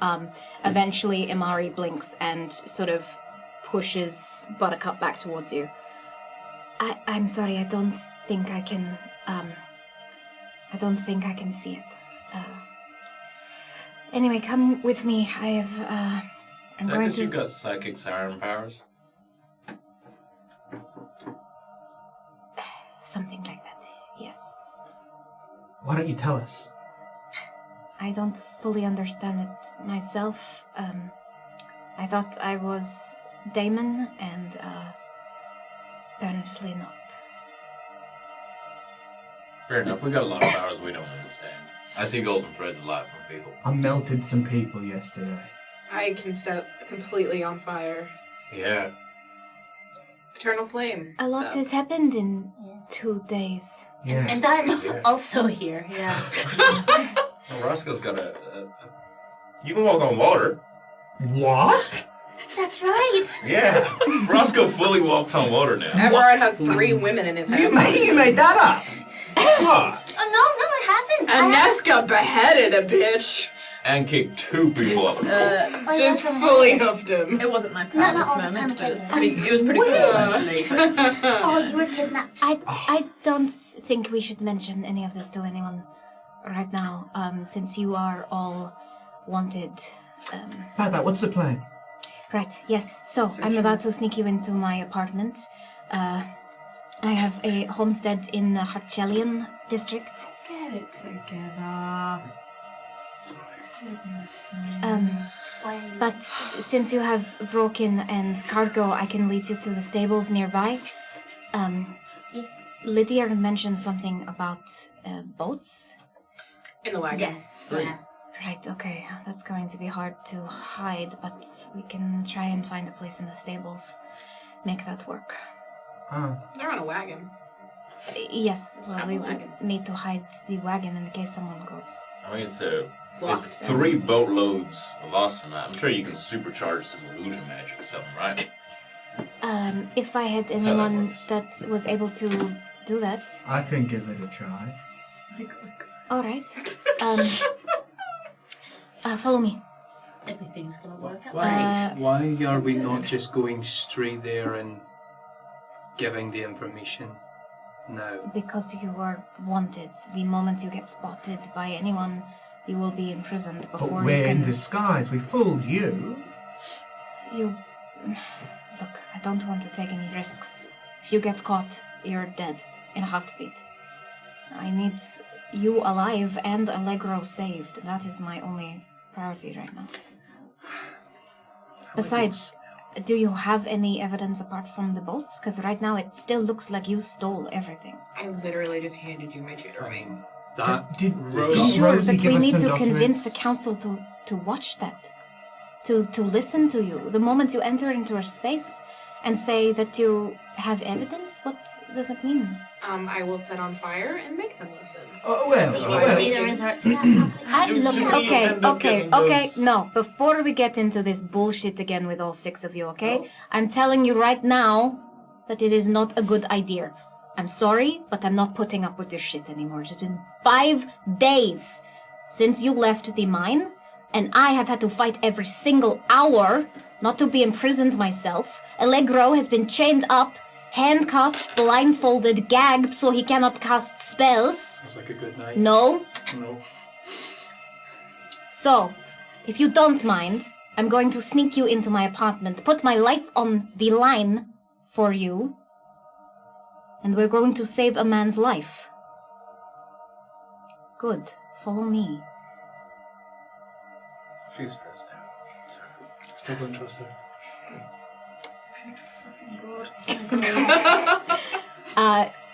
Eventually, Imari blinks and sort of pushes Buttercup back towards you. I'm sorry, I don't think I can see it. Anyway, come with me. I'm Is that going because to... you got psychic siren powers? Something like that, yes. Why don't you tell us? I don't fully understand it myself. I thought I was Damon, and apparently not. Fair enough. We got a lot of powers we don't understand. I see golden threads a lot from people. I melted some people yesterday. I can set completely on fire. Yeah. Eternal flame. A lot has happened in 2 days. Yeah. And I'm Yes. also here. Yeah. Well, Roscoe's got a. You can walk on water. What? That's right. Yeah. Roscoe fully walks on water now. Everard has 3 women in his house. You made that up. What? Oh no, I haven't. Aneska beheaded a bitch. And kicked 2 people off. Just fully hoofed him. It wasn't my Not proudest all the moment, time, but it was okay. pretty cool actually. But Oh, you were kidnapped. I don't think we should mention any of this to anyone right now, since you are all wanted. About that, what's the plan? Right, yes. So, I'm about to sneak you into my apartment. I have a homestead in the Harchelian district. get it together. Goodness me. But since you have Vrokin and cargo, I can lead you to the stables nearby. Lydia mentioned something about boats. In the wagon. Yes. Yeah. Right, okay. That's going to be hard to hide, but we can try and find a place in the stables. Make that work. They're on a wagon. Yes, well, Have a we wagon. would need to hide the wagon in case someone goes. I mean, it's Flocks. 3 boatloads of austenite. I'm sure you can supercharge some illusion magic or something, right? If I had That's how that anyone works. that was able to do that. I can give it a try. All right. Follow me. Everything's gonna work out. Why are we not just going straight there and giving the information now? Because you are wanted. The moment you get spotted by anyone, you will be imprisoned before But you we're can... in disguise. We fooled you. You... Look, I don't want to take any risks. If you get caught, you're dead in a heartbeat. I need you alive and Allegro saved. That is my only priority right now. Besides, do you have any evidence apart from the boats? Because right now it still looks like you stole everything. I literally just handed you my tutor ring. Did Sure, Rosie but give we us need some to convince the documents? council to watch that. To listen to you. The moment you enter into a space and say that you have evidence, what does it mean? I will set on fire and make them listen. Oh, well, That's well, what I'm well. thinking. resort to that. Look, do we okay, end up getting those- no. Before we get into this bullshit again with all 6 of you, okay? I'm telling you right now that it is not a good idea. I'm sorry, but I'm not putting up with this shit anymore. It's been 5 days since you left the mine, and I have had to fight every single hour not to be imprisoned myself. Allegro has been chained up, handcuffed, blindfolded, gagged so he cannot cast spells. Sounds like a good night. No. No. So, if you don't mind, I'm going to sneak you into my apartment, put my life on the line for you, and we're going to save a man's life. Good. Follow me. She's stressed out. Still don't trust her.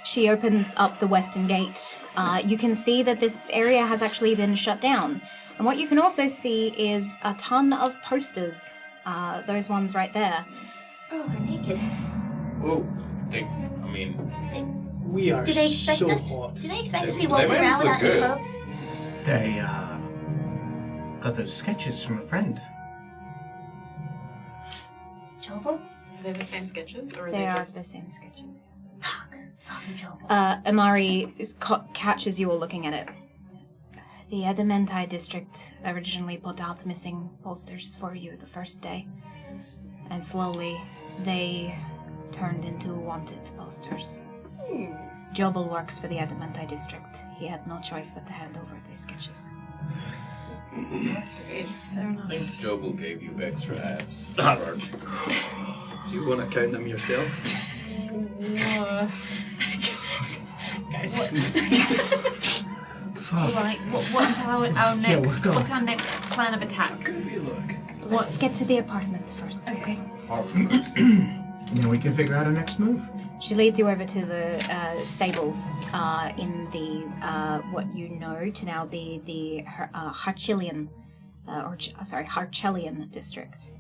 She opens up the western gate. You can see that this area has actually been shut down. And what you can also see is a ton of posters. Those ones right there. Oh, we're naked. Whoa. We are Do they expect so us? hot. Do they expect us to be They walking made us around look without any good. clothes? They, got those sketches from a friend. Jobel? Are they the same sketches, or are They they are just... the same sketches. Fucking Jobel. Amari catches you all looking at it. The Adamantine district originally put out missing posters for you the first day. And slowly, they turned into wanted posters. Jobel works for the Adamantine district. He had no choice but to hand over these sketches. Fair enough. I think Jobel gave you extra abs. Do you want to count them yourself? Guys. Right, what's our next? What's our next plan of attack? Let's get to the apartment first, okay? Then we can figure out our next move. She leads you over to the stables in the what you know to now be the Harchelian district.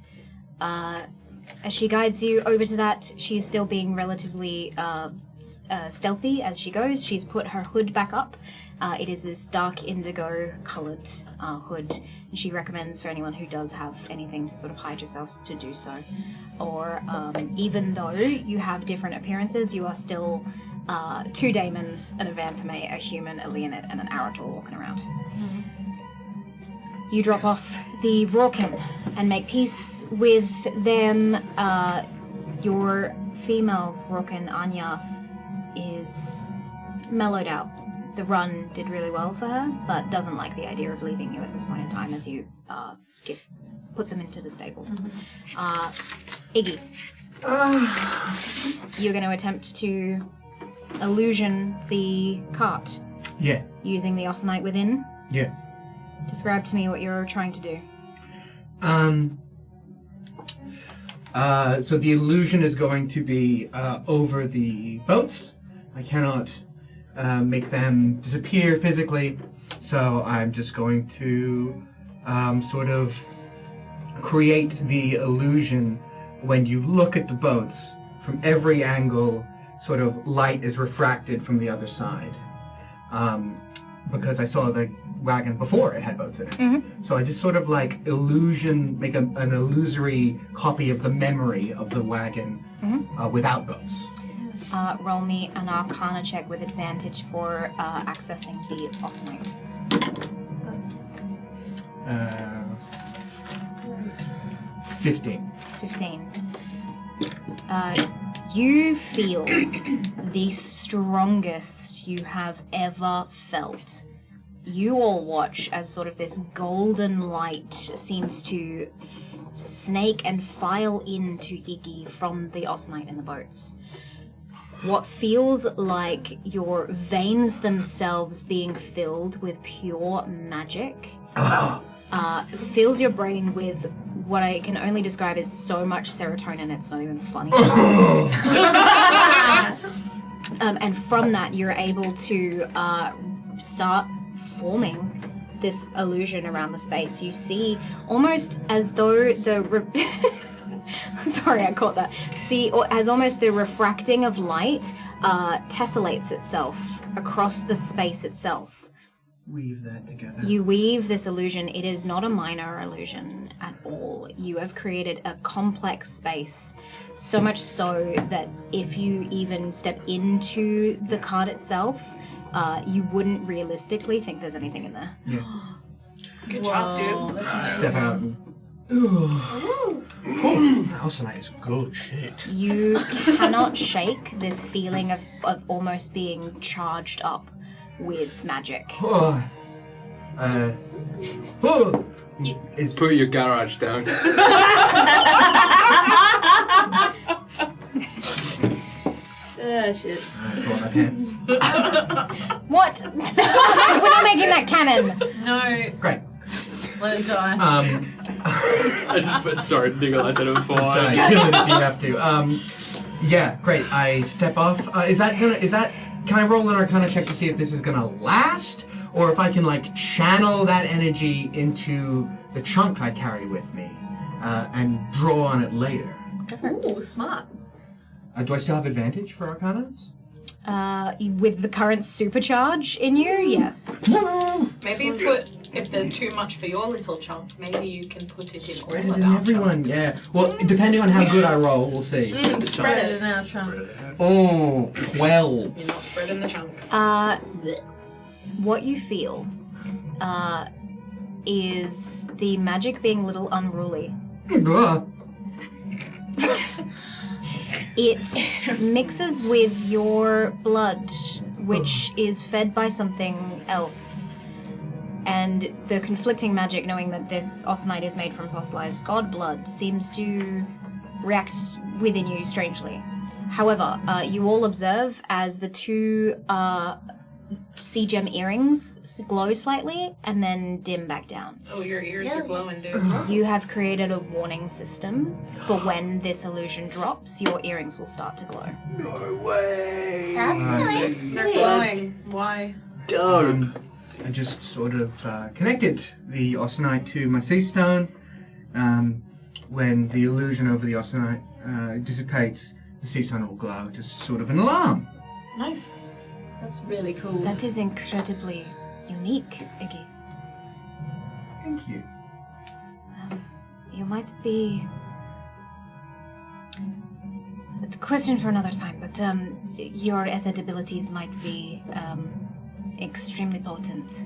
As she guides you over to that, she is still being relatively stealthy as she goes. She's put her hood back up. It is this dark indigo coloured hood, and she recommends for anyone who does have anything to sort of hide yourselves to do so. Or even though you have different appearances, you are still 2 daemons, an Evanthame, a human, a Leonid, and an Arator walking around. Mm-hmm. You drop off the Vrorkin and make peace with them. Your female Vrorkin, Anya, is mellowed out. The run did really well for her, but doesn't like the idea of leaving you at this point in time as you put them into the stables. Mm-hmm. Iggy, you're going to attempt to illusion the cart. Yeah. Using the Austenite within. Yeah. Describe to me what you're trying to do. So the illusion is going to be over the boats. I cannot make them disappear physically, so I'm just going to sort of create the illusion when you look at the boats from every angle, sort of light is refracted from the other side. Because I saw the wagon before it had boats in it. Mm-hmm. So I just sort of like make an illusory copy of the memory of the wagon without boats. Roll me an Arcana check with advantage for accessing the Austenite. 15. 15. You feel the strongest you have ever felt. You all watch as sort of this golden light seems to snake and file into Iggy from the Austenite in the boats. What feels like your veins themselves being filled with pure magic fills your brain with what I can only describe as so much serotonin it's not even funny. And from that, you're able to start forming this illusion around the space. You see almost as though sorry, I caught that. See, as almost the refracting of light tessellates itself across the space itself. Weave that together. You weave this illusion. It is not a minor illusion at all. You have created a complex space, so much so that if you even step into the card itself, you wouldn't realistically think there's anything in there. Yeah. Good job, dude. Step out and... Austenite is good shit. You cannot shake this feeling of almost being charged up with magic. Put your garage down. Shit. I pull my pants. What? We're not making that canon. No. Great. Let it die. Sorry, Nikolai said it before. Die. Kill it if you have to. Yeah, great. I step off. Can I roll an Arcana check to see if this is gonna last? Or if I can, like, channel that energy into the chunk I carry with me and draw on it later? Ooh, smart. Do I still have advantage for Arcanas? With the current supercharge in you, yes. Maybe if there's too much for your little chunk, maybe you can put it in Spread all it of in our everyone, chunks. yeah. Well, depending on how good I roll, we'll see. Spread it in our chunks. Oh, 12. You're not spreading the chunks. What you feel is the magic being a little unruly. It mixes with your blood, which is fed by something else. And the conflicting magic, knowing that this Austenite is made from fossilized god blood, seems to react within you strangely. However, you all observe as the two sea gem earrings glow slightly and then dim back down. Oh, your ears are glowing, dude. You have created a warning system for when this illusion drops, your earrings will start to glow. No way! That's nice. They're glowing. Why? I just sort of connected the Austenite to my sea stone. When the illusion over the Austenite dissipates, the sea stone will glow, just sort of an alarm. Nice. That's really cool. That is incredibly unique, Iggy. Thank you. You might be... It's a question for another time, but your ethid abilities might be extremely potent.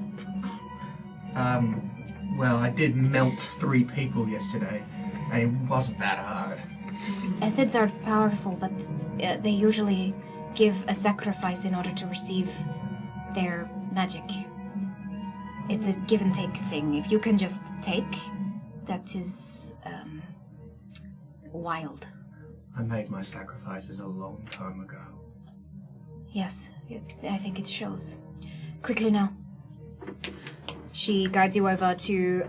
Well, I did melt 3 people yesterday, and it wasn't that hard. Ethids are powerful, but they usually give a sacrifice in order to receive their magic. It's a give and take thing. If you can just take, that is wild. I made my sacrifices a long time ago. Yes, I think it shows. Quickly now. She guides you over to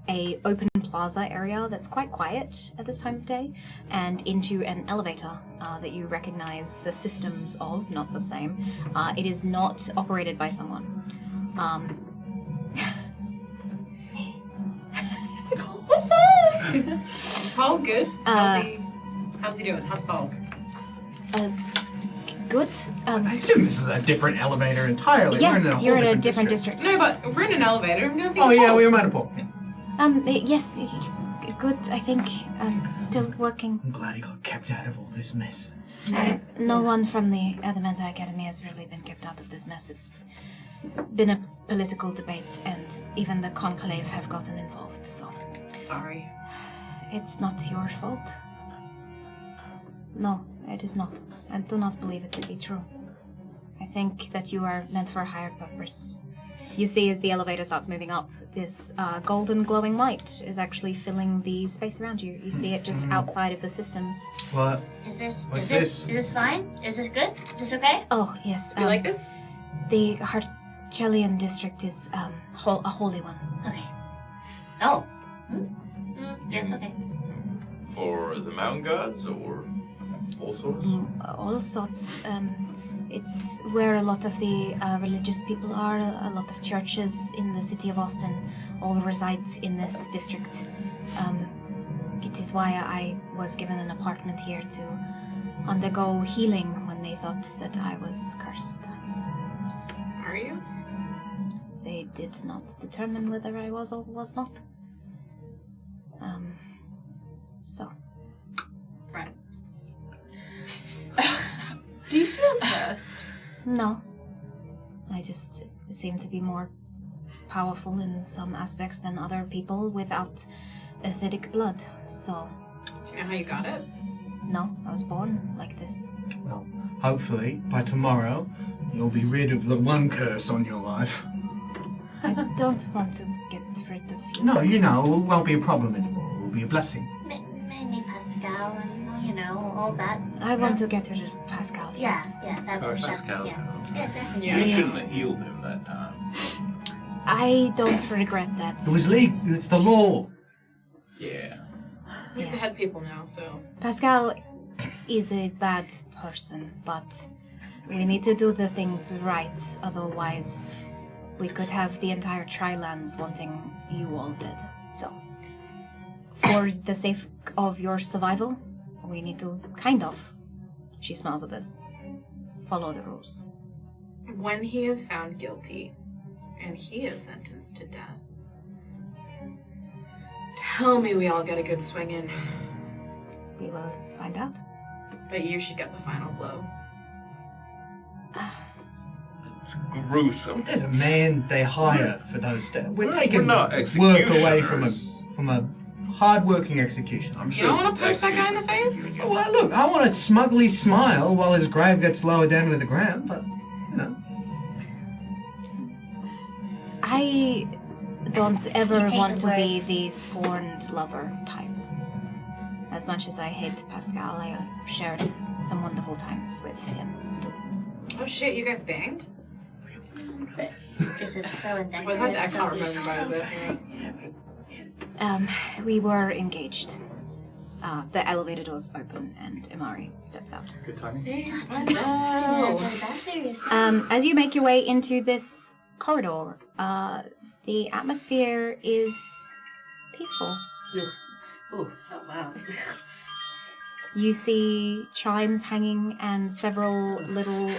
a open plaza area that's quite quiet at this time of day, and into an elevator that you recognize the systems of, not the same. It is not operated by someone. Paul, good? How's he doing? How's Paul? Good. I assume this is a different elevator entirely. Yeah, we're in a you're whole in a different district. No, but we're in an elevator. I'm gonna think. Oh yeah, we might have pulled. Yes, he's good, I think. Still working. I'm glad he got kept out of all this mess. No one from the Adamanta Academy has really been kept out of this mess. It's been a political debate, and even the Conclave have gotten involved, so... Sorry. It's not your fault. No, it is not. I do not believe it to be true. I think that you are meant for a higher purpose. You see, as the elevator starts moving up, this golden glowing light is actually filling the space around you. You see it just outside of the systems. What? Is this What's is this fine? Is this good? Is this okay? Oh, yes. You like this? The Harchellian district is a holy one. Okay. Oh. Yeah, okay. For the mountain gods or all sorts? All sorts. It's where a lot of the religious people are. A lot of churches in the City of Óssten all reside in this district. It is why I was given an apartment here to undergo healing when they thought that I was cursed. Are you? They did not determine whether I was or was not. So. Right. Do you feel cursed? No. I just seem to be more powerful in some aspects than other people without acidic blood, so... Do you know how you got it? No, I was born like this. Well, hopefully, by tomorrow, you'll be rid of the one curse on your life. I don't want to get rid of you. No, it won't be a problem anymore. It will be a blessing. Maybe Pascal and, all that I stuff. want to get rid of Pascal, yes. Yeah, that's Pascal. yeah. You shouldn't have healed him that time. I don't regret that. It was legal. It's the law. Yeah. We've had people now, so... Pascal is a bad person, but we need to do the things right, otherwise we could have the entire Tri-Lands wanting you all dead. So, for the sake of your survival, we need to she smiles at this, follow the rules. When he is found guilty, and he is sentenced to death, tell me we all get a good swing in. We will find out. But you should get the final blow. It's gruesome. There's a man they hire for those days. We're taking not work away from executioners. a hard-working execution. I'm You don't want to punch that guy in the face? Well, look, I want to smugly smile while his grave gets lowered down to the ground, but, I don't ever hate want the to be words. the scorned lover type. As much as I hate Pascal, I shared some wonderful times with him too. Oh shit, you guys banged? But this is so indecent. Was that? I can't remember what I was there. We were engaged. The elevator doors open and Imari steps out. Good timing. As you make your way into this corridor, the atmosphere is peaceful. Oh wow. You see chimes hanging and several little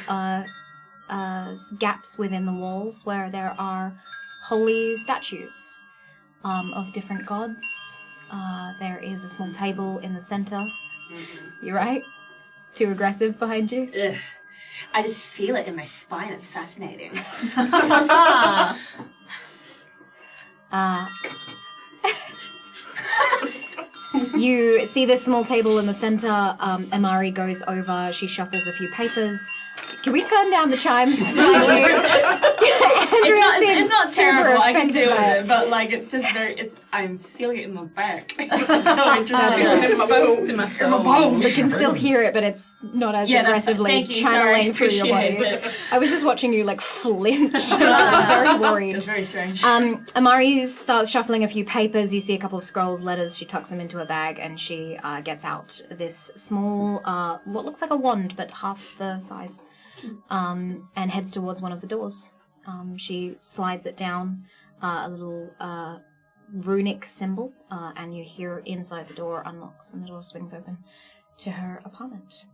gaps within the walls where there are holy statues of different gods. There is a small table in the center. You right? Too aggressive behind you? Ugh. I just feel it in my spine. It's fascinating. You see this small table in the center. Imari goes over. She shuffles a few papers. Can we turn down the chimes slightly? It's not terrible. I can deal with by it, but like it's just I'm feeling it in my back. It's so interesting. In my bones. In my soul. We can still hear it, but it's not as aggressively thank you, channeling sorry, through your body. appreciate it. I was just watching you like flinch. I'm very worried. It's very strange. Amari starts shuffling a few papers. You see a couple of scrolls, letters. She tucks them into a bag and she gets out this small, what looks like a wand, but half the size, and heads towards one of the doors. She slides it down, a little runic symbol, and you hear inside the door unlocks and the door swings open to her apartment.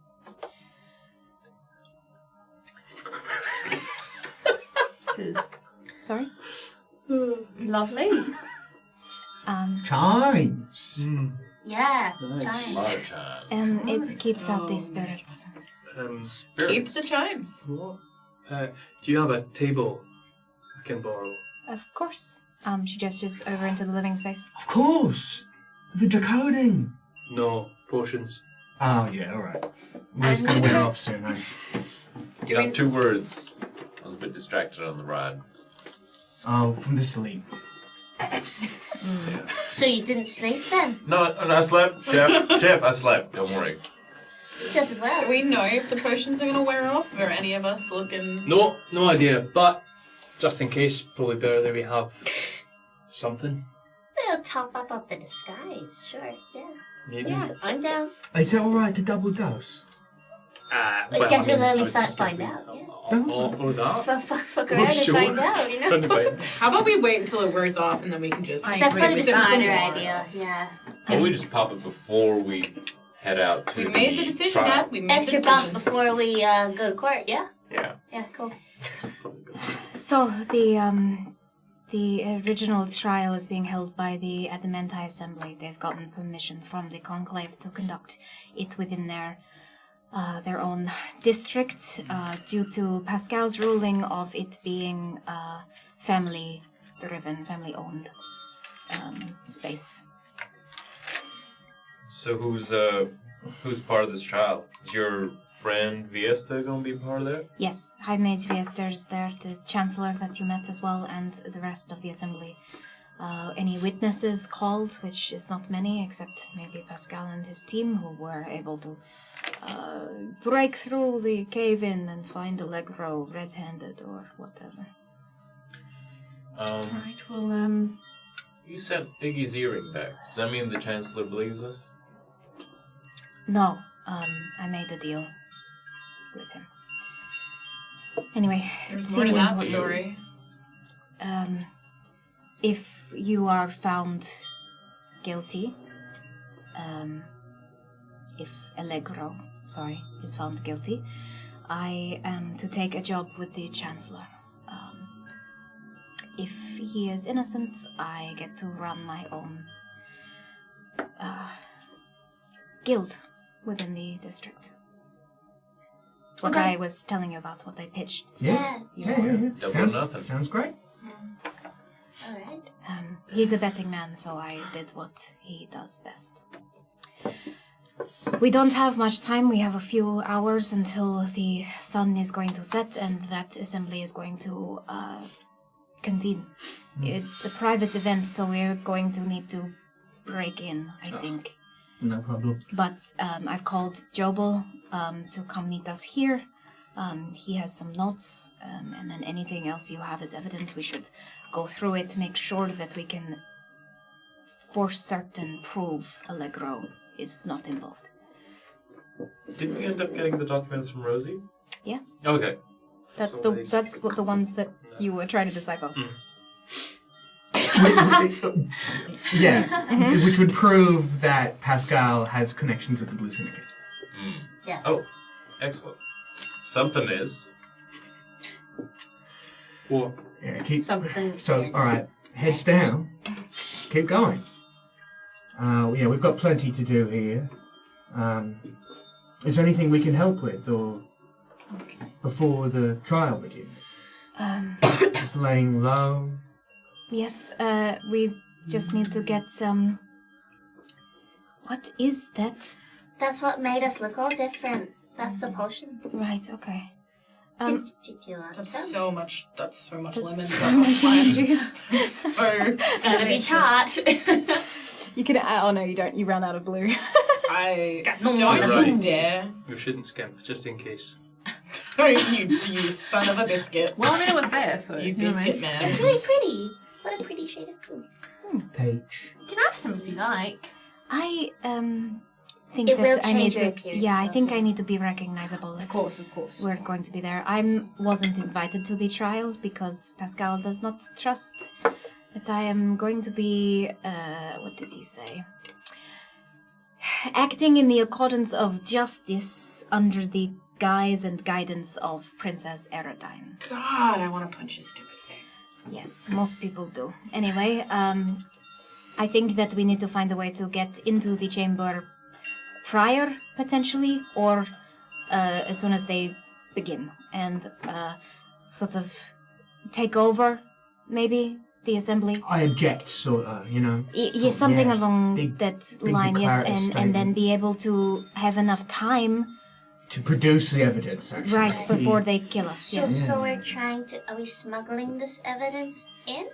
This is Sorry? lovely. Chimes. Yeah, Nice. chimes. It keeps out these spirits. Keep the chimes. What? Do you have a table I can borrow? Of course. She gestures over into the living space. Of course. The decoding. No, potions. Oh, yeah, alright. We're just going to wear off soon, right? Got 2 words. I was a bit distracted on the ride. Oh, from the sleep. So you didn't sleep then? No, I slept. Chef, I slept. Don't worry. Just as well. Do we know if the potions are going to wear off? Or any of us looking... No idea. But just in case, probably better that we have something. We'll top up the disguise, sure, yeah. Maybe. Yeah, I'm down. Is it alright to double dose? I guess we'll only find out, yeah. Or that. Fuck around and find out, you know? How about we wait until it wears off and then we can just... That's probably the better idea, yeah. Or we just pop it before we head out to We made the decision, trial. Dad. We made Extra the bump decision. before we go to court, yeah? Yeah. Yeah, cool. So the original trial is being held by the Adamenti Assembly. They've gotten permission from the Conclave to conduct it within their own district due to Pascal's ruling of it being family-driven, family-owned space. So who's part of this trial? Is your friend Viesta going to be part of that? Yes, High Mage Viester is there, the Chancellor that you met as well, and the rest of the Assembly. Any witnesses called, which is not many, except maybe Pascal and his team, who were able to break through the cave-in and find Allegro red-handed or whatever. Right, well, You sent Iggy's earring back. Does that mean the Chancellor believes us? No, I made a deal with him. Anyway, There's it more to seemed that important. story. If you are found guilty, if Allegro, is found guilty, I am to take a job with the Chancellor. If he is innocent, I get to run my own guild within the district. What I was telling you about, what I pitched. Yeah. Double nothing. Sounds great. Alright. He's a betting man, so I did what he does best. We don't have much time. We have a few hours until the sun is going to set and that assembly is going to convene. It's a private event, so we're going to need to break in, I think. No problem. But I've called Jobel to come meet us here. He has some notes, and then anything else you have as evidence, we should go through it, make sure that we can for certain prove Allegro is not involved. Didn't we end up getting the documents from Rosie? Yeah. Okay. That's what the ones that you were trying to decipher. Yeah, which would prove that Pascal has connections with the Blue Syndicate. Yeah. Oh, excellent. Something is. What? Yeah, keep. Something So, is. all right, heads down. Keep going. Yeah, we've got plenty to do here. Is there anything we can help with, or before the trial begins? Just laying low. Yes, we just need to get some. What is that? That's what made us look all different. That's the potion. Right. Okay. Did you want That's some? so much. That's so much lemon. So much lemon juice. It's gonna be tart. You can. Oh no, you don't. You ran out of blue. I no don't more. dare. We shouldn't skimp, just in case. you son of a biscuit. Well, I mean, it was there, so You know what I biscuit mean? man. It's really pretty. What a pretty shade of blue. Page. You can have some if you like. I think It that will I change need your to. appearance, Yeah, I though, think yeah. I need to be recognizable. Of course. We're going to be there. Wasn't invited to the trial because Pascal does not trust that I am going to be. What did he say? Acting in the accordance of justice under the guise and guidance of Princess Eridine. God, I want to punch his stupid face. Yes, most people do. Anyway, I think that we need to find a way to get into the chamber prior, potentially, or as soon as they begin, and sort of take over, maybe, the assembly. I object, sort of, you know. Yes, something yeah, along big- that big line, yes, declarative and then statement. be able to have enough time, To produce the evidence, actually. right, before they kill us. So, Yes. so we're trying to. Are we smuggling this evidence in?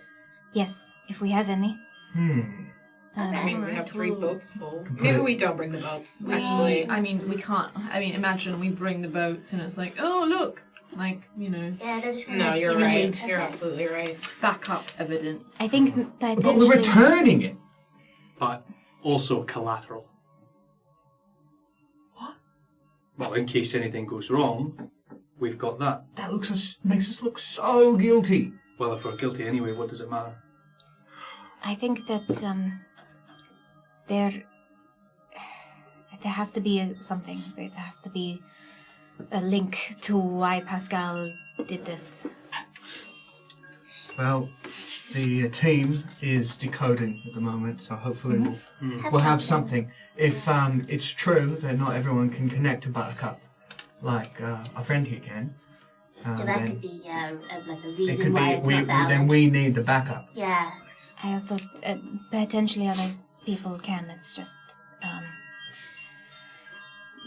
Yes, if we have any. I mean, we have 3 boats full. Put Maybe it- we don't bring the boats, actually. I mean, we can't. I mean, imagine we bring the boats and it's like, oh look, like Yeah, they're just gonna. No, you're assume right. it. You're Okay. absolutely right. backup evidence. I think But potentially... we're returning it. But also collateral. What? Well, in case anything goes wrong, we've got that. That makes us look so guilty. Well, if we're guilty anyway, what does it matter? I think that there has to be something. There has to be a link to why Pascal did this. Well, the team is decoding at the moment, so hopefully we'll have something. If it's true that not everyone can connect to Buttercup, like our friend here can, So that then could be like the it reason could why be it's not valid. then we need the backup. Yeah. I also potentially other people can. It's just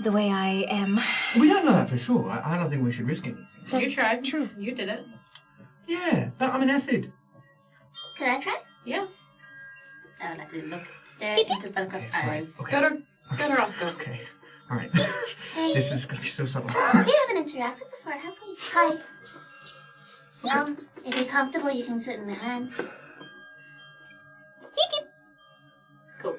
the way I am. We don't know that for sure. I don't think we should risk anything. You tried. True. You did it. Yeah, but I'm an ethid. Could I try? Yeah. I would like to stare into Buttercup's eyes. Okay. Go to Roscoe. Okay. All right. Hey. This is gonna be so subtle. We haven't interacted before, have we? Hi. If you're comfortable, you can sit in my hands. Cool.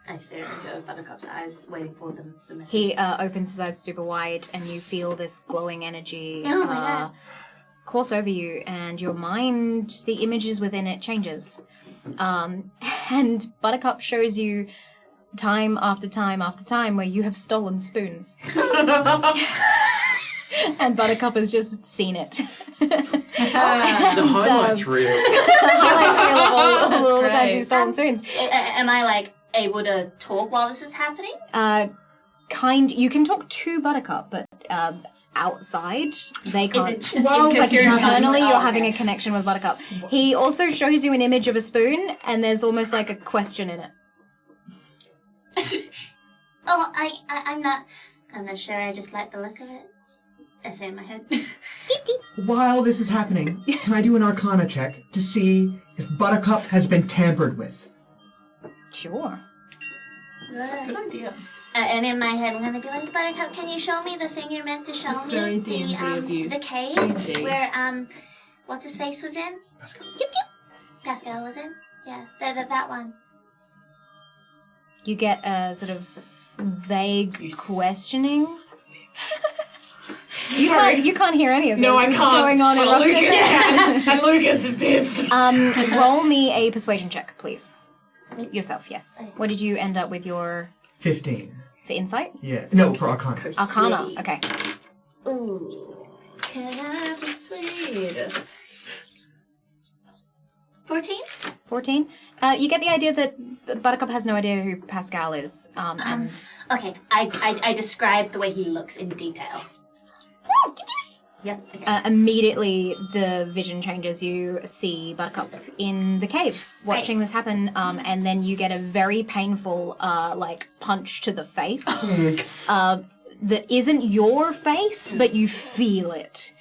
I stare into Buttercup's eyes, waiting for the message. He opens his eyes super wide, and you feel this glowing energy Oh my God. course over you, and your mind, the images within it changes. And Buttercup shows you time after time after time where you have stolen spoons. And Buttercup has just seen it. The highlight's real. The highlights reel of all the That's times great. you've stolen spoons. Am I like able to talk while this is happening? You can talk to Buttercup, but outside they can't. Is it just Well, because like you're internally, telling- you're oh, having okay. a connection with Buttercup. He also shows you an image of a spoon, and there's almost like a question in it. Oh, I'm not sure. I just like the look of it. I say in my head. While this is happening, can I do an Arcana check to see if Buttercup has been tampered with? Sure. Good idea. And in my head, I'm gonna be like, Buttercup, can you show me the thing you're meant to show That's me? very D&D of you. The cave D&D. where what's his face was in? Pascal. Pascal was in. Yeah, that one. You get a sort of vague questioning. You can't hear any of this. No, I This is can't. going on in But Roscoe's Lucas head. can. And Lucas is pissed. Roll me a persuasion check, please. Yourself, yes. What did you end up with your 15. for insight? Yeah. No, for Arcana. Arcana. Okay. Ooh, can I persuade? 14? 14. You get the idea that Buttercup has no idea who Pascal is. Okay, I described the way he looks in detail. Yeah. Okay. Immediately, the vision changes. You see Buttercup in the cave, watching this happen, and then you get a very painful, punch to the face. That isn't your face, but you feel it.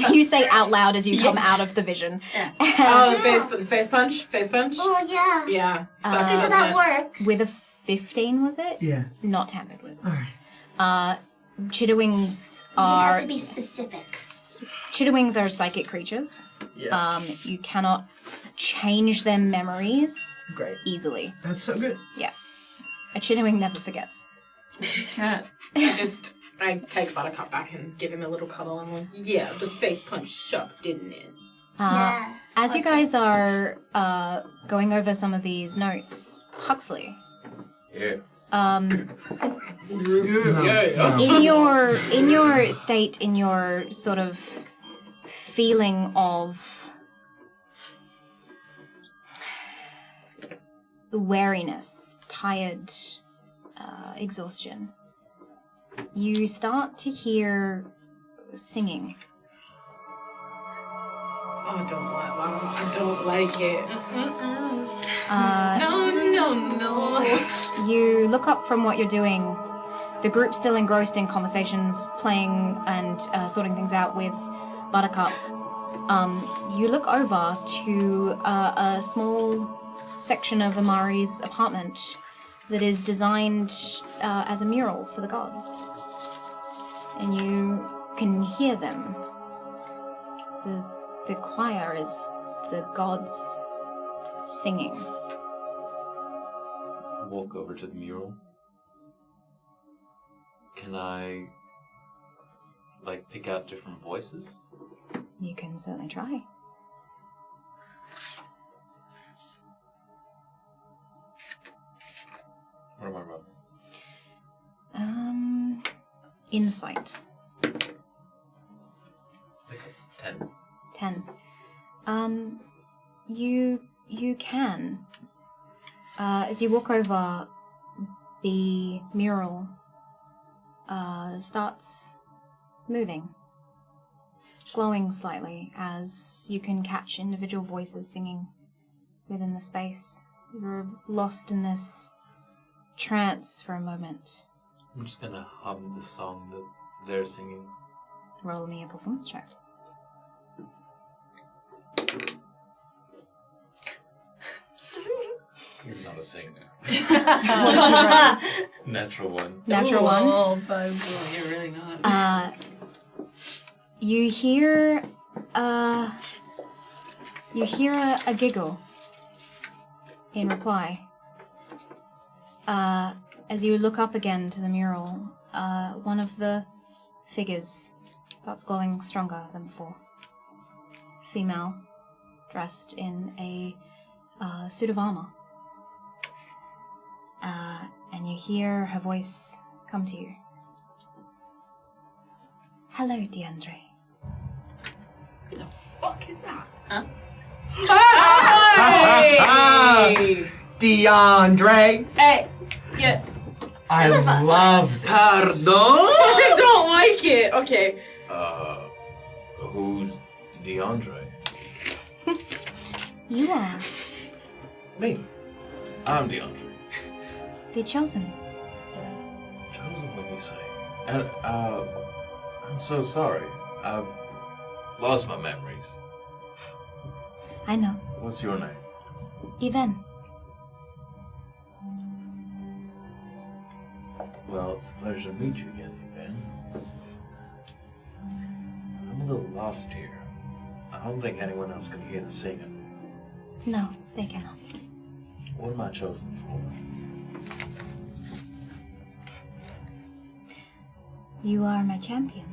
You say out loud as you come out of the vision. The face punch? Face punch? Oh, yeah. Yeah. Okay, so that works. With a 15, was it? Yeah. Not tampered with. Alright. Chitterwings You just are... have to be specific. Chitterwings are psychic creatures. Yeah. You cannot change their memories Great. easily. That's so good. Yeah. A chitterwing never forgets. I take Buttercup back and give him a little cuddle. I'm like, yeah, the face punch sharp, didn't it? As you guys are going over some of these notes, Huxley. Yeah. In your state, in your sort of feeling of wariness, tired, exhaustion, you start to hear singing. Oh, I don't like it. No. You look up from what you're doing. The group's still engrossed in conversations, playing and sorting things out with Buttercup. You look over to a small section of Amari's apartment that is designed as a mural for the gods. And you can hear them. The choir is the gods singing. Walk over to the mural. Can I, pick out different voices? You can certainly try. What am I rolling? Insight. Like a 10. 10. You can. As you walk over, the mural starts moving, glowing slightly as you can catch individual voices singing within the space. You're lost in this trance for a moment. I'm just gonna hum the song that they're singing. Roll me a performance check. He's not a singer. What did you roll? Natural 1. Natural 1? Oh, you're really not. You hear a giggle in reply. As you look up again to the mural, one of the figures starts glowing stronger than before. Female, dressed in a suit of armor. And you hear her voice come to you. Hello, DeAndre. Who the fuck is that? Huh? Hey! DeAndre! Hey! Yeah. I love this. Pardon? I don't like it. Okay. Who's DeAndre? You are Me. I'm DeAndre. the chosen. Chosen, what you say? And, I'm so sorry. I've lost my memories. I know. What's your name? Even. Well, it's a pleasure to meet you again, Ben. I'm a little lost here. I don't think anyone else can hear the singing. No, they cannot. What am I chosen for? You are my champion.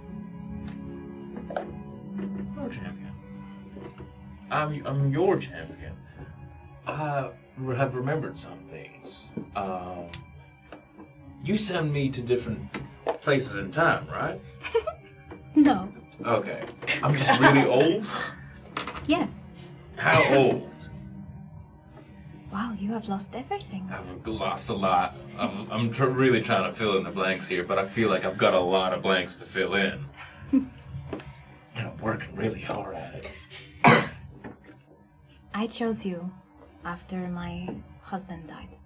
No champion. I'm your champion. I have remembered some things. You send me to different places in time, right? No. Okay. I'm just really old? Yes. How old? Wow, you have lost everything. I've lost a lot. I'm really trying to fill in the blanks here, but I feel like I've got a lot of blanks to fill in. And I'm working really hard at it. I chose you after my husband died.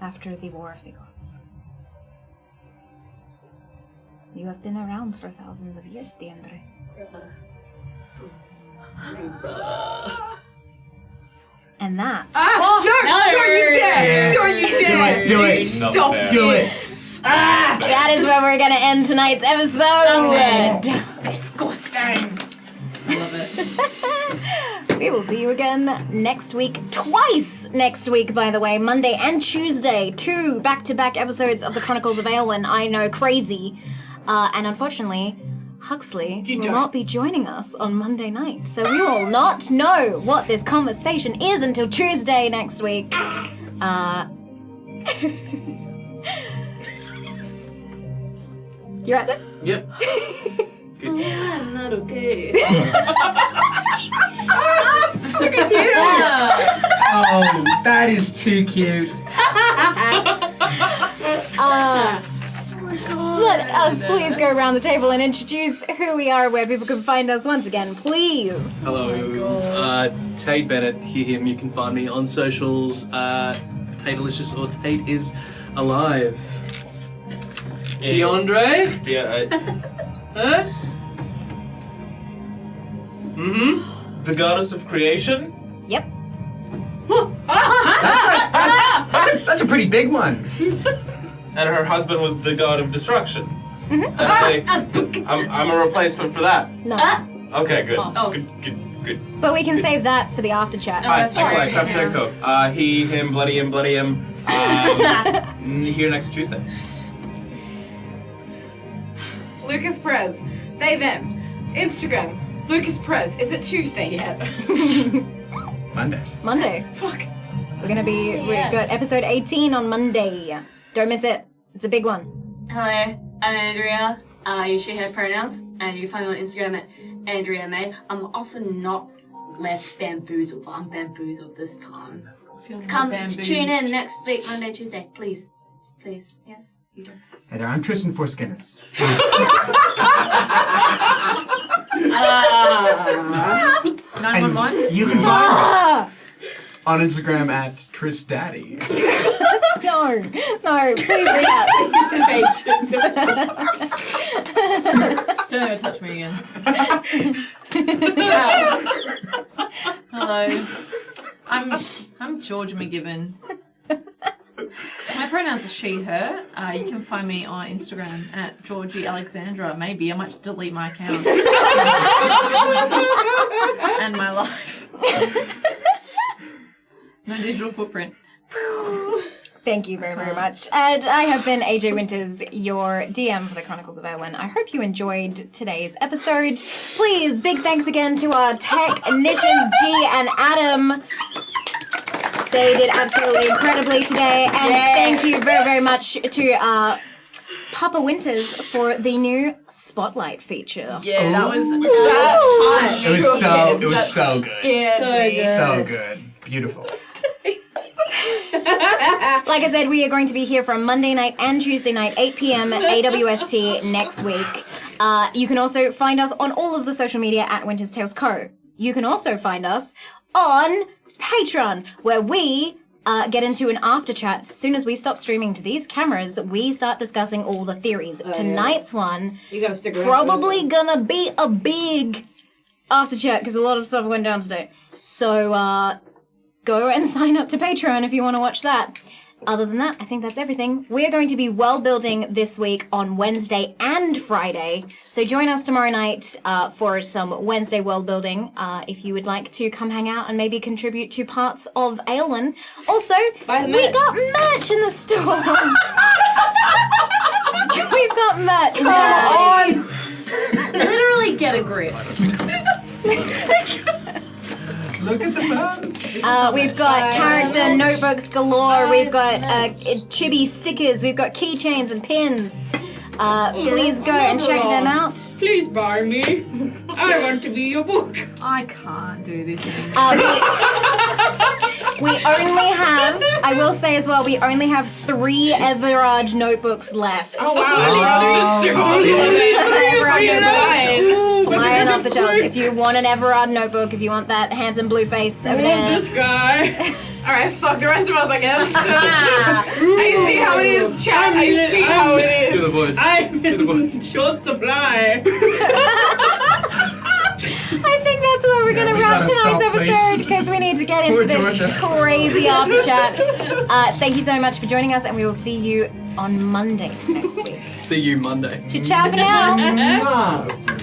After the War of the Gods. You have been around for thousands of years, Deandre. And that. Don't you dare! Don't you dare! Do it. Stop Do this! it. That is where we're gonna end tonight's episode. Disgusting. I love it. We will see you again next week. Twice next week, by the way. Monday and Tuesday. 2 back-to-back episodes of the Chronicles of Aelwyn. I know, crazy. And unfortunately, Huxley will not be joining us on Monday night. So we will not know what this conversation is until Tuesday next week. You right there? Yep. I'm not okay. Look at you! Oh, that is too cute. Let us please go around the table and introduce who we are, where people can find us once again, please. Hello, Tate Bennett, him. You can find me on socials, Tatelicious or Tate is alive. DeAndre? Yeah, Huh? The goddess of creation? Yep. That's a pretty big one. And her husband was the god of destruction. I'm a replacement for that. No. Okay, good. Oh. Good. But we can save that for the after chat. Hi, Nikolai Kravchenko. He, him, bloody him. Here next Tuesday. Lukas Perez. They, them. Instagram. Lukas Perez. Is it Tuesday yet? Monday. Fuck. We're gonna be, we've got episode 18 on Monday. Don't miss it. It's a big one. Hello, I'm Andrea. I use she, her pronouns, and you can find me on Instagram at Andrea May. I'm often not left bamboozled, but I'm bamboozled this time. Come tune in next week, Monday, Tuesday, please. Please, yes. You do. Hey there, I'm Tristan McInnes. 911? You can find me on Instagram at TrisDaddy. No, please read out. Don't ever touch me again. Hello. I'm George McGivern. My pronouns are she, her. You can find me on Instagram at Georgie Alexandra. Maybe I might just delete my account. And my life. No digital footprint. Thank you very, very much. And I have been AJ Winters, your DM for the Chronicles of Aelwyn. I hope you enjoyed today's episode. Please, big thanks again to our technicians, G and Adam. They did absolutely incredibly today. And thank you very, very much to Papa Winters for the new Spotlight feature. Yeah, that was It was so good. So good. Beautiful. Like I said, we are going to be here from Monday night and Tuesday night, 8 p.m. AWST next week. You can also find us on all of the social media at Winter's Tales Co. You can also find us on Patreon, where we get into an after chat. As soon as we stop streaming to these cameras, we start discussing all the theories. Tonight's one You gotta stick around. probably gonna be a big after chat because a lot of stuff went down today. So go and sign up to Patreon if you want to watch that. Other than that, I think that's everything. We're going to be world building this week on Wednesday and Friday. So join us tomorrow night for some Wednesday world building if you would like to come hang out and maybe contribute to parts of Aelwyn. Also, we got merch in the store. We've got merch. Come on! Literally get a grip. Look at the man. We've got character notebooks galore. We've got chibi stickers. We've got keychains and pins. Please go and check them out. Please buy me. I want to be your book. I can't do this anymore. We only have, I will say as well, we only have 3 Everard notebooks left. Oh wow! Everard notebooks flying off the shelves. If you want an Everard notebook, if you want that handsome blue face over there. This guy. Alright, fuck the rest of us, I guess. I see how it is, chat. I see how it is. To the boys. I'm in short supply. I think that's where we're going to wrap tonight's episode because we need to get into this crazy after chat. Thank you so much for joining us, and we will see you on Monday next week. See you Monday. Ciao for now.